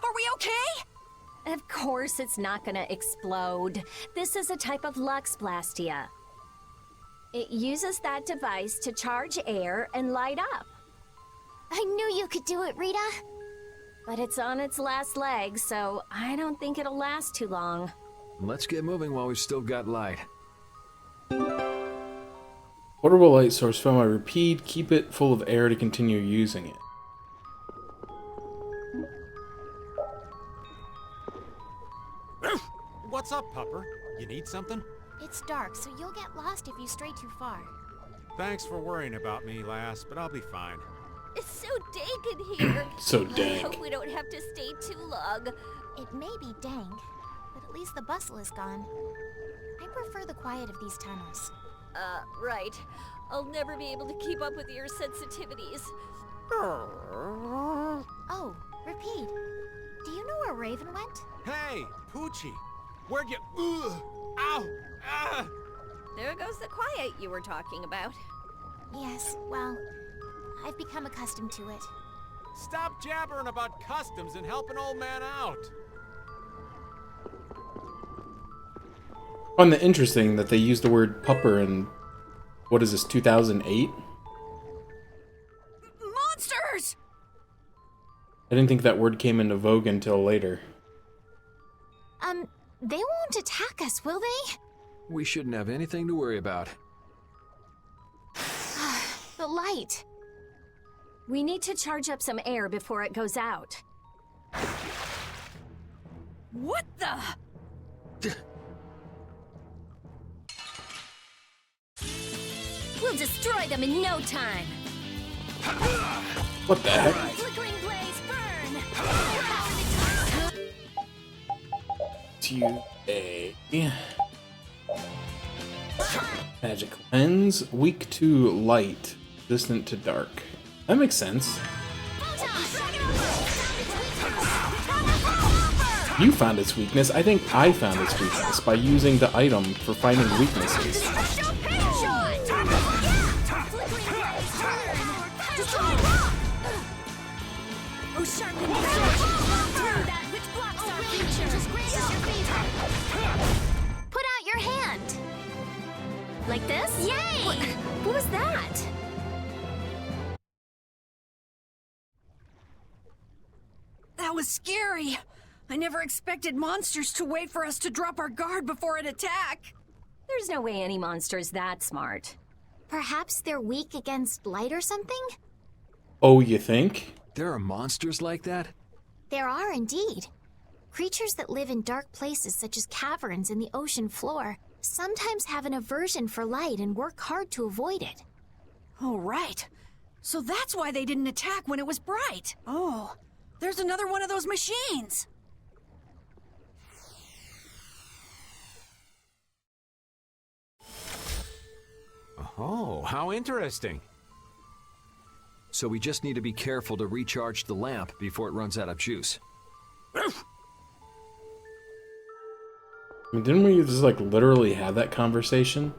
Are we okay? Of course it's not gonna explode. This is a type of Lux Blastia. It uses that device to charge air and light up. I knew you could do it, Rita. But it's on its last leg, so I don't think it'll last too long. Let's get moving while we've still got light. Portable light source found by Repeat. Keep it full of air to continue using it. What's up, Pupper? You need something? It's dark, so you'll get lost if you stray too far. Thanks for worrying about me, lass, but I'll be fine. It's so dank in here. So I dank. hope we don't have to stay too long. It may be dank, but at least the bustle is gone. I prefer the quiet of these tunnels. Right. I'll never be able to keep up with your sensitivities. Oh, Repeat. Do you know where Raven went? Hey, Poochie! Where'd you... Ugh! Ow! Ah! There goes the quiet you were talking about. Yes, well, I've become accustomed to it. Stop jabbering about customs and help an old man out. I find that interesting that they use the word pupper in, what is this, 2008? Monsters! I didn't think that word came into vogue until later. They won't attack us, will they? We shouldn't have anything to worry about. The light. We need to charge up some air before it goes out. What the? We'll destroy them in no time. What the heck? Flickering blaze, burn! Tuesday. Magic lens, weak to light, resistant to dark. That makes sense. You found its weakness. I think I found its weakness by using the item for finding weaknesses. Oh, sharpen through that which blocks our future. Put out your hand. Like this? Yay! What was that? That was scary. I never expected monsters to wait for us to drop our guard before an attack. There's no way any monster's that smart. Perhaps they're weak against light or something? Oh, you think? There are monsters like that? There are indeed. Creatures that live in dark places such as caverns in the ocean floor sometimes have an aversion for light and work hard to avoid it. Oh, right. So that's why they didn't attack when it was bright. Oh, there's another one of those machines. Oh, how interesting. So we just need to be careful to recharge the lamp before it runs out of juice. I mean, didn't we just, like, literally have that conversation?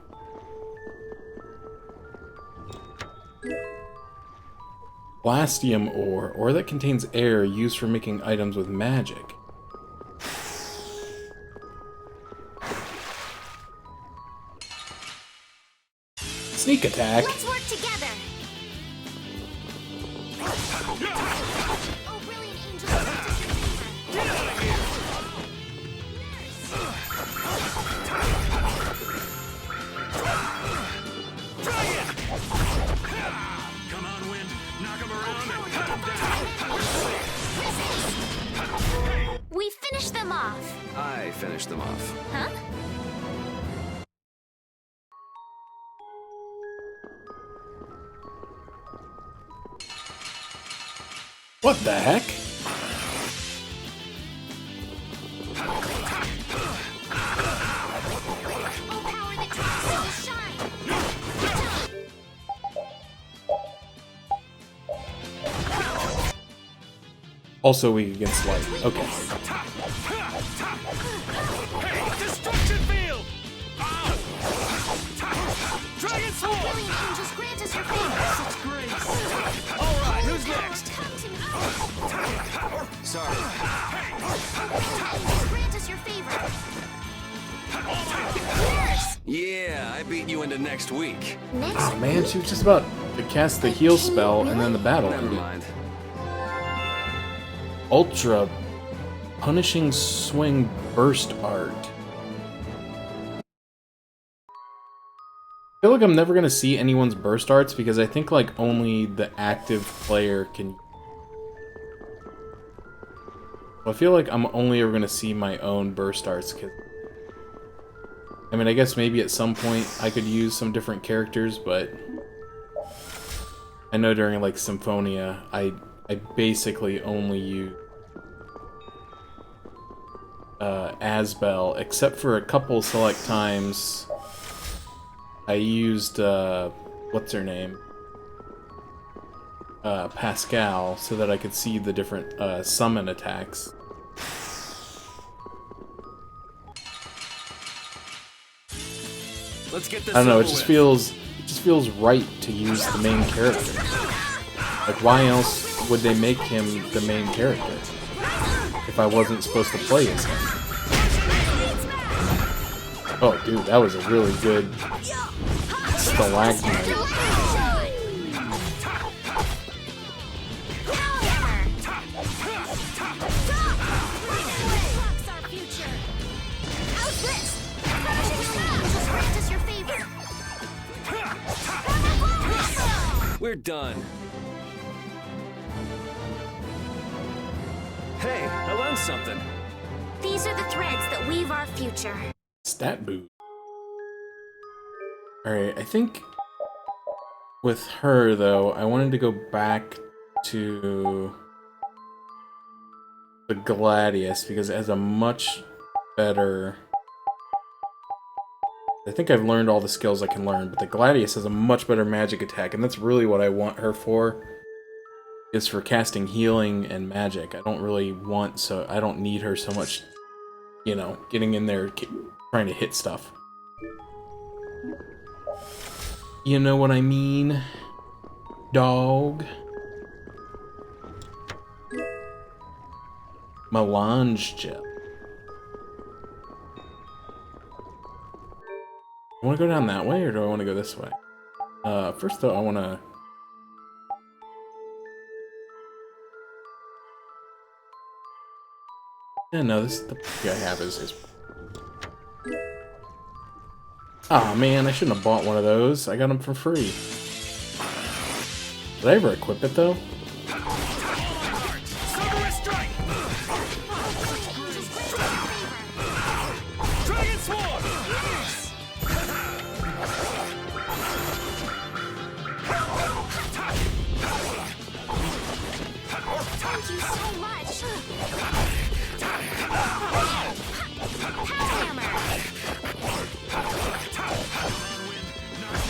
Blastium ore that contains air used for making items with magic. Sneak attack. Let's work together. Oh, brilliant angel, Come on, Wind. Knock him around and cut him down. We finished them off. I finished them off. Huh? What the heck? Also weak against light. Okay. Destruction field! Dragon Sword! Brilliant angels, grant us your favor. Such grace! Alright, who's next? Sorry. Grant us your favor. Yeah, I beat you into next week. Oh man, she was just about to cast the heal spell and then the battle Never ended. mind. Ultra Punishing Swing Burst Art. I feel like I'm never gonna see anyone's burst arts because I think like only the active player can. I feel like I'm only ever gonna see my own burst arts. Cause I mean, I guess maybe at some point I could use some different characters, but I know during like Symphonia, I basically only use Asbel, except for a couple select times. I used what's her name? Pascal, so that I could see the different summon attacks. Let's get this I don't know, it over just with. feels just feels right to use the main character. Like, why else would they make him the main character if I wasn't supposed to play as him? Oh, dude, that was a really good stalagmite. We're done. Hey, I learned something. These are the threads that weave our future. Stat boot. Alright, I think with her, though, I wanted to go back to the Gladius because it has a much better... I think I've learned all the skills I can learn, but the Gladius has a much better magic attack, and that's really what I want her for, is for casting healing and magic. I don't really want, so I don't need her so much, you know, getting in there trying to hit stuff. You know what I mean, dog? Melange gel. I want to go down that way, or do I want to go this way? First though, I want to... Yeah, no, this is the guy I have is... Aw, man, I shouldn't have bought one of those. I got them for free. Did I ever equip it, though?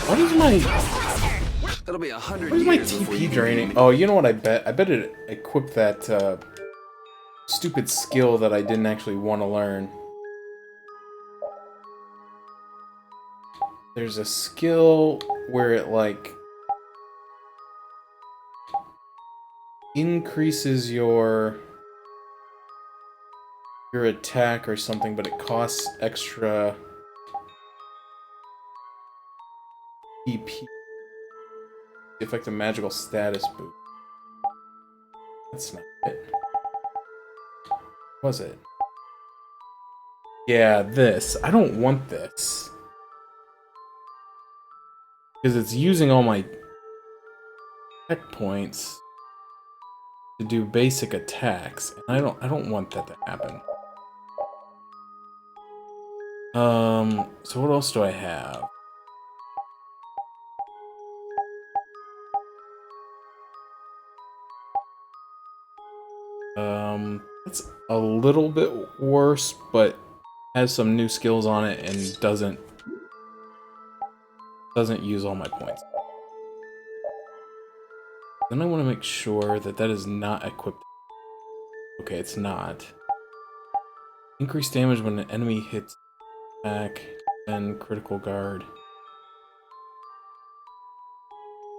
What is my... That'll be 100 What is my years before you TP can draining? beat me. Oh, you know what I bet? I bet it equipped that stupid skill that I didn't actually want to learn. There's a skill where it, like, increases your attack or something, but it costs extra EP. Effective magical status boost. That's not it. Was it? Yeah, this. I don't want this. Because it's using all my tech points to do basic attacks. And I don't want that to happen. So what else do I have? It's a little bit worse, but has some new skills on it and doesn't use all my points. Then I want to make sure that that is not equipped. Okay, it's not. Increased damage when an enemy hits back, then critical guard.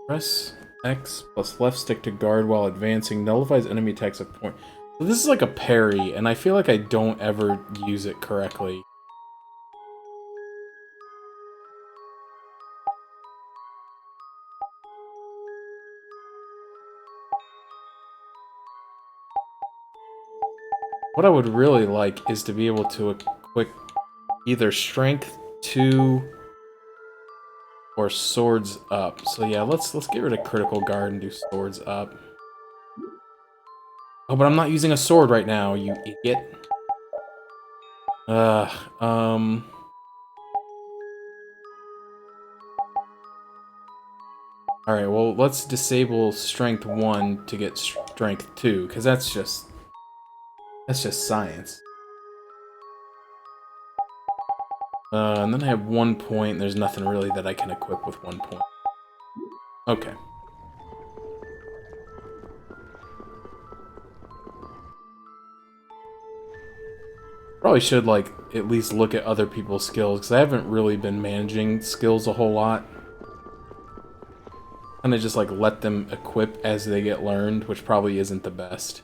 Press X plus left stick to guard while advancing, nullifies enemy attacks at point. So this is like a parry, and I feel like I don't ever use it correctly. What I would really like is to be able to equip either Strength 2 or Swords Up. So yeah, let's get rid of Critical Guard and do Swords Up. Oh, but I'm not using a sword right now, you idiot. Alright, well, let's disable Strength 1 to get Strength 2, because that's just science. And then I have 1 point, there's nothing really that I can equip with 1 point. Okay. Probably should, like, at least look at other people's skills, because I haven't really been managing skills a whole lot. kind of just like let them equip as they get learned, which probably isn't the best.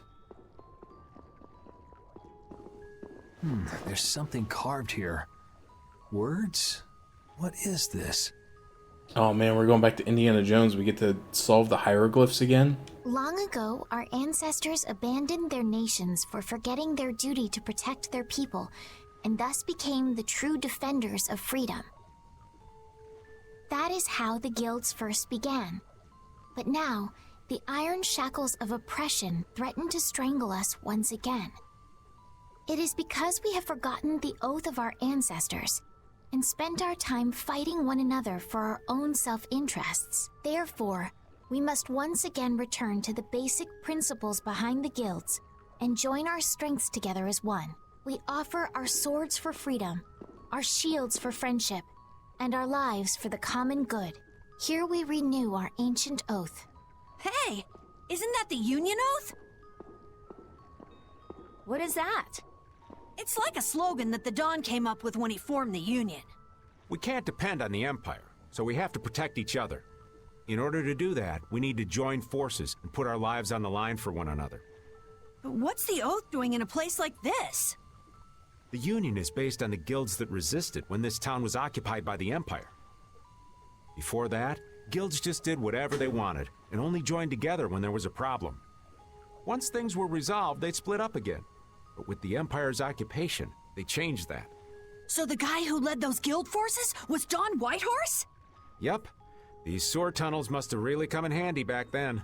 There's something carved here. Words? What is this? Oh man, we're going back to Indiana Jones. We get to solve the hieroglyphs again. Long ago, our ancestors abandoned their nations for forgetting their duty to protect their people, and thus became the true defenders of freedom. That is how the guilds first began. But now, the iron shackles of oppression threaten to strangle us once again. It is because we have forgotten the oath of our ancestors and spent our time fighting one another for our own self-interests. Therefore, we must once again return to the basic principles behind the guilds and join our strengths together as one. We offer our swords for freedom, our shields for friendship, and our lives for the common good. Here we renew our ancient oath. Hey, isn't that the Union Oath? What is that? It's like a slogan that the Don came up with when he formed the Union. We can't depend on the Empire, so we have to protect each other. In order to do that, we need to join forces and put our lives on the line for one another. But what's the Oath doing in a place like this? The Union is based on the guilds that resisted when this town was occupied by the Empire. Before that, guilds just did whatever they wanted and only joined together when there was a problem. Once things were resolved, they'd split up again. But with the Empire's occupation, they changed that. So the guy who led those guild forces was Don Whitehorse? Yep. These sword tunnels must have really come in handy back then.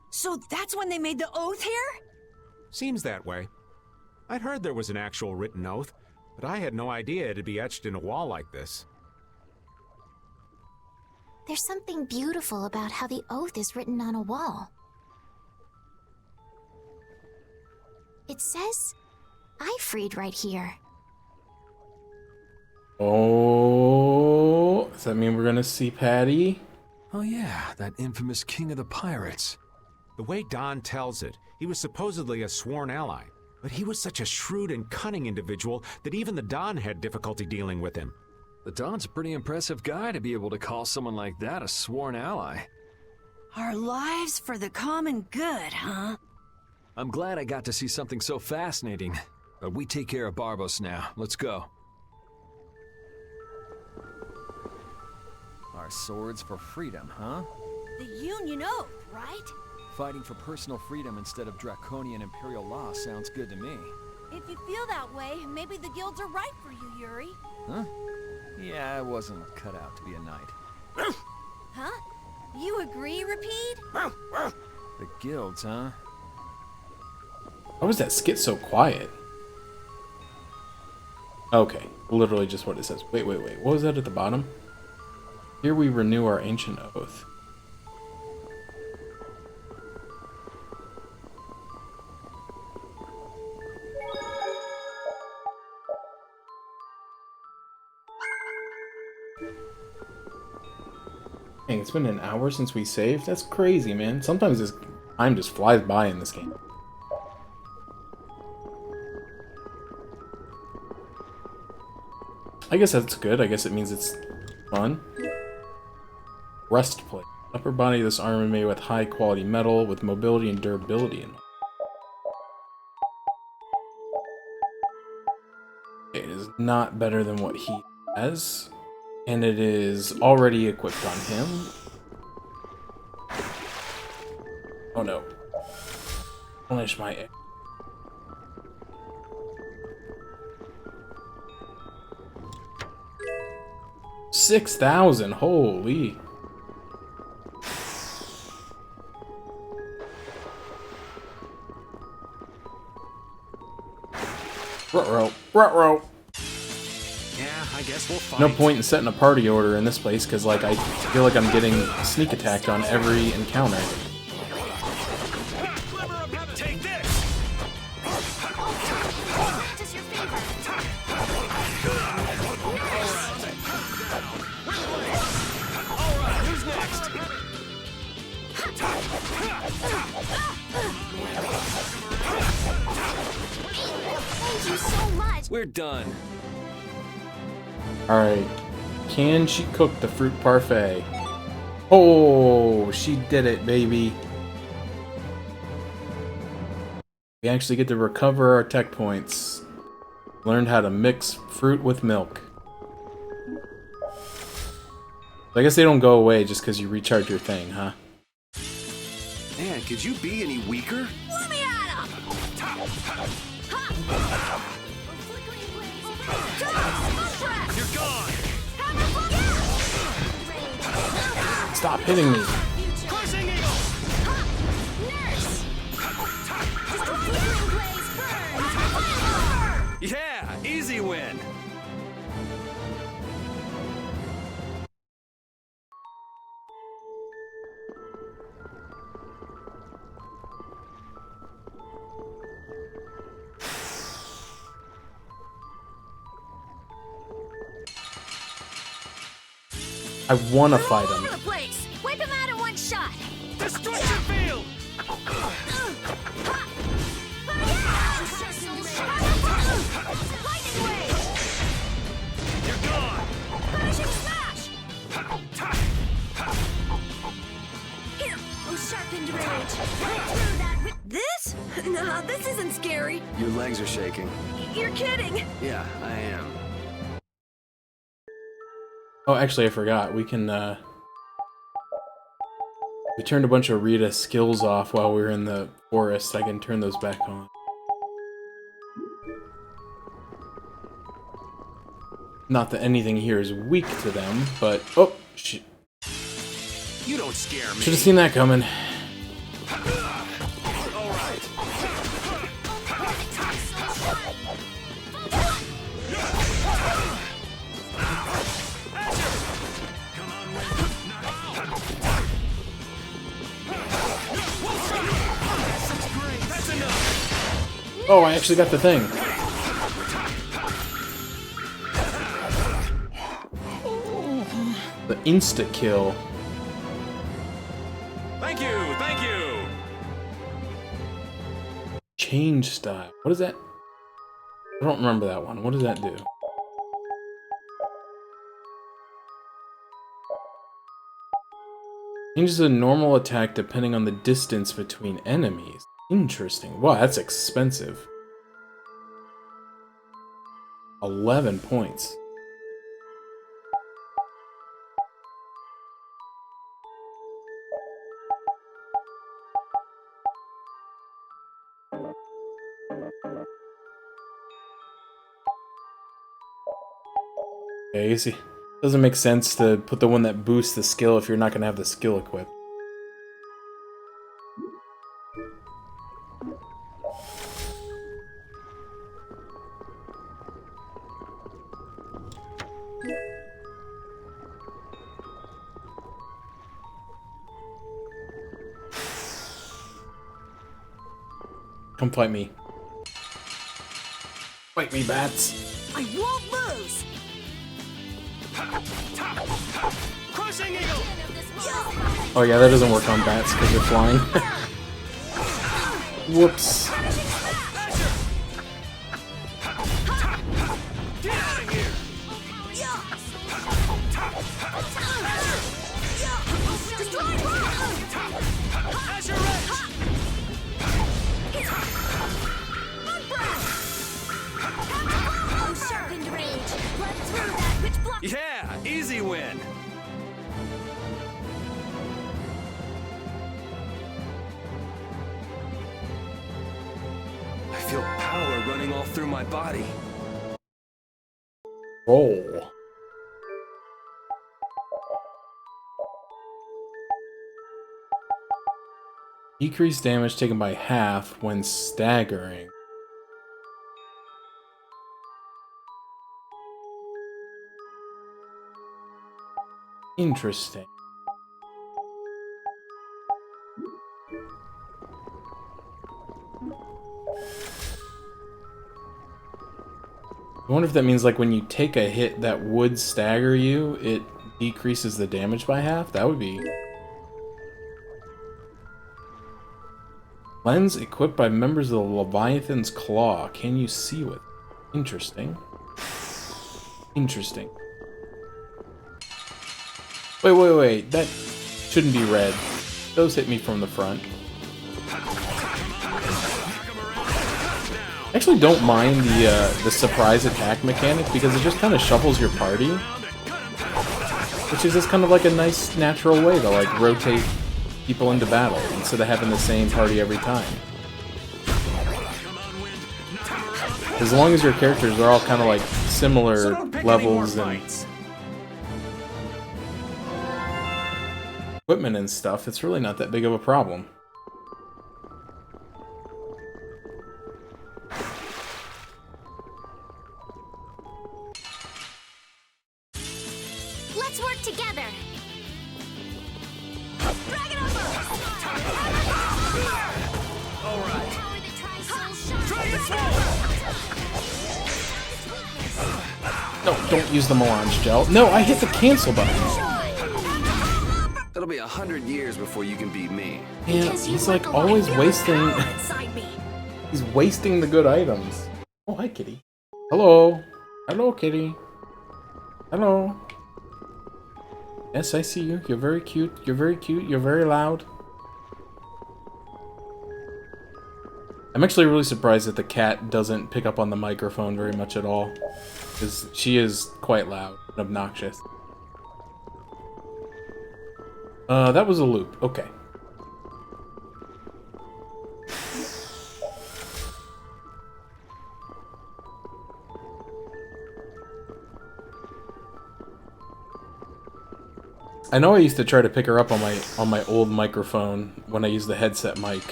So that's when they made the Oath here? Seems that way. I'd heard there was an actual written oath, but I had no idea it'd be etched in a wall like this. There's something beautiful about how the oath is written on a wall. It says, "Ifried" right here. Oh, does that mean we're gonna see Patty? Oh yeah, that infamous king of the pirates. The way Don tells it, he was supposedly a sworn ally, but he was such a shrewd and cunning individual that even the Don had difficulty dealing with him. The Don's a pretty impressive guy to be able to call someone like that a sworn ally. Our lives for the common good, huh? I'm glad I got to see something so fascinating. But we take care of Barbos now. Let's go. Our swords for freedom, huh? The Union Oath, right? Fighting for personal freedom instead of draconian imperial law sounds good to me. If you feel that way, maybe the guilds are right for you, Yuri. Huh? Yeah, I wasn't cut out to be a knight. Huh? You agree, Repeat? The guilds, huh? Why was that skit so quiet? Okay, literally just what it says. Wait. What was that at the bottom? Here we renew our ancient oath. Dang, it's been an hour since we saved? That's crazy, man. Sometimes this time just flies by in this game. I guess that's good. I guess it means it's fun. Breastplate. Upper body of this armor made with high quality metal with mobility and durability in it. It is not better than what he has. And it is already equipped on him. Oh no. Punish my... 6,000, holy. Ruh-roh. Yeah, I guess we'll fight. No point in setting a party order in this place, because like I feel like I'm getting sneak attacked on every encounter. Take this! Alright, who's next? Thank you so much. We're done. Alright. Can she cook the fruit parfait? Oh, she did it, baby. We actually get to recover our tech points. Learned how to mix fruit with milk. I guess they don't go away just because you recharge your thing, huh? Man, could you be any weaker? Let me at him! You're gone! Stop hitting me. Crushing eagle! Yeah, easy win. I want to fight him. The place. Wipe him out in one shot. Destruction field! Lightning wave. You're gone! Finishing smash. Here, sharpened rage. Right through that. This? Nah, this isn't scary. Your legs are shaking. You're kidding. Yeah, I am. Oh, actually, I forgot. We can, we turned a bunch of Rita skills off while we were in the forest. I can turn those back on. Not that anything here is weak to them, but... Oh, shit. You don't scare me. Should have seen that coming. All right. Oh, I actually got the thing. The insta-kill. Thank you, thank you. Change style. What is that? I don't remember that one. What does that do? Changes a normal attack depending on the distance between enemies. Interesting. Wow, that's expensive. 11 points. Okay, you see. Doesn't make sense to put the one that boosts the skill if you're not going to have the skill equipped. Come fight me. Fight me, bats. I won't lose. Crushing eagle. Oh yeah, that doesn't work on bats because they're flying. Whoops. Get out of here. Azure Edge. Sharpened rage. Run through that which blocks. Yeah, easy win. I feel power running all through my body. Roll. Decrease damage taken by half when staggering. Interesting. I wonder if that means like when you take a hit that would stagger you, it decreases the damage by half? That would be... Lens equipped by members of the Leviathan's Claw. Can you see with? Interesting. Interesting. Wait. That... Shouldn't be red. Those hit me from the front. I actually don't mind the surprise attack mechanic because it just kind of shuffles your party, which is just kind of like a nice natural way to like rotate people into battle instead of having the same party every time. As long as your characters are all kind of like similar levels and equipment and stuff, it's really not that big of a problem. Let's work together. Dragon All right. Don't use the melange gel. No, I hit the cancel button. It'll be 100 years before you can beat me. Yeah, he's like always wasting. He's wasting the good items. Oh, hi, kitty. Hello. Hello, kitty. Hello. Yes, I see you. You're very cute. You're very cute. You're very loud. I'm actually really surprised that the cat doesn't pick up on the microphone very much at all, because she is quite loud and obnoxious. That was a loop. Okay. I know I used to try to pick her up on my old microphone when I used the headset mic.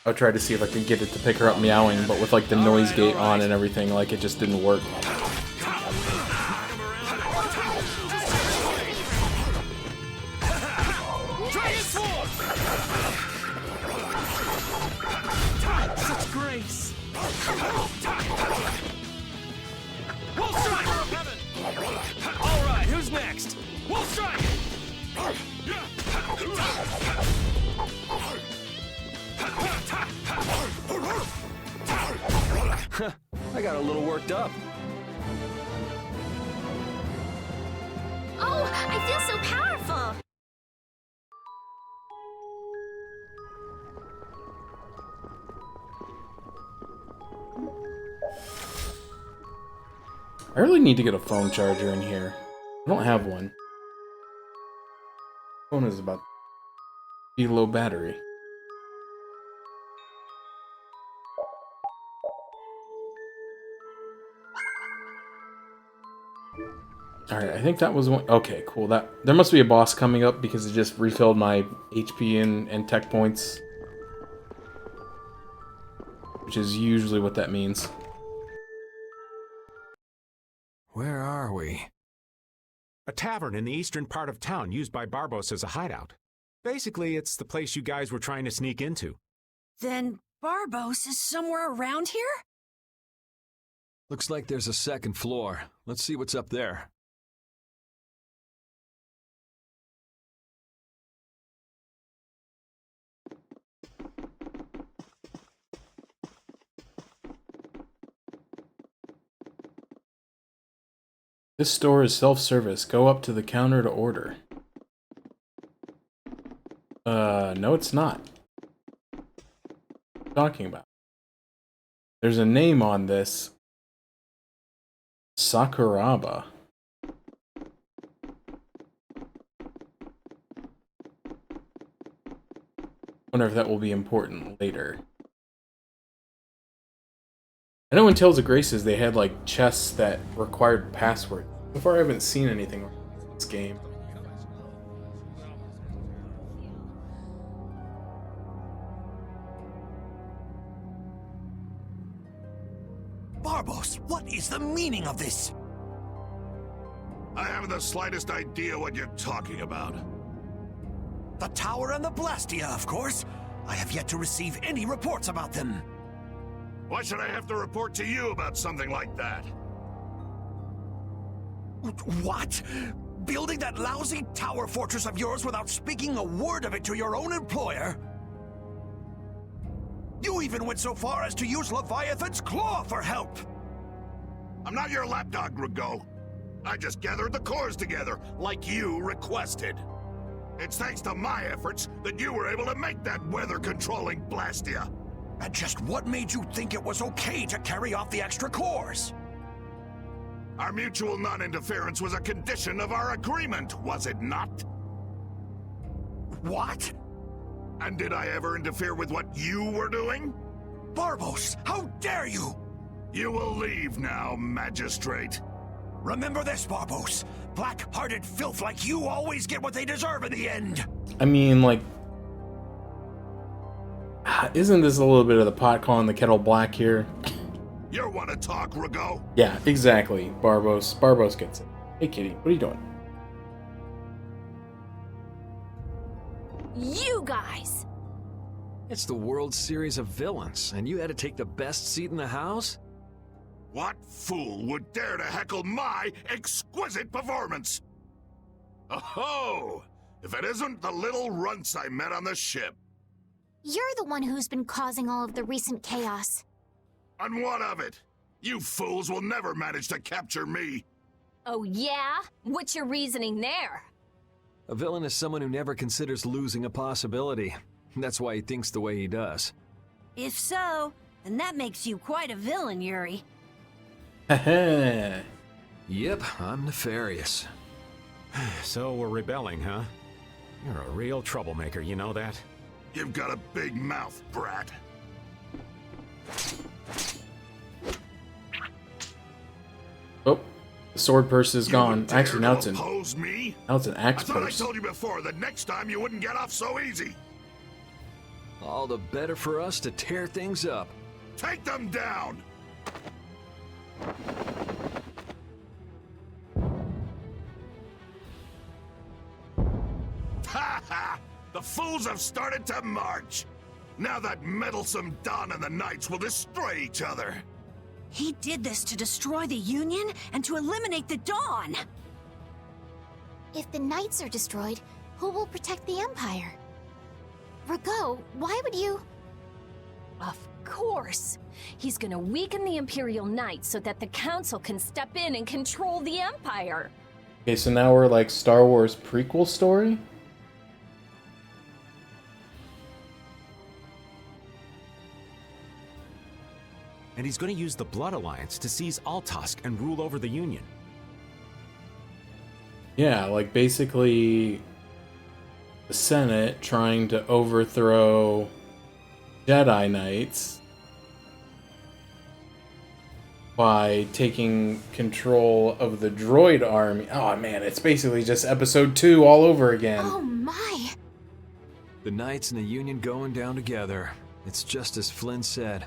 I would try to see if I could get it to pick her up meowing, but with like the noise gate on and everything, like it just didn't work. Such grace. We'll strike. All right, who's next? We'll strike. I got a little worked up. Oh, I feel so powerful! I really need to get a phone charger in here. I don't have one. Phone is about to be low battery. Alright, I think that was one. Okay, cool. There must be a boss coming up because it just refilled my HP and tech points. Which is usually what that means. Where are we? A tavern in the eastern part of town used by Barbos as a hideout. Basically, it's the place you guys were trying to sneak into. Then Barbos is somewhere around here? Looks like there's a second floor. Let's see what's up there. This store is self-service. Go up to the counter to order. No it's not. What are you talking about? There's a name on this. Sakuraba. Wonder if that will be important later. I know in Tales of Graces they had like chests that required passwords. So far I haven't seen anything like in this game. Barbos, what is the meaning of this? I haven't the slightest idea what you're talking about. The tower and the Blastia, of course. I have yet to receive any reports about them. Why should I have to report to you about something like that? What? Building that lousy tower fortress of yours without speaking a word of it to your own employer? You even went so far as to use Leviathan's claw for help! I'm not your lapdog, Rigo. I just gathered the cores together, like you requested. It's thanks to my efforts that you were able to make that weather-controlling Blastia. And just what made you think it was okay to carry off the extra cores? Our mutual non-interference was a condition of our agreement, was it not? What? And did I ever interfere with what you were doing? Barbos, how dare you! You will leave now, Magistrate. Remember this, Barbos. Black-hearted filth like you always get what they deserve in the end. I mean, like, isn't this a little bit of the pot calling the kettle black here? You want to talk, Rago? Yeah, exactly. Barbos gets it. Hey, Kitty, what are you doing? You guys! It's the World Series of Villains, and you had to take the best seat in the house? What fool would dare to heckle my exquisite performance? Oh, if it isn't the little runts I met on the ship. You're the one who's been causing all of the recent chaos. And what of it? You fools will never manage to capture me. Oh yeah? What's your reasoning there? A villain is someone who never considers losing a possibility. That's why he thinks the way he does. If so, then that makes you quite a villain, Yuri. Heh. Yep, I'm nefarious. So we're rebelling, huh? You're a real troublemaker, you know that? You've got a big mouth, brat. Oh, the sword purse is gone. Actually, now it's an Oppose me? now it's an axe I thought purse. I told you before that next time you wouldn't get off so easy. All the better for us to tear things up. Take them down! Ha ha! The fools have started to march! Now that meddlesome Dawn and the Knights will destroy each other! He did this to destroy the Union and to eliminate the Dawn! If the Knights are destroyed, who will protect the Empire? Rago, why would you... Of course! He's gonna weaken the Imperial Knights so that the Council can step in and control the Empire! Okay, so now we're like Star Wars prequel story? And he's going to use the Blood Alliance to seize Altosk and rule over the Union. Yeah, like basically the Senate trying to overthrow Jedi Knights by taking control of the droid army. Oh man, it's basically just episode 2 all over again. Oh my! The Knights and the Union going down together. It's just as Flynn said.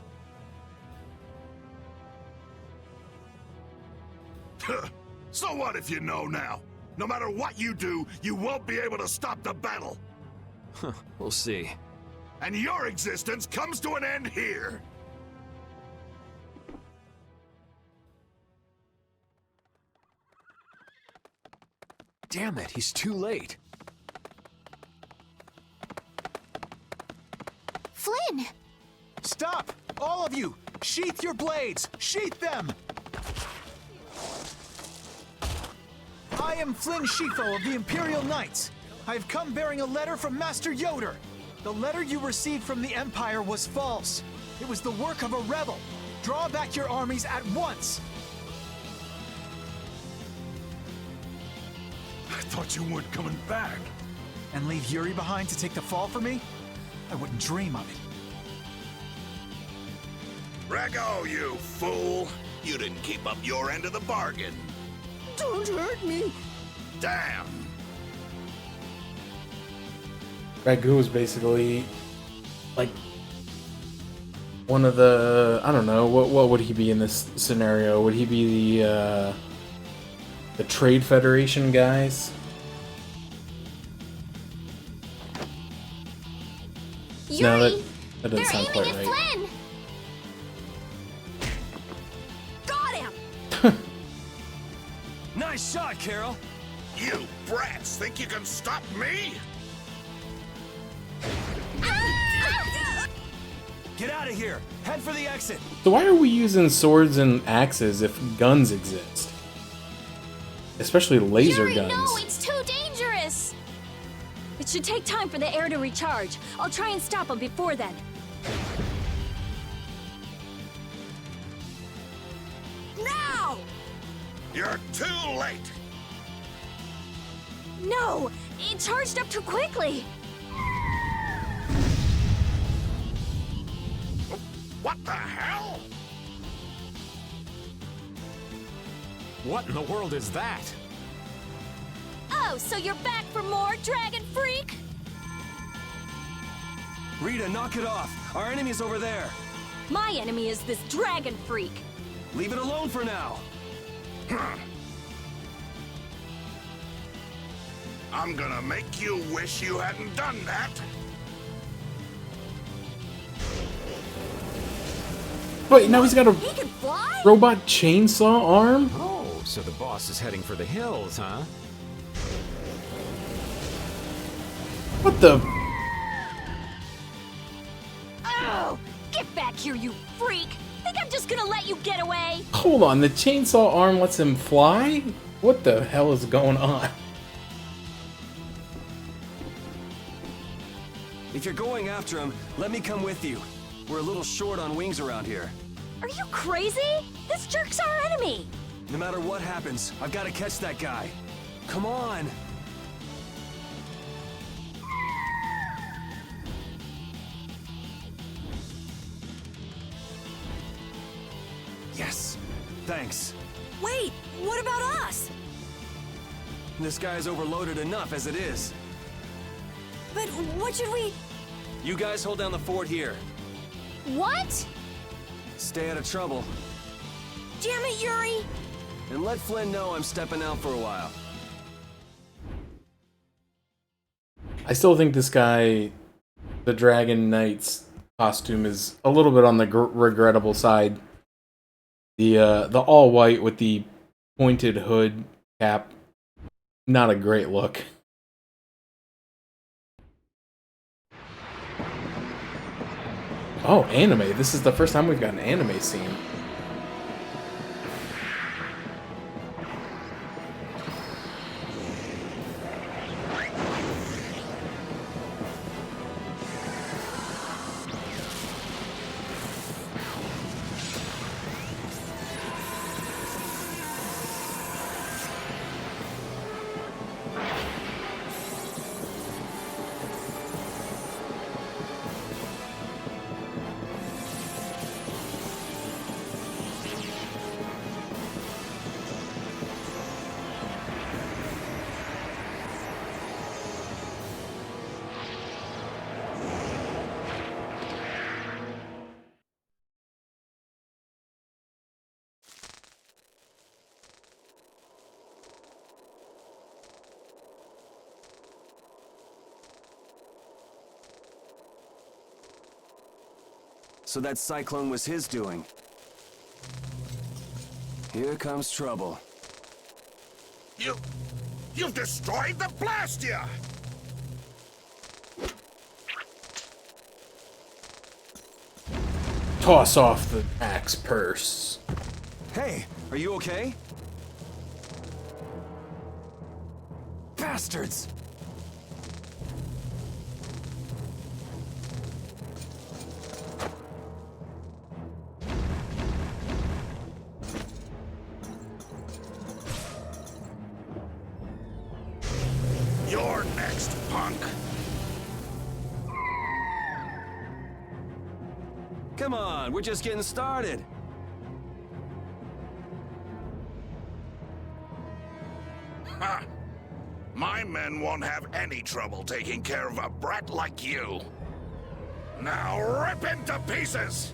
So what if you know now? No matter what you do, you won't be able to stop the battle. We'll see. And your existence comes to an end here. Damn it, he's too late. Flynn! Stop! All of you! Sheath your blades! Sheath them! I am Flynn Shifo of the Imperial Knights. I have come bearing a letter from Master Yoder. The letter you received from the Empire was false. It was the work of a rebel. Draw back your armies at once. I thought you weren't coming back. And leave Yuri behind to take the fall for me? I wouldn't dream of it. Rago, you fool! You didn't keep up your end of the bargain. Don't hurt me! Damn! Ragu is basically like one of the, I don't know, what would he be in this scenario? Would he be the Trade Federation guys? Yuri! No, that doesn't They're sound aiming quite at right. Flynn! Got him! Nice shot, Carol. You brats think you can stop me? Get out of here. Head for the exit. So why are we using swords and axes if guns exist? Especially laser Yuri, guns. no, it's too dangerous! It should take time for the air to recharge. I'll try and stop him before then. Now! You're too late! No! It charged up too quickly! What the hell? What in the world is that? Oh, so you're back for more, Dragon Freak? Rita, knock it off. Our enemy's over there. My enemy is this Dragon Freak. Leave it alone for now. I'm gonna make you wish you hadn't done that. Wait, now he's got a He can fly? robot chainsaw arm? Oh, so the boss is heading for the hills, huh? What the? Oh! Get back here, you freak! Think I'm just gonna let you get away? Hold on, the chainsaw arm lets him fly? What the hell is going on? If you're going after him, let me come with you. We're a little short on wings around here. Are you crazy? This jerk's our enemy! No matter what happens, I've got to catch that guy. Come on! Yes! Thanks. Wait, what about us? This guy's overloaded enough as it is. But what should we... You guys hold down the fort here. What? Stay out of trouble. Damn it, Yuri! And let Flynn know I'm stepping out for a while. I still think this guy, the Dragon Knight's costume, is a little bit on the regrettable side. The all white with the pointed hood cap, not a great look. Oh, anime. This is the first time we've got an anime scene. So that cyclone was his doing. Here comes trouble. You've destroyed the Blastia! Toss off the axe purse. Hey, are you okay? Bastards! You're next, punk. Come on, we're just getting started. Ha! My men won't have any trouble taking care of a brat like you. Now rip into pieces!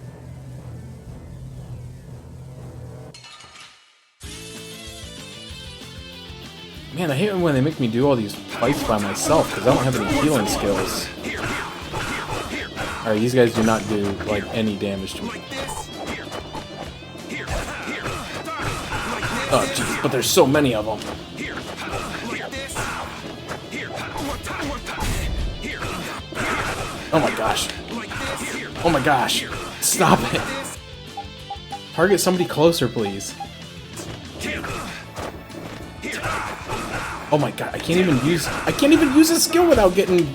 Man, I hate when they make me do all these fights by myself because I don't have any healing skills. Alright, these guys do not do, like, any damage to me. Oh, jeez, but there's so many of them. Oh my gosh. Oh my gosh. Stop it. Target somebody closer, please. Oh my god, I can't even use a skill without getting...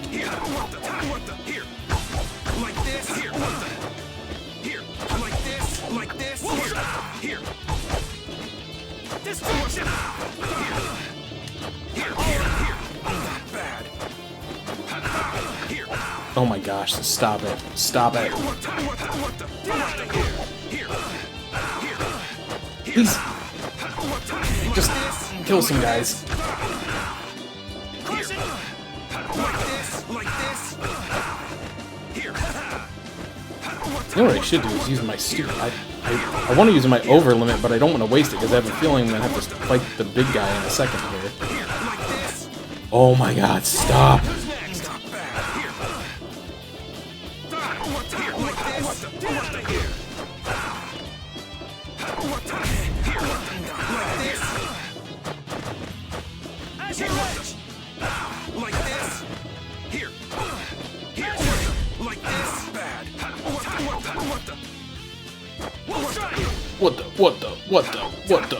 Oh my gosh, stop it. Stop it. Please. Just kill some guys. You know what I should do is use my stupid... I want to use my over limit, but I don't want to waste it because I have a feeling I'm going to have to fight the big guy in a second here. Oh my god, stop! What the?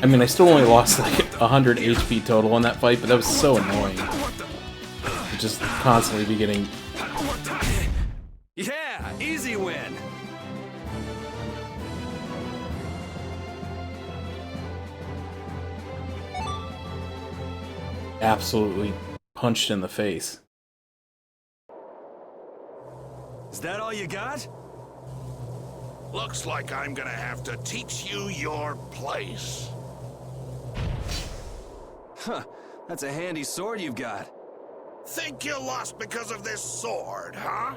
I mean, I still only lost like 100 HP total in that fight, but that was so annoying. To just constantly be getting... Yeah, easy win. Absolutely punched in the face. Is that all you got? Looks like I'm gonna have to teach you your place. Huh, that's a handy sword you've got. Think you lost because of this sword, huh?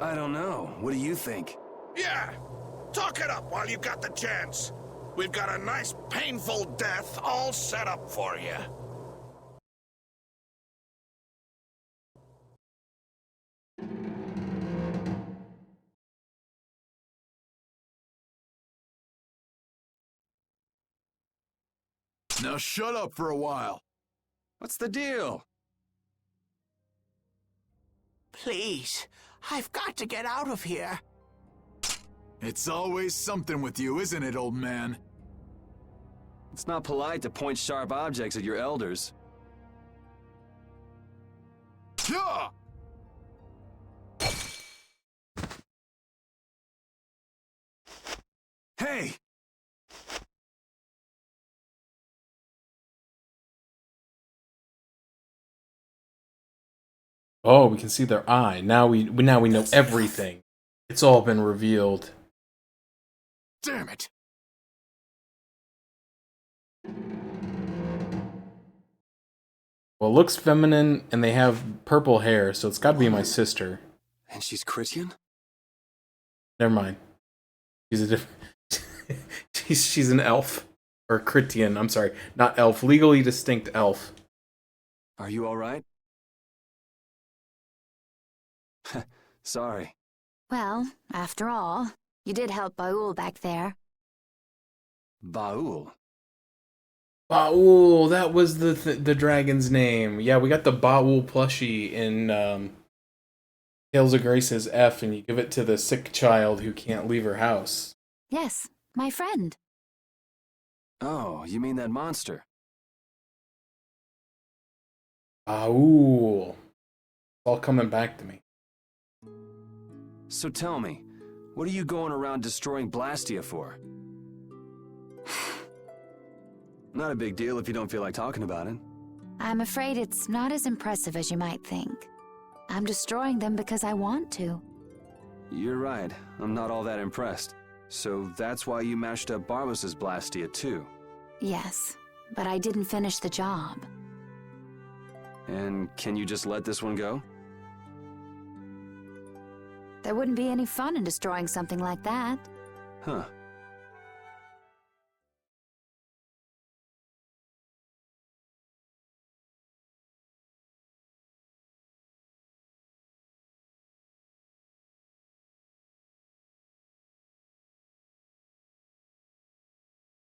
I don't know. What do you think? Yeah, talk it up while you got the chance. We've got a nice, painful death all set up for you. Now shut up for a while. What's the deal? Please, I've got to get out of here. It's always something with you, isn't it, old man? It's not polite to point sharp objects at your elders. Yeah! Hey! Oh, we can see their eye. Now we know everything. It's all been revealed. Damn it! Well, it looks feminine, and they have purple hair, so it's got to be my sister. And she's Christian? Never mind. She's a different... she's an elf. Or Critian, I'm sorry. Not elf. Legally distinct elf. Are you alright? Sorry. Well, after all, you did help Baul back there. Baul? Baul, that was the dragon's name. Yeah, we got the Baul plushie in Tales of Grace's F, and you give it to the sick child who can't leave her house. Yes, my friend. Oh, you mean that monster? Baul. It's all coming back to me. So tell me, what are you going around destroying Blastia for? Not a big deal if you don't feel like talking about it. I'm afraid it's not as impressive as you might think. I'm destroying them because I want to. You're right, I'm not all that impressed. So that's why you mashed up Barbos's Blastia too? Yes, but I didn't finish the job. And can you just let this one go? There wouldn't be any fun in destroying something like that. Huh.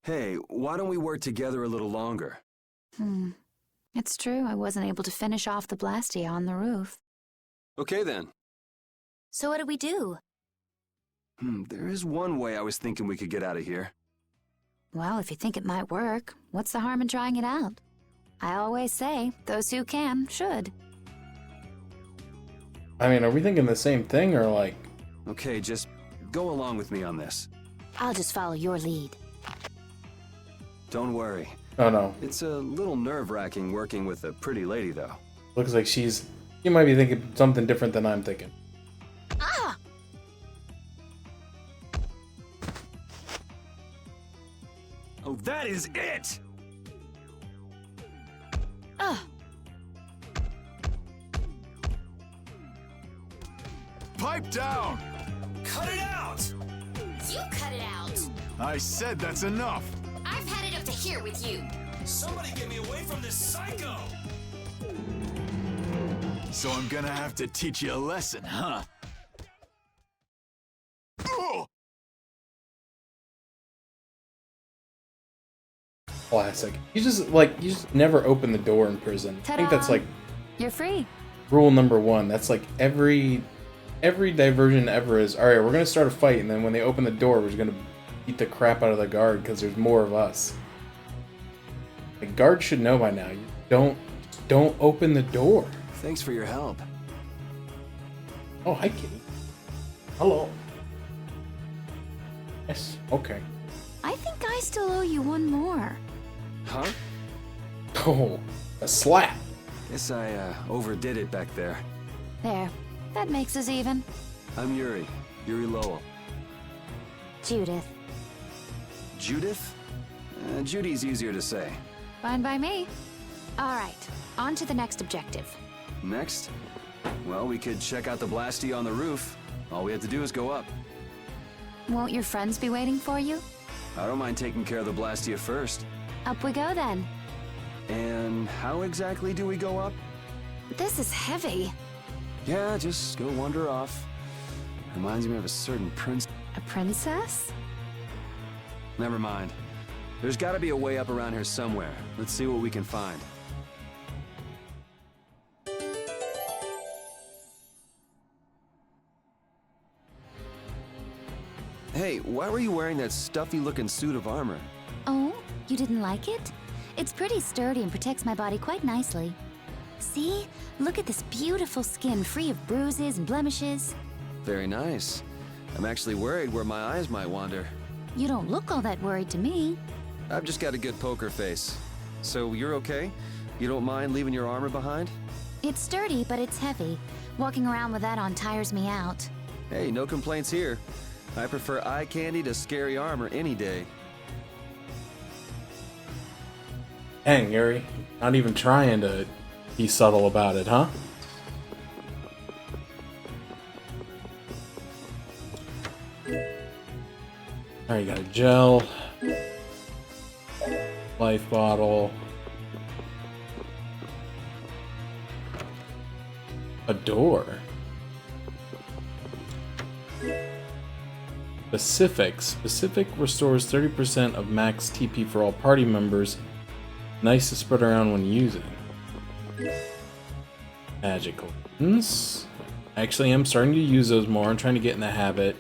Hey, why don't we work together a little longer? It's true, I wasn't able to finish off the Blastia on the roof. Okay then. So what do we do? There is one way I was thinking we could get out of here. Well, if you think it might work, what's the harm in trying it out? I always say, those who can, should. I mean, are we thinking the same thing, or like... Okay, just go along with me on this. I'll just follow your lead. Don't worry. Oh no. It's a little nerve-wracking working with a pretty lady, though. Looks like she's... You might be thinking something different than I'm thinking. Ah! Oh, that is it! Pipe down! Cut it out! You cut it out. I said that's enough. I've had it up to here with you. Somebody get me away from this psycho! So I'm gonna have to teach you a lesson, huh? Oh! Classic. You just never open the door in prison. I think that's like You're free. rule number 1. That's like every diversion ever is, alright, we're gonna start a fight, and then when they open the door, we're just gonna beat the crap out of the guard because there's more of us. The guard should know by now. You don't open the door. Thanks for your help. Oh, hi, kitty. Hello. Yes, okay. I think I still owe you one more. Huh? Oh, a slap. Guess I overdid it back there. There. That makes us even. I'm Yuri Lowell. Judith. Judith? Judy's easier to say. Fine by me. All right, on to the next objective. Next? Well, we could check out the Blasty on the roof. All we have to do is go up. Won't your friends be waiting for you? I don't mind taking care of the Blastia first. Up we go then. And how exactly do we go up? This is heavy. Yeah, just go wander off. Reminds me of a certain prince. A princess? Never mind. There's gotta be a way up around here somewhere. Let's see what we can find. Hey, why were you wearing that stuffy-looking suit of armor? Oh, you didn't like it? It's pretty sturdy and protects my body quite nicely. See? Look at this beautiful skin free of bruises and blemishes. Very nice. I'm actually worried where my eyes might wander. You don't look all that worried to me. I've just got a good poker face. So you're okay? You don't mind leaving your armor behind? It's sturdy, but it's heavy. Walking around with that on tires me out. Hey, no complaints here. I prefer eye candy to scary armor any day. Dang, Yuri. Not even trying to be subtle about it, huh? Alright, you got a gel. Life bottle. A door. Specific restores 30% of max TP for all party members. Nice to spread around when using. Magical ones. Actually, I'm starting to use those more. I'm trying to get in the habit.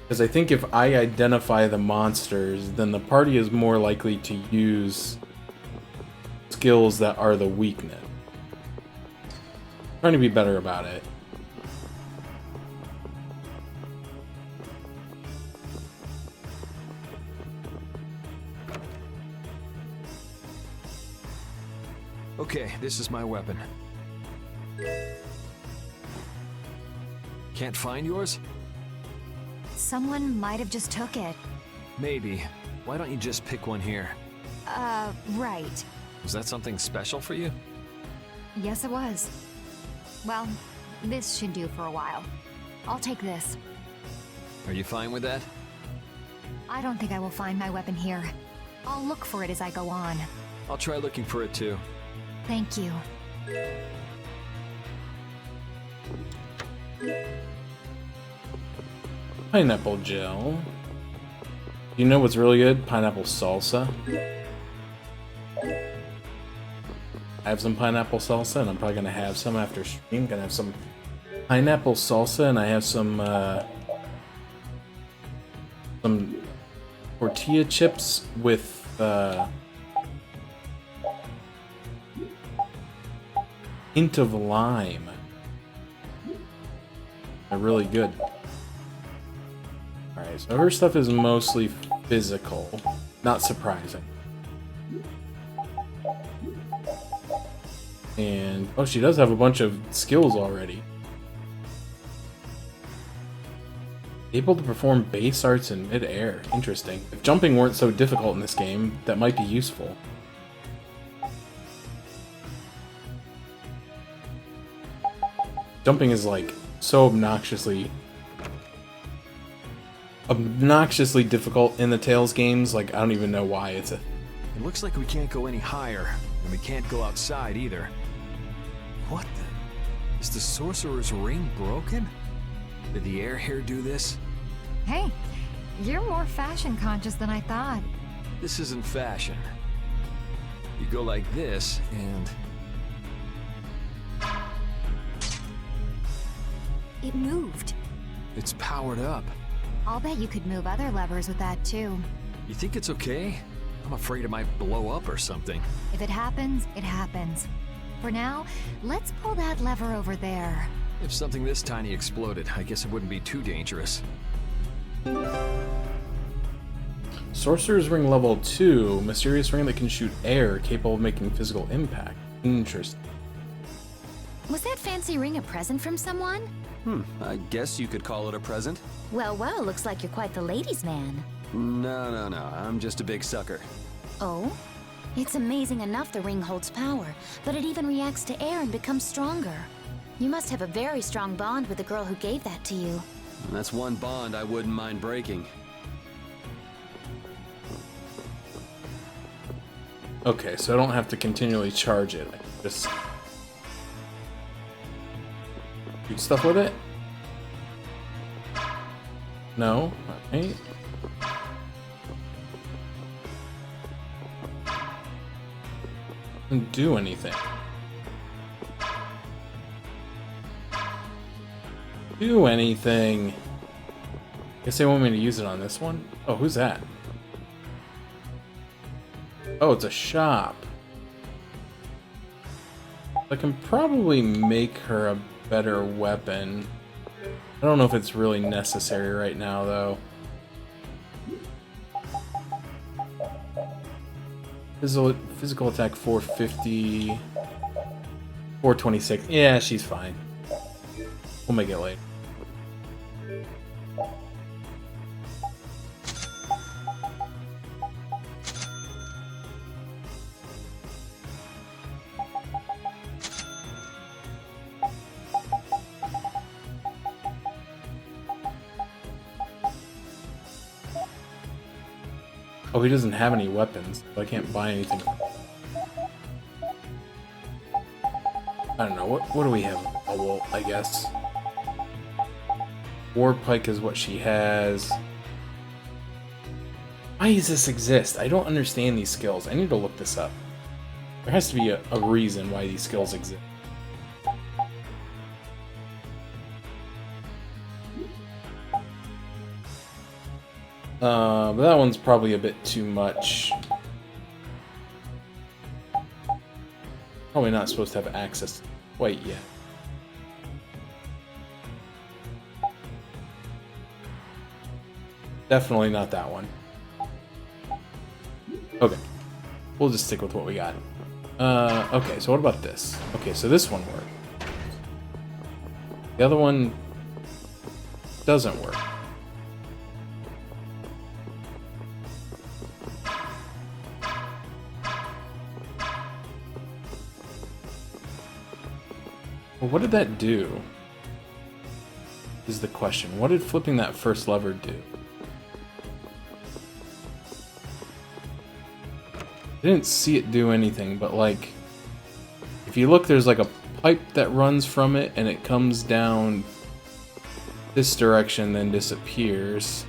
Because I think if I identify the monsters, then the party is more likely to use skills that are the weakness. I'm trying to be better about it. Okay, this is my weapon. Can't find yours? Someone might have just took it. Maybe. Why don't you just pick one here? Right. Was that something special for you? Yes, it was. Well, this should do for a while. I'll take this. Are you fine with that? I don't think I will find my weapon here. I'll look for it as I go on. I'll try looking for it too. Thank you. Pineapple gel. You know what's really good? Pineapple salsa. I have some pineapple salsa, and I'm probably gonna have some after stream. Gonna have some pineapple salsa, and I have some tortilla chips with hint of lime. They're really good. Alright, so her stuff is mostly physical. Not surprising. And, oh, she does have a bunch of skills already. Able to perform base arts in mid-air. Interesting. If jumping weren't so difficult in this game, that might be useful. Jumping is like so obnoxiously difficult in the Tales games. Like, I don't even know why it's a... It looks like we can't go any higher, and we can't go outside either. What the? Is the Sorcerer's Ring broken? Did the air here do this? Hey, you're more fashion conscious than I thought. This isn't fashion. You go like this, and... It moved. It's powered up. I'll bet you could move other levers with that too. You think it's okay? I'm afraid it might blow up or something. If it happens, it happens. For now, let's pull that lever over there. If something this tiny exploded, I guess it wouldn't be too dangerous. Sorcerer's Ring level 2. Mysterious ring that can shoot air, capable of making physical impact. Interesting. Was that fancy ring a present from someone? I guess you could call it a present. Well, looks like you're quite the ladies' man. No. I'm just a big sucker. Oh? It's amazing enough the ring holds power, but it even reacts to air and becomes stronger. You must have a very strong bond with the girl who gave that to you. And that's one bond I wouldn't mind breaking. Okay, so I don't have to continually charge it. I can just shoot stuff with it? No? Alright. Doesn't do anything. Do anything. Guess they want me to use it on this one? Oh, who's that? Oh, it's a shop. I can probably make her a better weapon. I don't know if it's really necessary right now, though. Physical attack 450. 426. Yeah, she's fine. We'll make it later. Oh, he doesn't have any weapons, so I can't buy anything. I don't know, what do we have? A wool, I guess. War Pike is what she has. Why does this exist? I don't understand these skills. I need to look this up. There has to be a reason why these skills exist. But that one's probably a bit too much. Probably not supposed to have access quite yet. Definitely not that one. Okay. We'll just stick with what we got. Okay, so what about this? Okay, so this one worked. The other one doesn't work. Well, what did that do? Is the question. What did flipping that first lever do? I didn't see it do anything, but like, if you look, there's like a pipe that runs from it, and it comes down this direction, then disappears.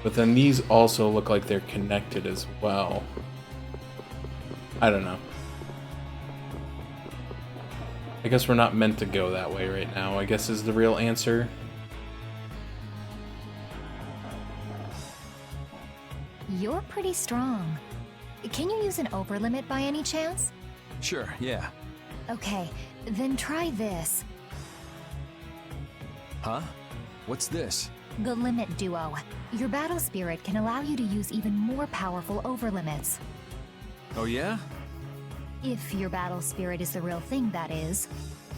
But then these also look like they're connected as well. I don't know. I guess we're not meant to go that way right now, I guess is the real answer. You're pretty strong. Can you use an overlimit by any chance? Sure, yeah. Okay, then try this. Huh? What's this? The Limit Duo. Your battle spirit can allow you to use even more powerful overlimits. Oh yeah? If your battle spirit is the real thing, that is.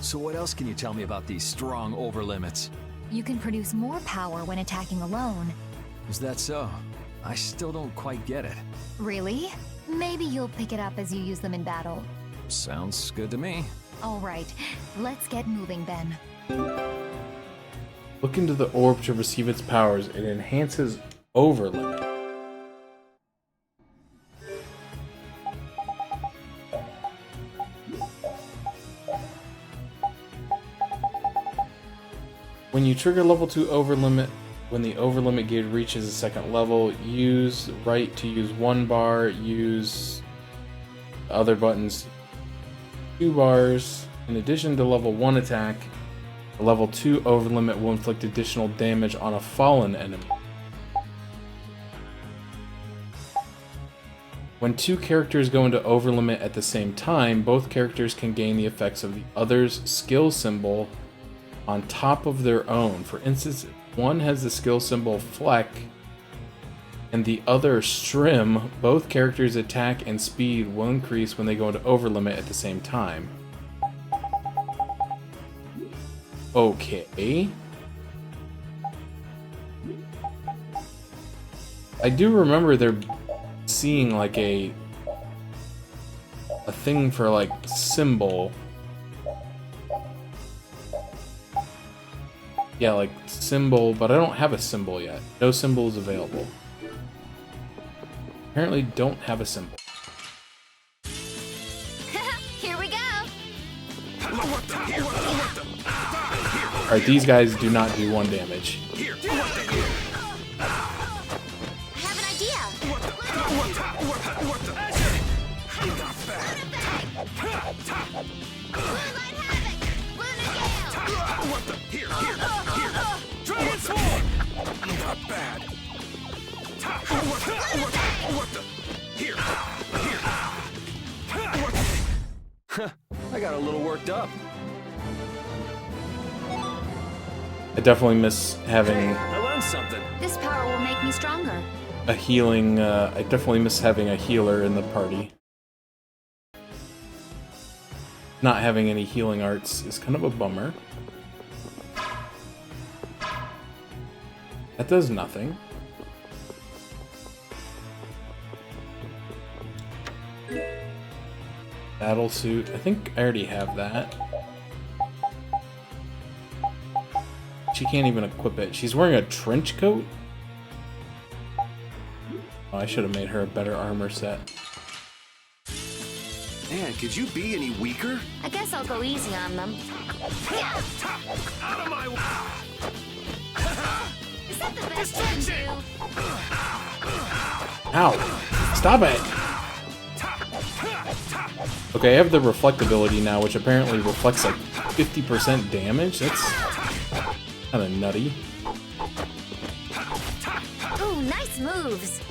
So what else can you tell me about these strong overlimits? You can produce more power when attacking alone. Is that so? I still don't quite get it. Really? Maybe you'll pick it up as you use them in battle. Sounds good to me. Alright, let's get moving then. Look into the orb to receive its powers. It enhances overlimit. When you trigger level 2 overlimit, when the overlimit gauge reaches a second level, use right to use 1 bar, use the other buttons 2 bars. In addition to level 1 attack, the level 2 overlimit will inflict additional damage on a fallen enemy. When 2 characters go into overlimit at the same time, both characters can gain the effects of the other's skill symbol on top of their own. For instance, if one has the skill symbol Fleck and the other Strim, both characters' attack and speed will increase when they go into overlimit at the same time. Okay. I do remember there seeing like a thing for like symbol. Yeah, like symbol, but I don't have a symbol yet. No symbol is available. Apparently don't have a symbol. Here we go. Alright, these guys do not do 1 damage. Not bad. I got a little worked up. I definitely miss having I learned something. This power will make me stronger. a healing, I definitely miss having a healer in the party. Not having any healing arts is kind of a bummer. That does nothing. Battle suit. I think I already have that. She can't even equip it. She's wearing a trench coat? Oh, I should have made her a better armor set. Man, could you be any weaker? I guess I'll go easy on them. Out of my way! Is that the best you can do? Ow! Stop it! Okay, I have the reflect ability now, which apparently reflects like 50% damage. That's kind of nutty. Ooh, nice moves!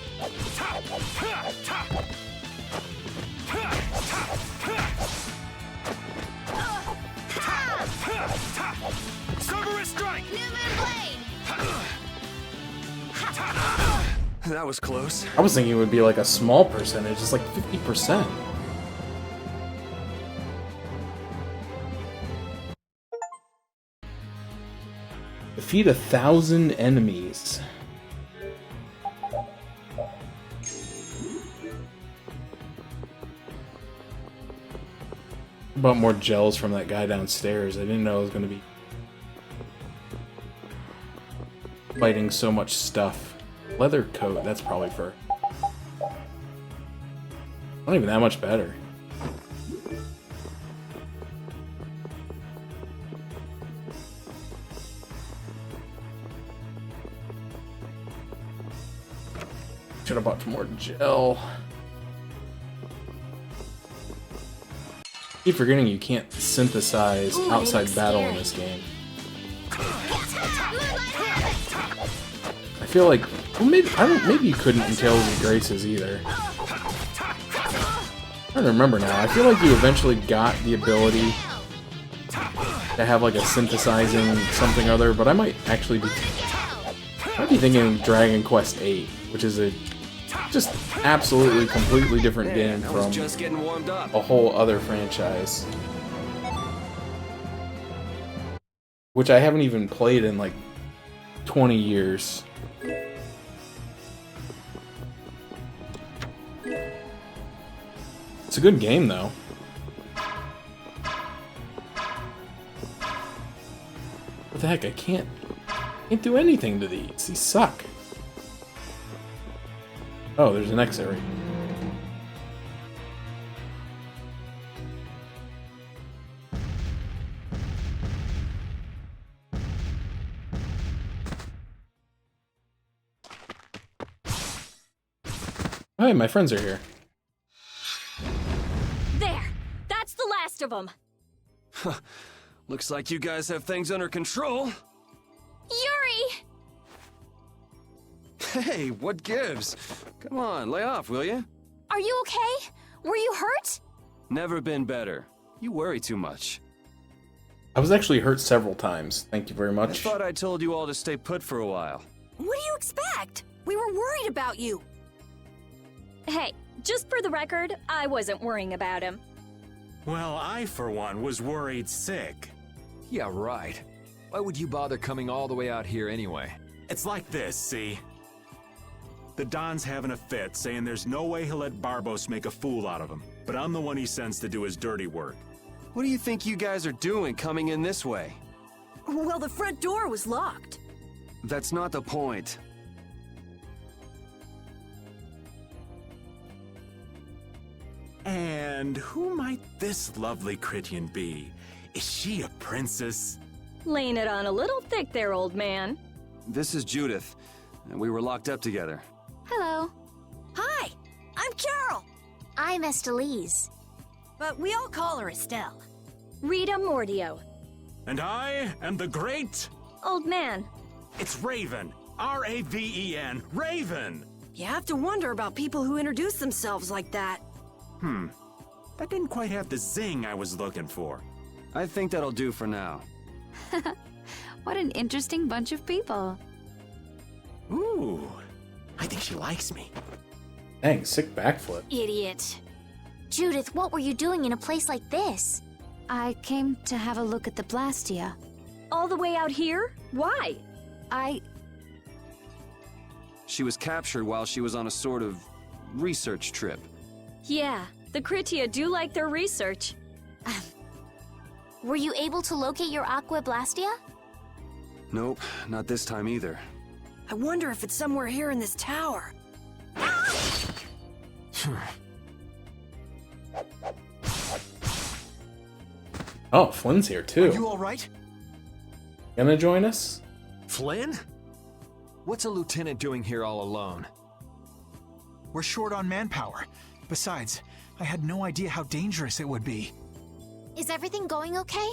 Cerberus strike! New Moon Blade! That was close. I was thinking it would be like a small percentage, it's like 50%. Defeat 1,000 enemies. Bought more gels from that guy downstairs. I didn't know it was going to be fighting so much stuff. Leather coat, that's probably for... Not even that much better. Should have bought some more gel. Keep forgetting you can't synthesize outside battle in this game. I feel like Well, maybe you couldn't in Tales of Graces either. I don't remember now. I feel like you eventually got the ability to have like a synthesizing something other, but I might actually be thinking Dragon Quest VIII, which is a just absolutely completely different game from just getting warmed up. a whole other franchise, which I haven't even played in like 20 years. It's a good game though. What the heck? I can't do anything to these. These suck. Oh, there's an exit right. Hi, my friends are here. There! That's the last of them! Looks like you guys have things under control. Yuri! Hey, what gives? Come on, lay off, will you? Are you okay? Were you hurt? Never been better. You worry too much. I was actually hurt several times. Thank you very much. I thought I told you all to stay put for a while. What do you expect? We were worried about you. Hey, just for the record, I wasn't worrying about him. Well, I, for one, was worried sick. Yeah, right. Why would you bother coming all the way out here anyway? It's like this, see? The Don's having a fit, saying there's no way he'll let Barbos make a fool out of him. But I'm the one he sends to do his dirty work. What do you think you guys are doing coming in this way? Well, the front door was locked. That's not the point. And who might this lovely Critian be? Is she a princess? Laying it on a little thick there, old man. This is Judith, and we were locked up together. Hello. Hi, I'm Carol. I'm Estelise. But we all call her Estelle. Rita Mordio. And I am the great... Old man. It's Raven. R-A-V-E-N. Raven! You have to wonder about people who introduce themselves like that. That didn't quite have the zing I was looking for. I think that'll do for now. What an interesting bunch of people. Ooh, I think she likes me. Dang, sick backflip. Idiot. Judith, what were you doing in a place like this? I came to have a look at the Blastia. All the way out here? Why? She was captured while she was on a sort of research trip. Yeah, the Critia do like their research. Were you able to locate your Aqua Blastia? Nope, not this time either. I wonder if it's somewhere here in this tower. Oh, Flynn's here too. Are you all right? Gonna join us? Flynn? What's a lieutenant doing here all alone? We're short on manpower. Besides, I had no idea how dangerous it would be. Is everything going okay?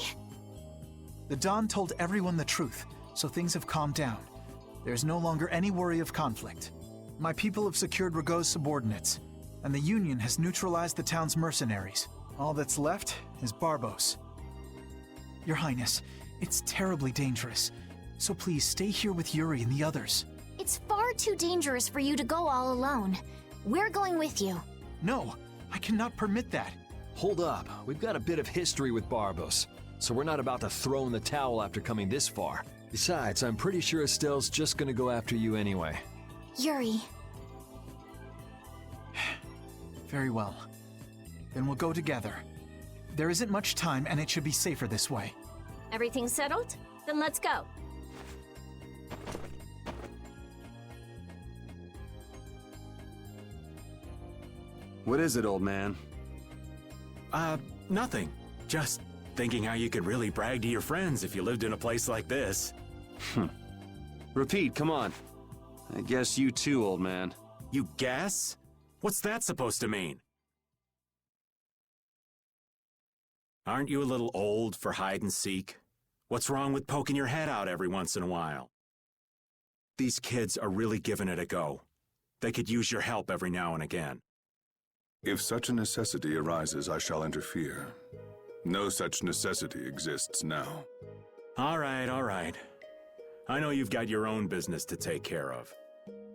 The Don told everyone the truth, so things have calmed down. There's no longer any worry of conflict. My people have secured Rigaud's subordinates, and the Union has neutralized the town's mercenaries. All that's left is Barbos. Your Highness, it's terribly dangerous, so please stay here with Yuri and the others. It's far too dangerous for you to go all alone. We're going with you. No, I cannot permit that. Hold up, we've got a bit of history with Barbos, so we're not about to throw in the towel after coming this far. Besides, I'm pretty sure Estelle's just gonna go after you anyway. Yuri. Very well. Then we'll go together. There isn't much time, and it should be safer this way. Everything settled? Then let's go. What is it, old man? Nothing. Just thinking how you could really brag to your friends if you lived in a place like this. Repeat, come on. I guess you too, old man. You guess? What's that supposed to mean? Aren't you a little old for hide and seek? What's wrong with poking your head out every once in a while? These kids are really giving it a go. They could use your help every now and again. If such a necessity arises, I shall interfere. No such necessity exists now. All right. I know you've got your own business to take care of.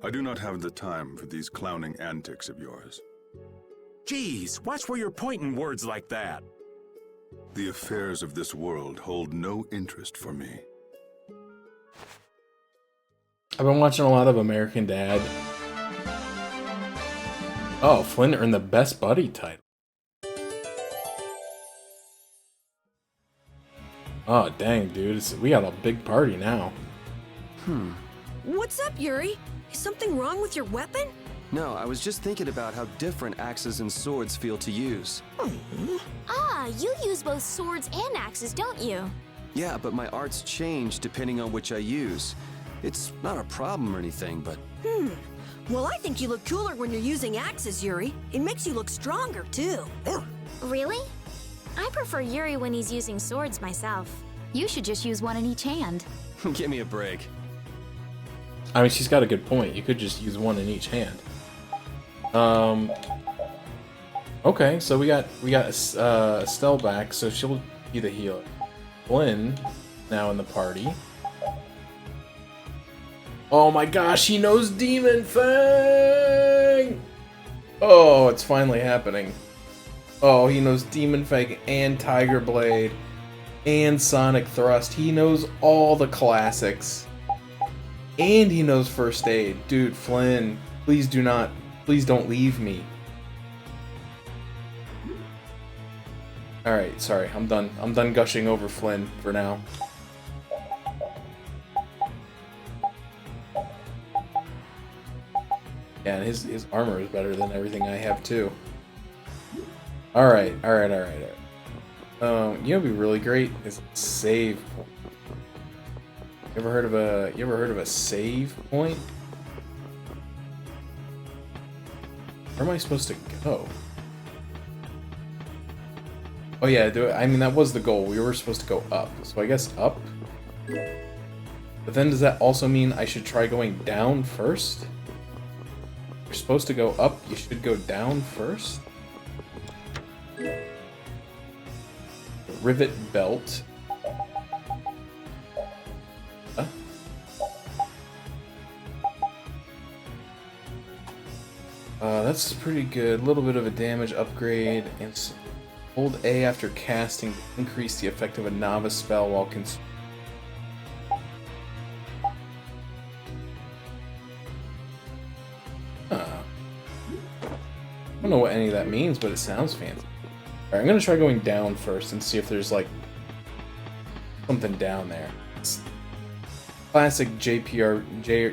I do not have the time for these clowning antics of yours. Geez, watch where you're pointing words like that. The affairs of this world hold no interest for me. I've been watching a lot of American Dad. Oh, Flynn earned the Best Buddy title. Oh, dang, dude. We got a big party now. What's up, Yuri? Is something wrong with your weapon? No, I was just thinking about how different axes and swords feel to use. Ah, you use both swords and axes, don't you? Yeah, but my arts change depending on which I use. It's not a problem or anything, but... Well, I think you look cooler when you're using axes, Yuri. It makes you look stronger, too. Really? I prefer Yuri when he's using swords myself. You should just use one in each hand. Give me a break. I mean, she's got a good point. You could just use one in each hand. Okay, so we got Estelle back, so she'll be the healer. Flynn now in the party. Oh my gosh, he knows Demon Fang! Oh, it's finally happening. Oh, he knows Demon Fang and Tiger Blade and Sonic Thrust. He knows all the classics. And he knows First Aid. Dude, Flynn, please don't leave me. Alright, sorry, I'm done. I'm done gushing over Flynn for now. Yeah, and his armor is better than everything I have too. Alright. You know what'd be really great is save point. You ever heard of a save point? Where am I supposed to go? Oh yeah, I mean that was the goal. We were supposed to go up. So I guess up. But then does that also mean I should try going down first? You're supposed to go up, you should go down first? Rivet belt. Huh? That's pretty good. A little bit of a damage upgrade. And hold A after casting to increase the effect of a novice spell while consuming. I don't know what any of that means, but it sounds fancy. Alright, I'm gonna try going down first and see if there's like something down there. It's classic JPR. You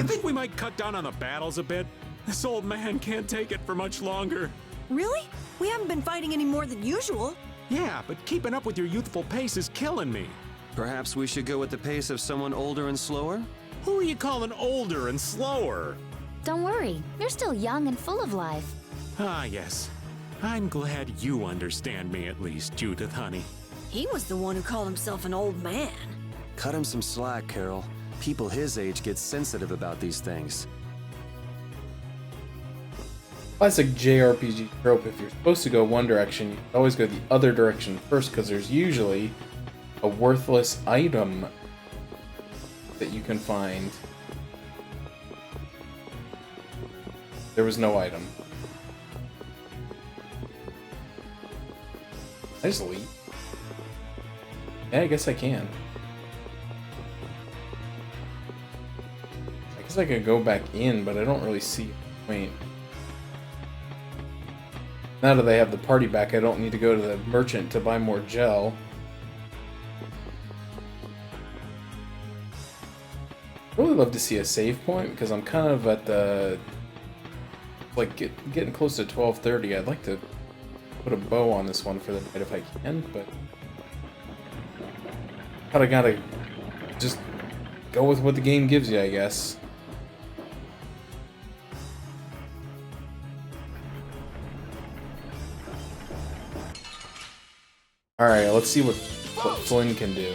think we might cut down on the battles a bit? This old man can't take it for much longer. Really? We haven't been fighting any more than usual. Yeah, but keeping up with your youthful pace is killing me. Perhaps we should go with the pace of someone older and slower? Who are you calling older and slower? Don't worry, you're still young and full of life. Ah, yes. I'm glad you understand me at least, Judith, honey. He was the one who called himself an old man. Cut him some slack, Carol. People his age get sensitive about these things. Classic JRPG trope, if you're supposed to go one direction, you always go the other direction first, because there's usually a worthless item that you can find. There was no item. I just leave. Yeah, I guess I can. I guess I could go back in, but I don't really see a point. Now that they have the party back, I don't need to go to the merchant to buy more gel. I'd really love to see a save point, because I'm kind of at the... like, getting close to 12:30. I'd like to put a bow on this one for the night if I can, but... kinda gotta just go with what the game gives you, I guess. Alright, let's see what Flynn can do.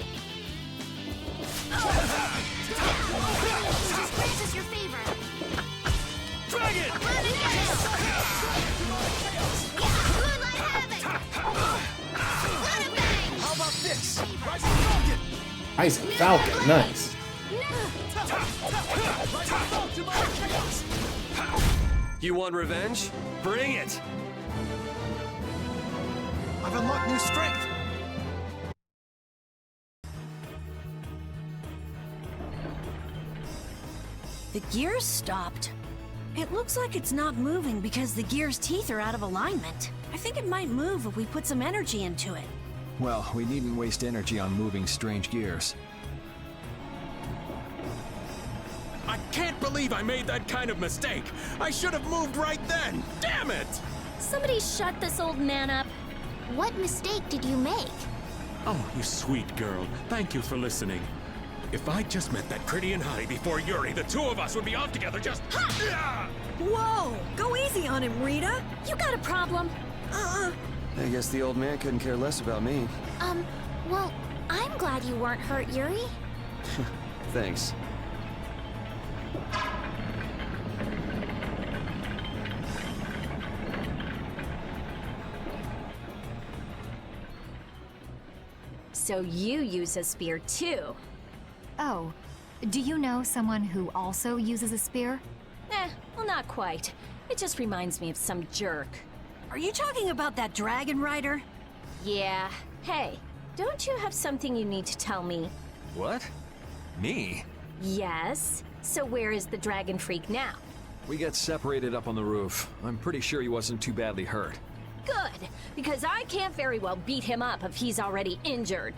Isaac Falcon, nice. You want revenge? Bring it! I've unlocked new strength. The gear's stopped. It looks like it's not moving because the gear's teeth are out of alignment. I think it might move if we put some energy into it. Well, we needn't waste energy on moving strange gears. I can't believe I made that kind of mistake. I should have moved right then. Damn it! Somebody shut this old man up. What mistake did you make? Oh, you sweet girl. Thank you for listening. If I just met that pretty and hottie before Yuri, the two of us would be off together just... Whoa! Go easy on him, Rita! You got a problem? I guess the old man couldn't care less about me. Well, I'm glad you weren't hurt, Yuri. Thanks. So you use a spear too? Oh, do you know someone who also uses a spear? Well, not quite. It just reminds me of some jerk. Are you talking about that dragon rider? Yeah. Hey, don't you have something you need to tell me? What? Me? Yes. So where is the dragon freak now? We got separated up on the roof. I'm pretty sure he wasn't too badly hurt. Good, because I can't very well beat him up if he's already injured.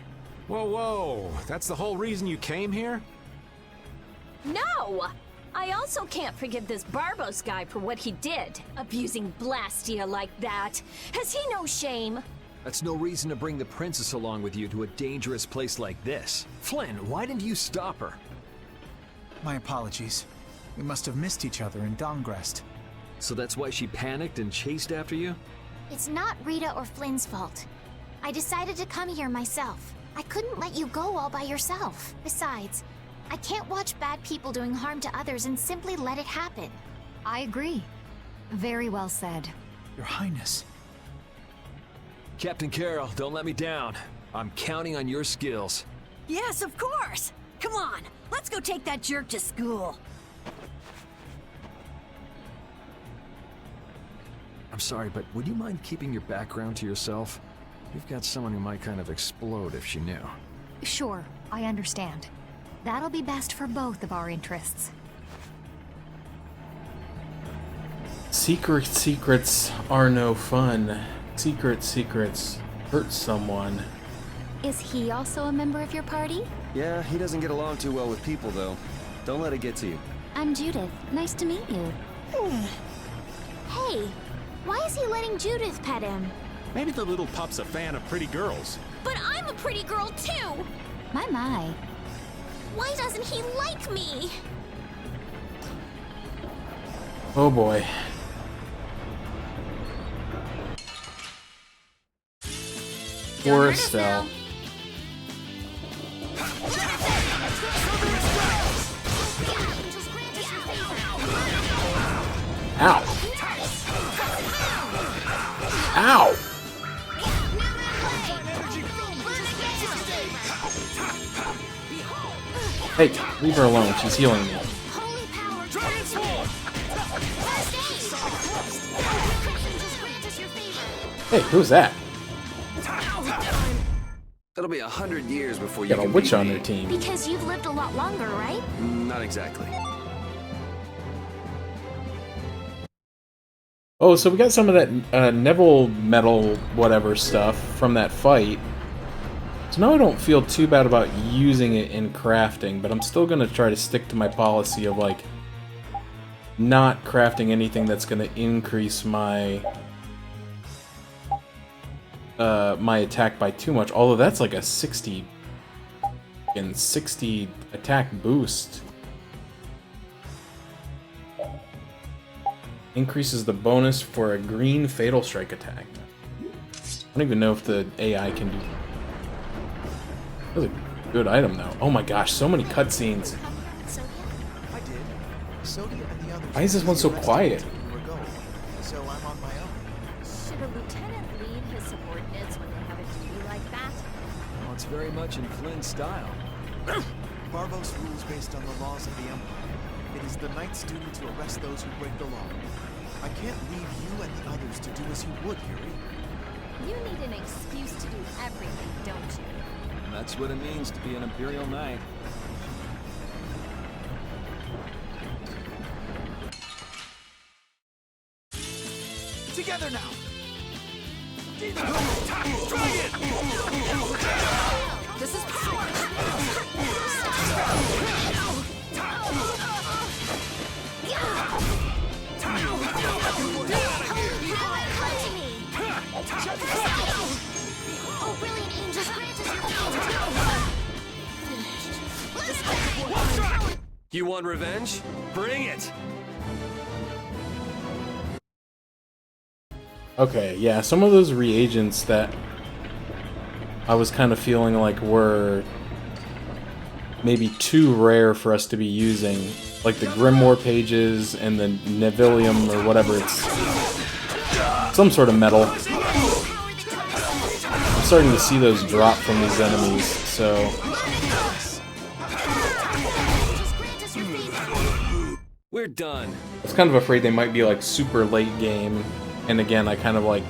Whoa, whoa. That's the whole reason you came here? No! I also can't forgive this Barbos guy for what he did, abusing Blastia like that. Has he no shame? That's no reason to bring the princess along with you to a dangerous place like this. Flynn, why didn't you stop her? My apologies. We must have missed each other in Dongrest. So that's why she panicked and chased after you? It's not Rita or Flynn's fault. I decided to come here myself. I couldn't let you go all by yourself. Besides, I can't watch bad people doing harm to others and simply let it happen. I agree. Very well said. Your Highness. Captain Carroll, don't let me down. I'm counting on your skills. Yes, of course! Come on, let's go take that jerk to school. I'm sorry, but would you mind keeping your background to yourself? You've got someone who might kind of explode if she knew. Sure, I understand. That'll be best for both of our interests. Secrets are no fun. Secrets hurt someone. Is he also a member of your party? Yeah, he doesn't get along too well with people, though. Don't let it get to you. I'm Judith. Nice to meet you. Hey, why is he letting Judith pet him? Maybe the little pup's a fan of pretty girls. But I'm a pretty girl too! My. Why doesn't he like me? Oh boy. Poor Estelle. Ow! Ow! Hey, leave her alone. She's healing me. Hey, who's that? It'll be 100 years before you Got a can witch beat on me. their team. Because you've lived a lot longer, right? Not exactly. Oh, so we got some of that Neville metal whatever stuff from that fight. So now I don't feel too bad about using it in crafting, but I'm still going to try to stick to my policy of, like, not crafting anything that's going to increase my my attack by too much. Although that's like a 60 attack boost. Increases the bonus for a green fatal strike attack. I don't even know if the AI can do. That's a good item though. Oh my gosh, so many cutscenes. I did. Sodia and the others. Why is this one so quiet? So I'm on my own. Should a lieutenant lead his subordinates when they have a duty like that? Well, it's very much in Flynn's style. Barbos rules based on the laws of the Empire. It is the Knight's duty to arrest those who break the law. I can't leave you and the others to do as you would, Yuri. You need an excuse to do everything, don't you? That's what it means to be an Imperial Knight. Together now! This is power! Oh, brilliant angels, grant us your You want revenge? Bring it! Okay, yeah, some of those reagents that I was kind of feeling like were maybe too rare for us to be using, like the Grimoire pages and the Nevilium or whatever, it's some sort of metal. I'm starting to see those drop from these enemies, so... We're done. I was kind of afraid they might be like super late game, and again, I kind of like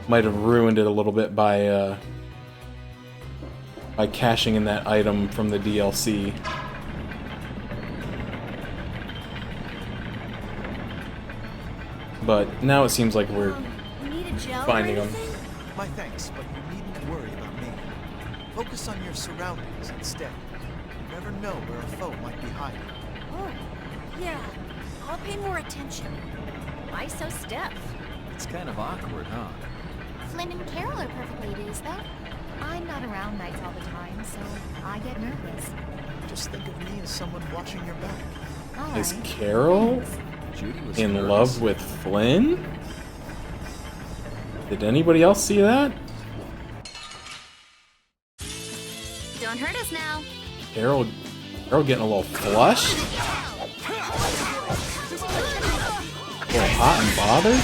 might have ruined it a little bit by cashing in that item from the DLC. But now it seems like we're finding them. My thanks, but you needn't worry about me. Focus on your surroundings instead. You never know where a foe might be hiding. Oh, yeah. I'll pay more attention. Why so stiff? It's kind of awkward, huh? Flynn and Carol are perfectly at ease, though. I'm not around nights all the time, so I get nervous. Just think of me as someone watching your back. Is Carol in love with Flynn? Did anybody else see that? Don't hurt us now. Carol getting a little flushed? A little hot and bothered?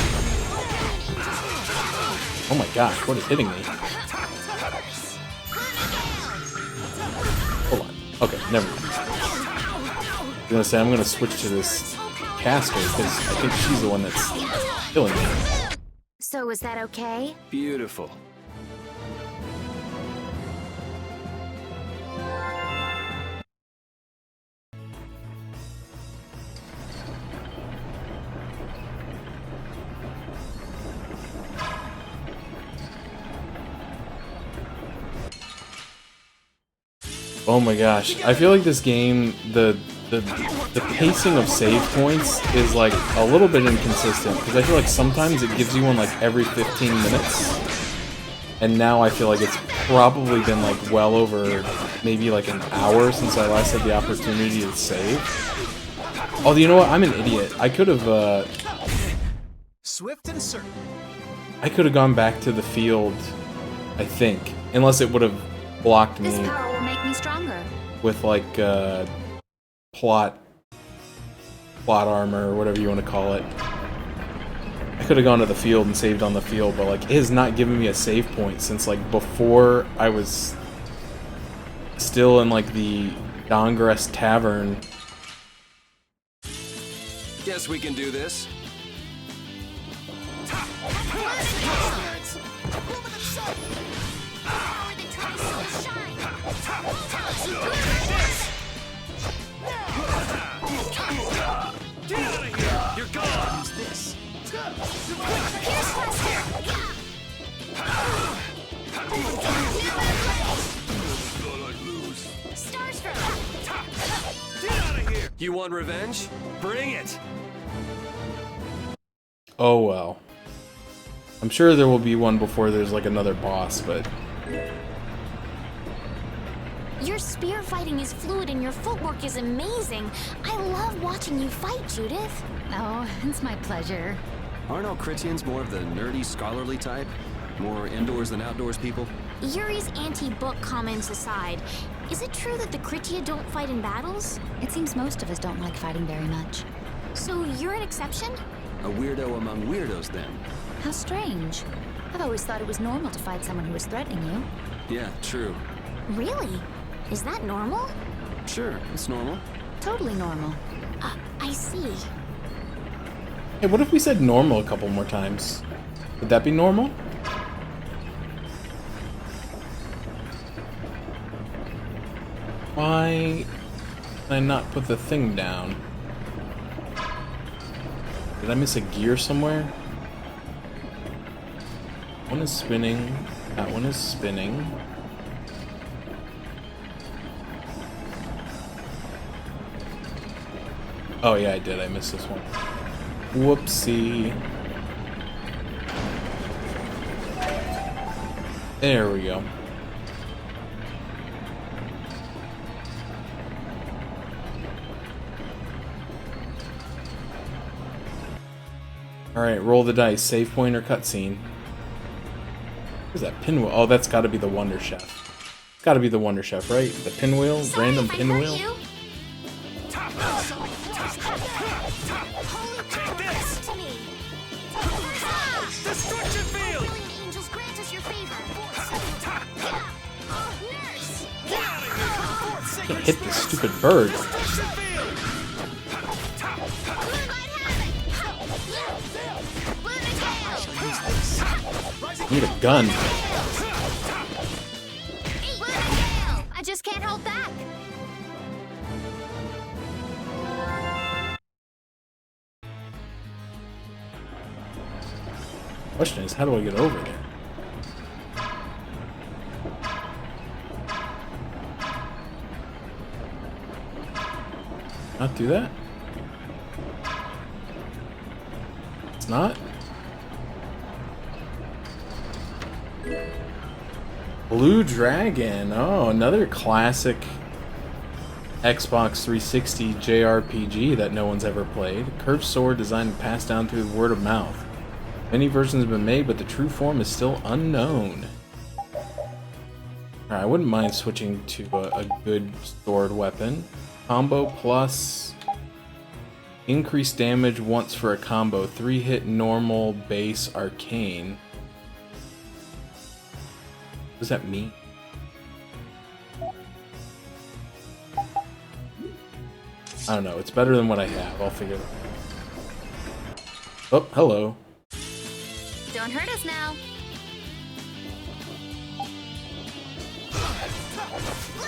Oh my gosh, what is hitting me? Hold on. Okay, never mind. I'm gonna say I'm gonna switch to this caster because I think she's the one that's killing me. So is that okay? Beautiful. Oh my gosh, I feel like this game, the pacing of save points is like a little bit inconsistent, because I feel like sometimes it gives you one like every 15 minutes, and now I feel like it's probably been like well over maybe like an hour since I last had the opportunity to save. Oh, you know what? I'm an idiot. I could have Swift and certain. I could have gone back to the field, I think, unless it would have blocked me. This power will make me stronger. With like plot armor or whatever you want to call it. I could have gone to the field and saved on the field, but like it has not given me a save point since like before I was still in like the Dongress Tavern. Guess we can do this. Get out of here! You're gone! Who's this? Get out of here! You want revenge? Bring it! Oh well. I'm sure there will be one before there's like another boss, but... Your spear fighting is fluid and your footwork is amazing. I love watching you fight, Judith. Oh, it's my pleasure. Aren't all Critians more of the nerdy, scholarly type? More indoors than outdoors people? Yuri's anti-book comments aside, is it true that the Critia don't fight in battles? It seems most of us don't like fighting very much. So you're an exception? A weirdo among weirdos, then. How strange. I've always thought it was normal to fight someone who was threatening you. Yeah, true. Really? Is that normal? Sure, it's normal. Totally normal. I see. Hey, what if we said normal a couple more times? Would that be normal? Why did I not put the thing down? Did I miss a gear somewhere? One is spinning. That one is spinning. Oh yeah, I did. I missed this one. Whoopsie. There we go. Alright, roll the dice. Save point or cutscene. What's that pinwheel? Oh, that's gotta be the Wonder Chef. It's gotta be the Wonder Chef, right? The pinwheel? Random pinwheel? Destruction field! Angels grant us your favor. Can't hit this stupid bird. I need a gun. I just can't hold back. Question is, how do I get over there? Not do that? It's not? Blue Dragon. Oh, another classic Xbox 360 JRPG that no one's ever played. Curved sword designed and passed down through word of mouth. Many versions have been made, but the true form is still unknown. Alright, I wouldn't mind switching to a good sword weapon. Combo plus increased damage once for a combo. 3-hit normal, base, arcane. What does that mean? I don't know. It's better than what I have. I'll figure it out. Oh, hello. Don't hurt us now.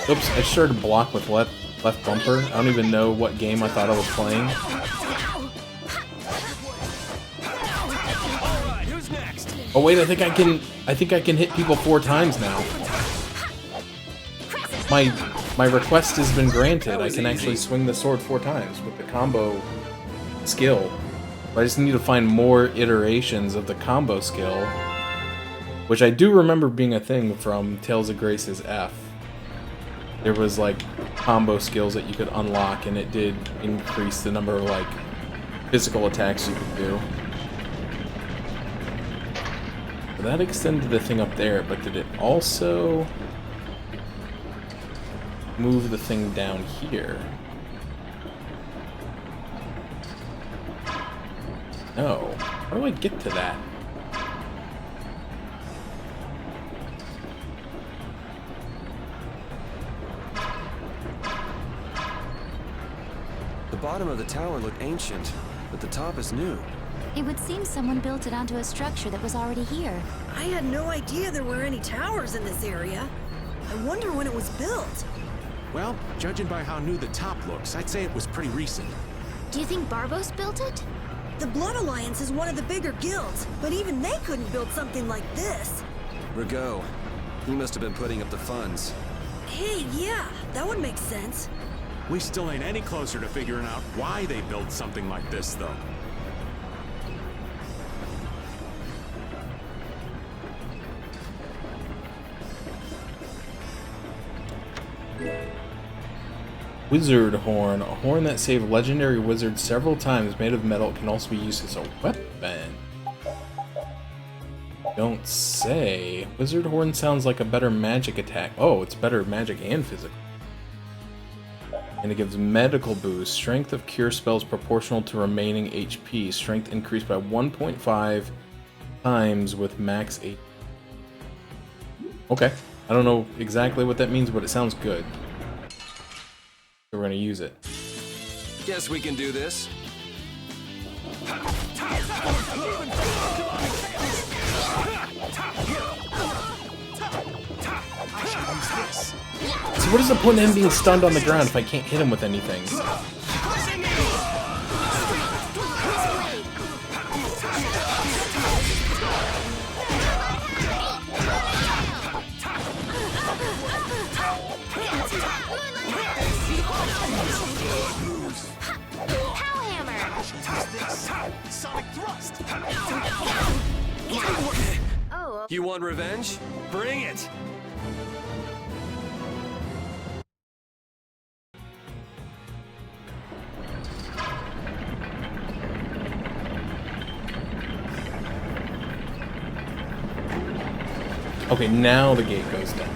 Oops, I started to block with left bumper. I don't even know what game I thought I was playing. Alright, who's next? Oh wait, I think I can hit people 4 times now. My request has been granted. I can actually swing the sword 4 times with the combo skill. I just need to find more iterations of the combo skill, which I do remember being a thing from Tales of Grace's F. There was like combo skills that you could unlock, and it did increase the number of like physical attacks you could do. So that extended the thing up there, but did it also move the thing down here? No. How do I get to that? The bottom of the tower looked ancient, but the top is new. It would seem someone built it onto a structure that was already here. I had no idea there were any towers in this area. I wonder when it was built. Well, judging by how new the top looks, I'd say it was pretty recent. Do you think Barbos built it? The Blood Alliance is one of the bigger guilds, but even they couldn't build something like this. Rigaud. He must have been putting up the funds. Hey, yeah, that would make sense. We still ain't any closer to figuring out why they built something like this, though. Wizard Horn. A horn that saved legendary wizards several times, made of metal. It can also be used as a weapon. Don't say. Wizard Horn sounds like a better magic attack. Oh, it's better magic and physical. And it gives medical boost. Strength of cure spells proportional to remaining HP. Strength increased by 1.5 times with max HP. Okay. I don't know exactly what that means, but it sounds good. So we're gonna use it. Guess we can do this. So what is the point of him being stunned on the ground if I can't hit him with anything? You want revenge? Bring it! Okay, now the gate goes down.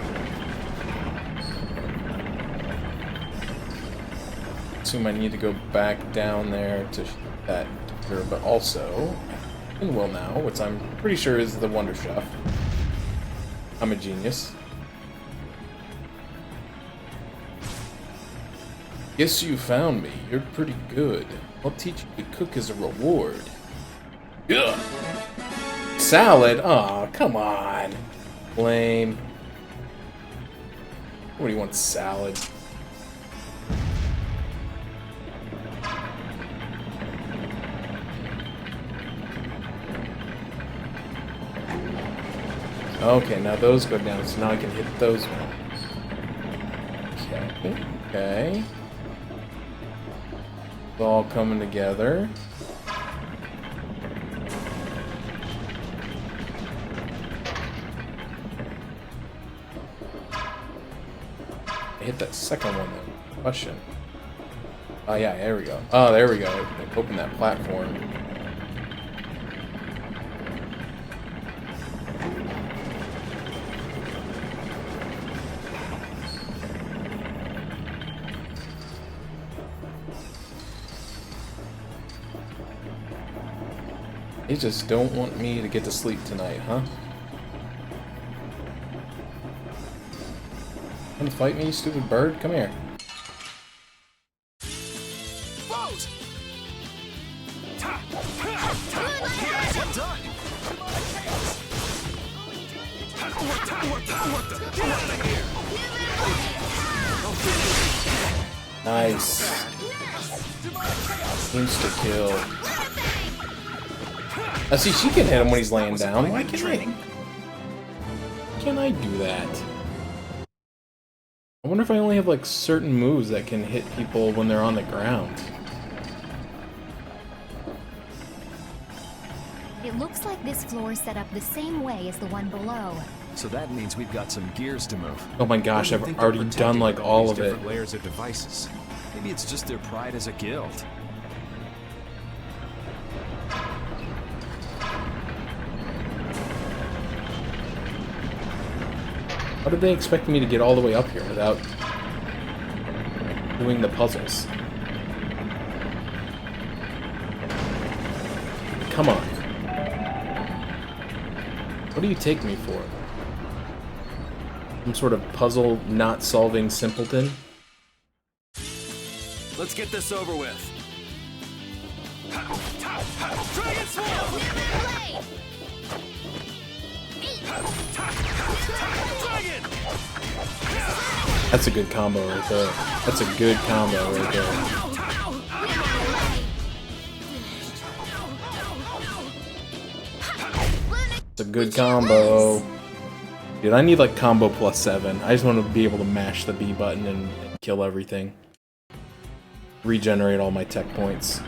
Assume I need to go back down there to that door, but also in Will now, which I'm pretty sure is the Wonder Chef. I'm a genius. Guess you found me. You're pretty good. I'll teach you to cook as a reward. Ugh. Salad? Aw, come on. Lame. What do you want, salad? Okay, now those go down, so now I can hit those ones. Okay, okay. It's all coming together. I hit that second one though. Question. Oh yeah, there we go. Oh, there we go. Open that platform. They just don't want me to get to sleep tonight, huh? Want to fight me, you stupid bird? Come here. Vote! Nice. Insta kill. See, she can hit him when he's laying down. Why can't I do that? I wonder if I only have like certain moves that can hit people when they're on the ground. It looks like this floor is set up the same way as the one below. So that means we've got some gears to move. Oh my gosh, I've already done like all of it. Layers of devices. Maybe it's just their pride as a guild. How did they expect me to get all the way up here without doing the puzzles? Come on. What do you take me for? Some sort of puzzle not solving simpleton? Let's get this over with. Dragon Sword! That's a good combo right there. That's a good combo right there. It's a good combo. Dude, I need like combo plus 7. I just want to be able to mash the B button and kill everything. Regenerate all my tech points.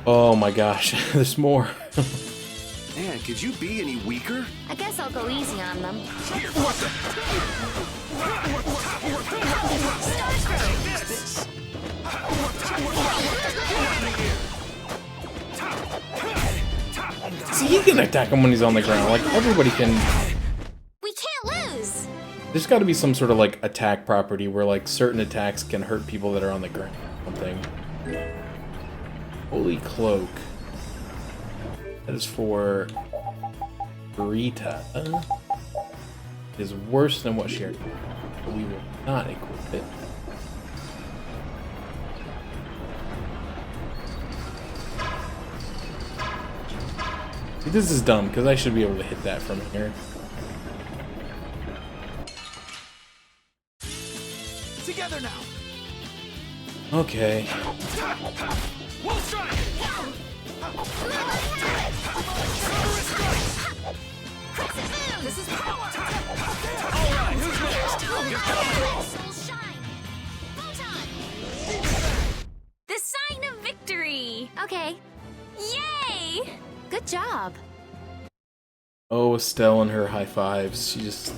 Oh my gosh, there's more. Man, could you be any weaker? I guess I'll go easy on them. What the? See, he can attack him when he's on the ground. Like, everybody can... We can't lose! There's gotta be some sort of, like, attack property where, like, certain attacks can hurt people that are on the ground or something. Holy cloak. That is for Rita. It is worse than what she already did. We will not equip it. See, this is dumb, because I should be able to hit that from here. Together now. Okay. We'll strike! This is power! Alright, who's next? The sign of victory! Okay. Yay! Good job. Oh, Estelle and her high fives. She just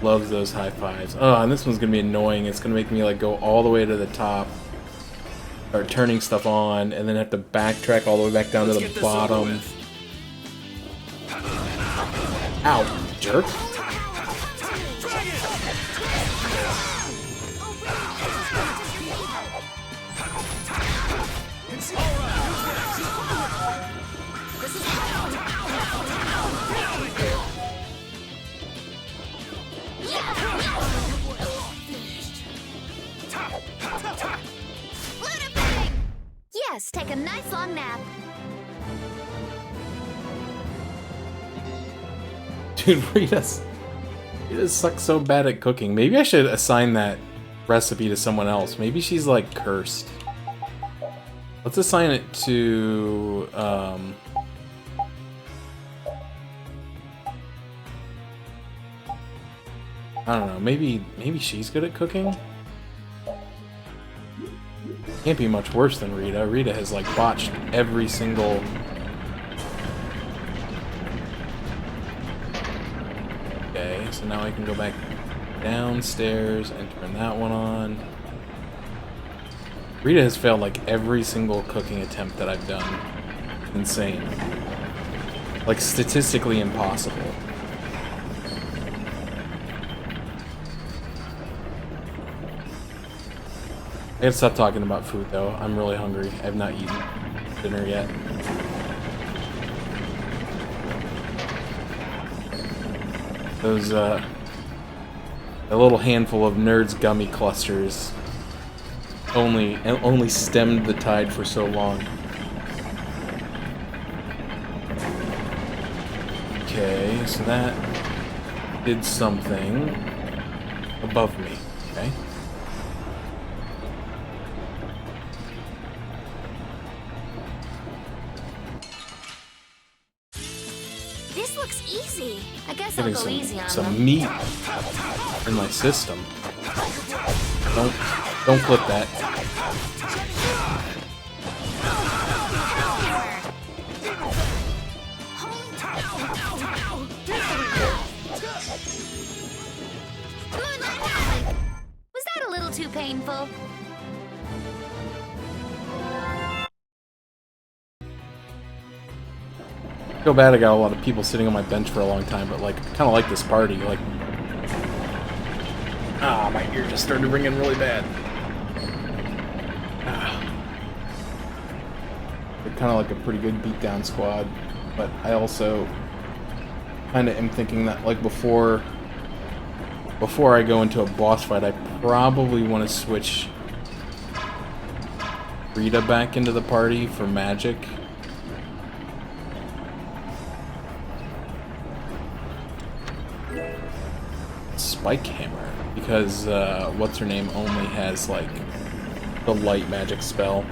loves those high fives. Oh, and this one's gonna be annoying. It's gonna make me like go all the way to the top, start turning stuff on, and then have to backtrack all the way back down to the bottom. Ow, jerk. Yes, take a nice long nap. Dude, Rita sucks so bad at cooking. Maybe I should assign that recipe to someone else. Maybe she's like cursed. Let's assign it to I don't know, maybe she's good at cooking? Can't be much worse than Rita. Rita has like botched every single... Okay, so now I can go back downstairs and turn that one on. Rita has failed like every single cooking attempt that I've done. Insane. Like statistically impossible. I gotta stop talking about food though. I'm really hungry. I have not eaten dinner yet. Those, a little handful of Nerds gummy clusters only stemmed the tide for so long. Okay, so that did something above me. Okay. This looks easy. I guess I'll Getting go easy on some them. meat in my system. Don't clip that. Was that a little too painful? I feel bad I got a lot of people sitting on my bench for a long time, but like, I kind of like this party. Like, my ear just started ringing really bad. They're kind of like a pretty good beatdown squad, but I also kind of am thinking that like before I go into a boss fight, I probably want to switch Rita back into the party for magic. Spike hammer, because what's her name only has like the light magic spell.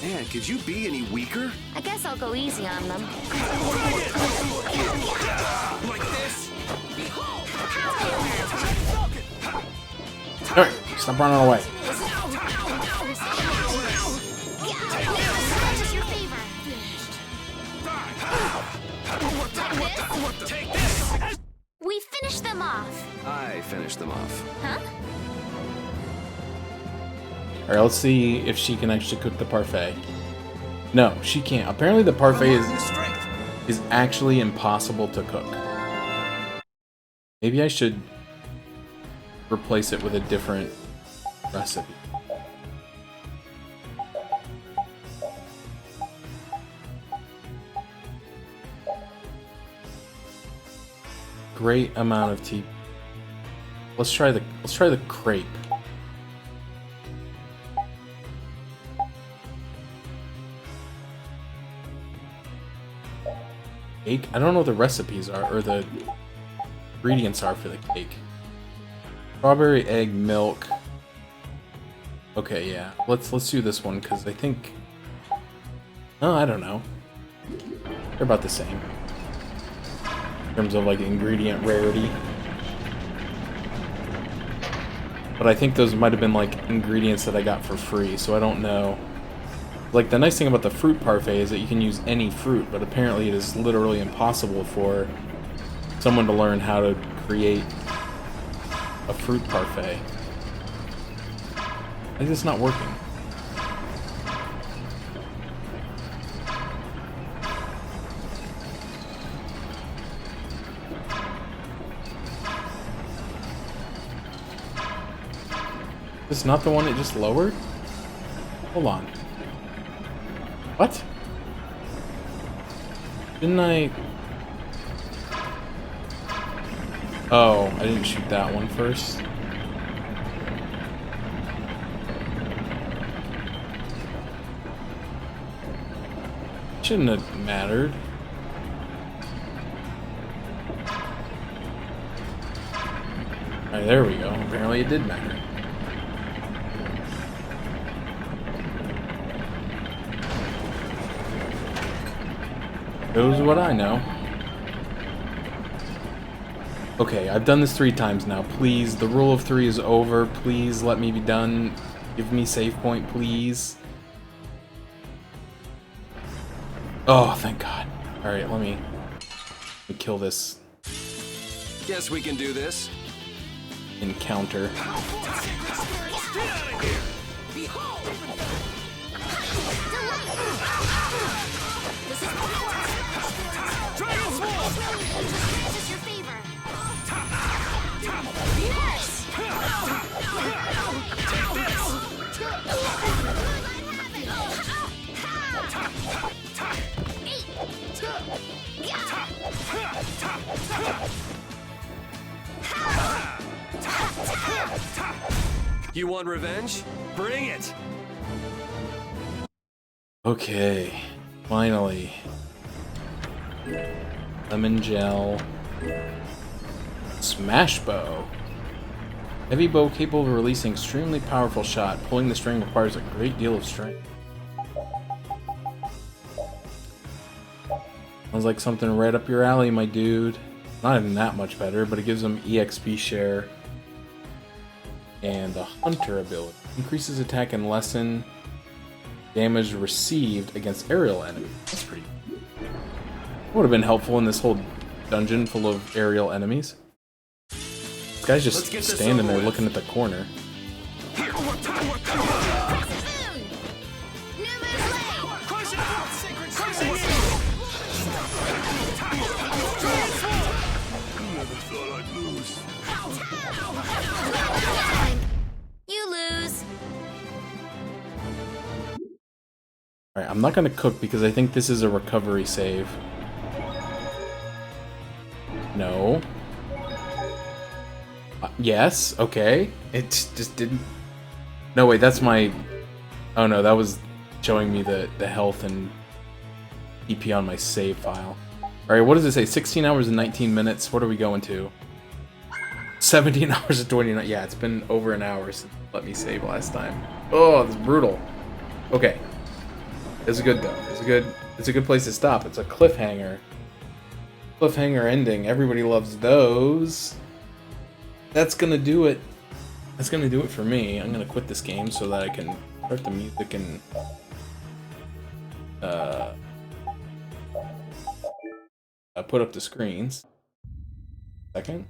Man, could you be any weaker? I guess I'll go easy on them. Like this? Alright, stop running away. We finished them off. I finished them off. Huh? Alright, let's see if she can actually cook the parfait. No, she can't. Apparently the parfait is actually impossible to cook. Maybe I should replace it with a different recipe. Great amount of tea. Let's try the crepe. Cake? I don't know what the recipes are or the ingredients are for the cake. Strawberry, egg, milk. Okay, yeah. Let's do this one because I think. Oh, I don't know. They're about the same in terms of like ingredient rarity. But I think those might have been like ingredients that I got for free, so I don't know. Like the nice thing about the fruit parfait is that you can use any fruit, but apparently it is literally impossible for someone to learn how to create a fruit parfait. I think it's not working. Is this not the one it just lowered? Hold on. What? Didn't I... Oh, I didn't shoot that one first. Shouldn't have mattered. Alright, there we go. Apparently it did matter. Knows what I know. Okay, I've done this 3 times now. Please, the rule of 3 is over. Please let me be done. Give me save point, please. Oh, thank God. Alright, let me kill this. Guess we can do this. Encounter. You want revenge? Bring it! Okay, finally. Lemon gel. Smash bow. Heavy bow capable of releasing extremely powerful shot. Pulling the string requires a great deal of strength. Sounds like something right up your alley, my dude. Not even that much better, but it gives them EXP share. And the Hunter ability. Increases attack and lessen damage received against aerial enemies. That's pretty good. Would have been helpful in this whole dungeon full of aerial enemies. This guy's just standing there looking at the corner. You lose. Alright, I'm not gonna cook because I think this is a recovery save. No. Yes, okay. It just didn't... No, wait, that's my... Oh no, that was showing me the health and EP on my save file. Alright, what does it say? 16 hours and 19 minutes. What are we going to? 17 hours and 29. Yeah, it's been over an hour since it let me save last time. Oh, that's brutal. Okay. It's good though. It's a good place to stop. It's a cliffhanger. Cliffhanger ending. Everybody loves those. That's gonna do it. That's gonna do it for me. I'm gonna quit this game so that I can start the music and put up the screens. Second.